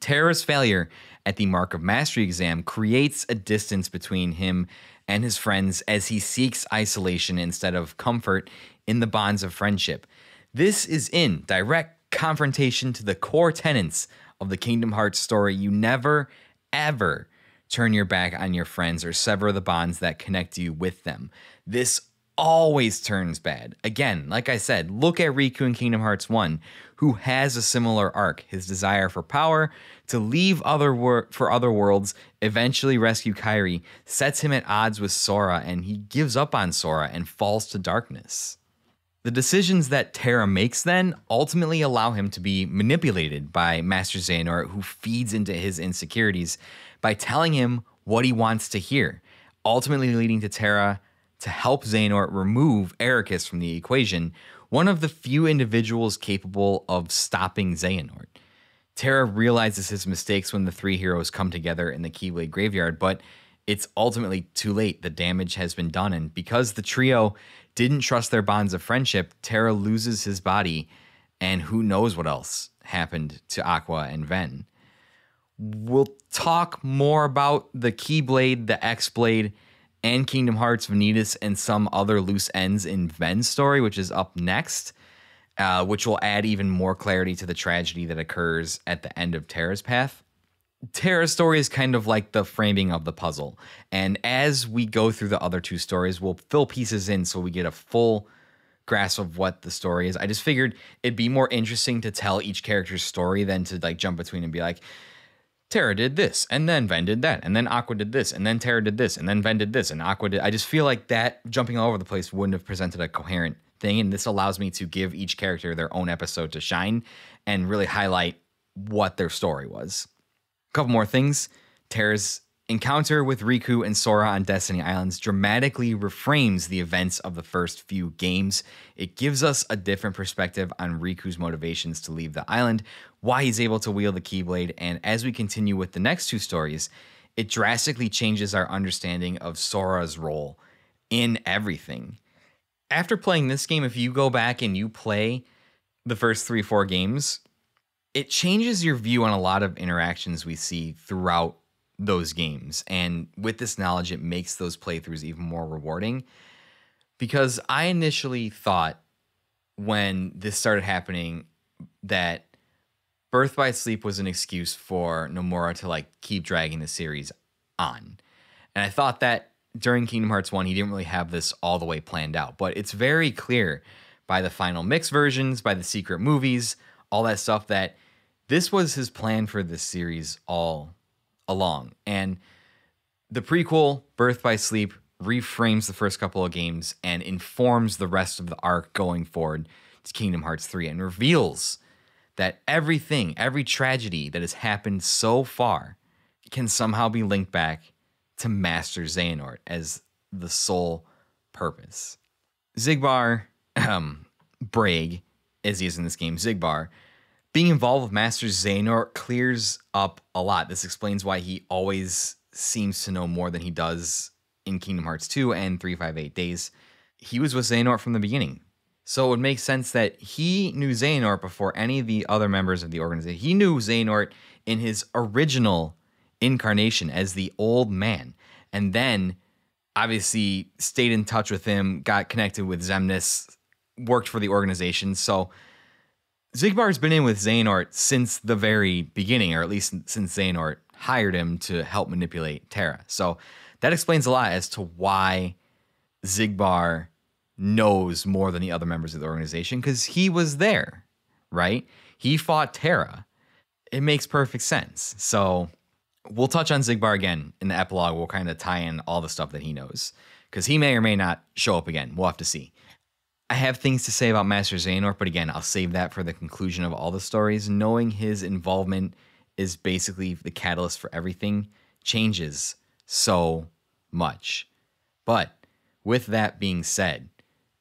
Terra's failure at the Mark of Mastery exam creates a distance between him and his friends as he seeks isolation instead of comfort in the bonds of friendship. This is in direct confrontation to the core tenets of the Kingdom Hearts story. You never, ever turn your back on your friends or sever the bonds that connect you with them. This always turns bad. Again, like I said, look at Riku in Kingdom Hearts 1, who has a similar arc. His desire for power, to leave for other worlds, eventually rescue Kairi, sets him at odds with Sora, and he gives up on Sora and falls to darkness. The decisions that Terra makes then ultimately allow him to be manipulated by Master Xehanort, who feeds into his insecurities by telling him what he wants to hear, ultimately leading to Terra to help Xehanort remove Ericus from the equation, one of the few individuals capable of stopping Xehanort. Terra realizes his mistakes when the three heroes come together in the Keyblade Graveyard, but it's ultimately too late. The damage has been done, and because the trio didn't trust their bonds of friendship, Terra loses his body, and who knows what else happened to Aqua and Ven. We'll talk more about the Keyblade, the X-Blade, and Kingdom Hearts, Vanitas, and some other loose ends in Ven's story, which is up next, which will add even more clarity to the tragedy that occurs at the end of Terra's path. Terra's story is kind of like the framing of the puzzle, and as we go through the other two stories, we'll fill pieces in so we get a full grasp of what the story is. I just figured it'd be more interesting to tell each character's story than to like jump between and be like, Terra did this, and then Ven did that, and then Aqua did this, and then Terra did this, and then Ven did this, and Aqua did... I just feel like that jumping all over the place wouldn't have presented a coherent thing, and this allows me to give each character their own episode to shine and really highlight what their story was. A couple more things. Terra's encounter with Riku and Sora on Destiny Islands dramatically reframes the events of the first few games. It gives us a different perspective on Riku's motivations to leave the island, why he's able to wield the Keyblade, and as we continue with the next two stories, it drastically changes our understanding of Sora's role in everything. After playing this game, if you go back and you play the first 3-4 games, it changes your view on a lot of interactions we see throughout those games. And with this knowledge, it makes those playthroughs even more rewarding. Because I initially thought when this started happening that Birth by Sleep was an excuse for Nomura to like keep dragging the series on. And I thought that during Kingdom Hearts 1, he didn't really have this all the way planned out. But it's very clear by the final mix versions, by the secret movies, all that stuff, that this was his plan for this series all along. And the prequel, Birth by Sleep, reframes the first couple of games and informs the rest of the arc going forward to Kingdom Hearts 3 and reveals that everything, every tragedy that has happened so far can somehow be linked back to Master Xehanort as the sole purpose. Xigbar, Braig, as he is in this game, Xigbar, being involved with Master Xehanort clears up a lot. This explains why he always seems to know more than he does in Kingdom Hearts 2 and 358 Days. He was with Xehanort from the beginning. So it would make sense that he knew Xehanort before any of the other members of the organization. He knew Xehanort in his original incarnation as the old man. And then obviously stayed in touch with him, got connected with Xemnas, worked for the organization. So Xigbar's been in with Xehanort since the very beginning, or at least since Xehanort hired him to help manipulate Terra. So that explains a lot as to why Xigbar knows more than the other members of the organization, because he was there, right? He fought Terra. It makes perfect sense. So we'll touch on Xigbar again in the epilogue. We'll kind of tie in all the stuff that he knows, because he may or may not show up again. We'll have to see. I have things to say about Master Xehanort, but again, I'll save that for the conclusion of all the stories. Knowing his involvement is basically the catalyst for everything changes so much. But with that being said,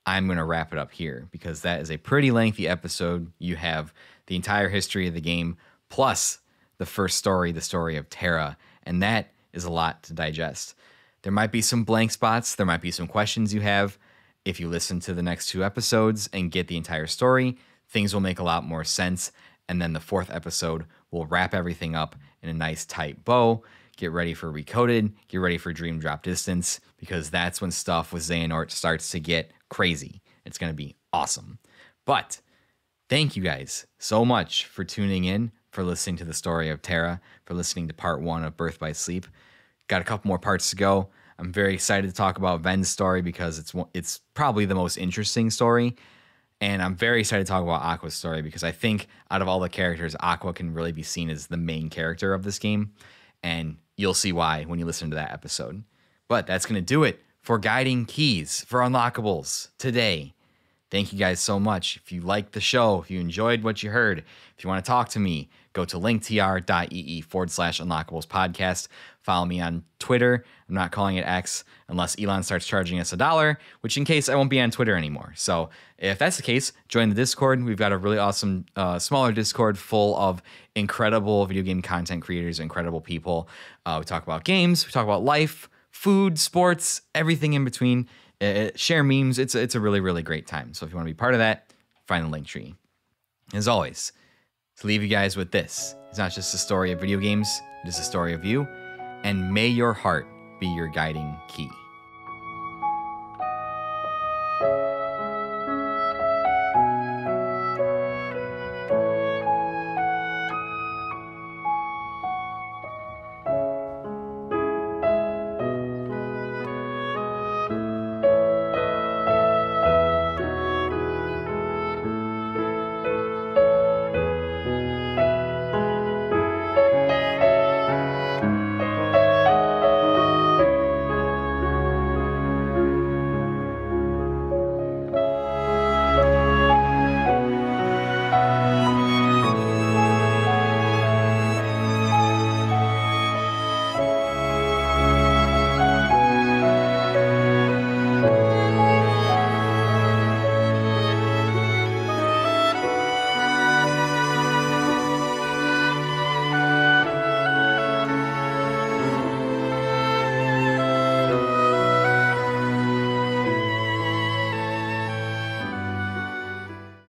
I'm going to wrap it up here, because that is a pretty lengthy episode. You have the entire history of the game, plus the first story, the story of Terra, and that is a lot to digest. There might be some blank spots. There might be some questions you have. If you listen to the next 2 episodes and get the entire story, things will make a lot more sense. And then the 4th episode will wrap everything up in a nice tight bow. Get ready for Recoded. Get ready for Dream Drop Distance, because that's when stuff with Xehanort starts to get crazy. It's going to be awesome. But thank you guys so much for tuning in, for listening to the story of Terra, for listening to part 1 of Birth by Sleep. Got a couple more parts to go. I'm very excited to talk about Ven's story, because it's probably the most interesting story. And I'm very excited to talk about Aqua's story, because I think out of all the characters, Aqua can really be seen as the main character of this game. And you'll see why when you listen to that episode. But that's going to do it for Guiding Keys for Unlockables today. Thank you guys so much. If you liked the show, if you enjoyed what you heard, if you want to talk to me, go to linktr.ee/Unlockables podcast. Follow me on Twitter. I'm not calling it X unless Elon starts charging us $1, which in case I won't be on Twitter anymore. So if that's the case, join the Discord. We've got a really awesome, smaller Discord full of incredible video game content creators, incredible people. We talk about games, we talk about life, food, sports, everything in between. Share memes. It's a really, really great time. So if you want to be part of that, find the Linktree. As always, to leave you guys with this, it's not just a story of video games, it is a story of you, and may your heart be your guiding key.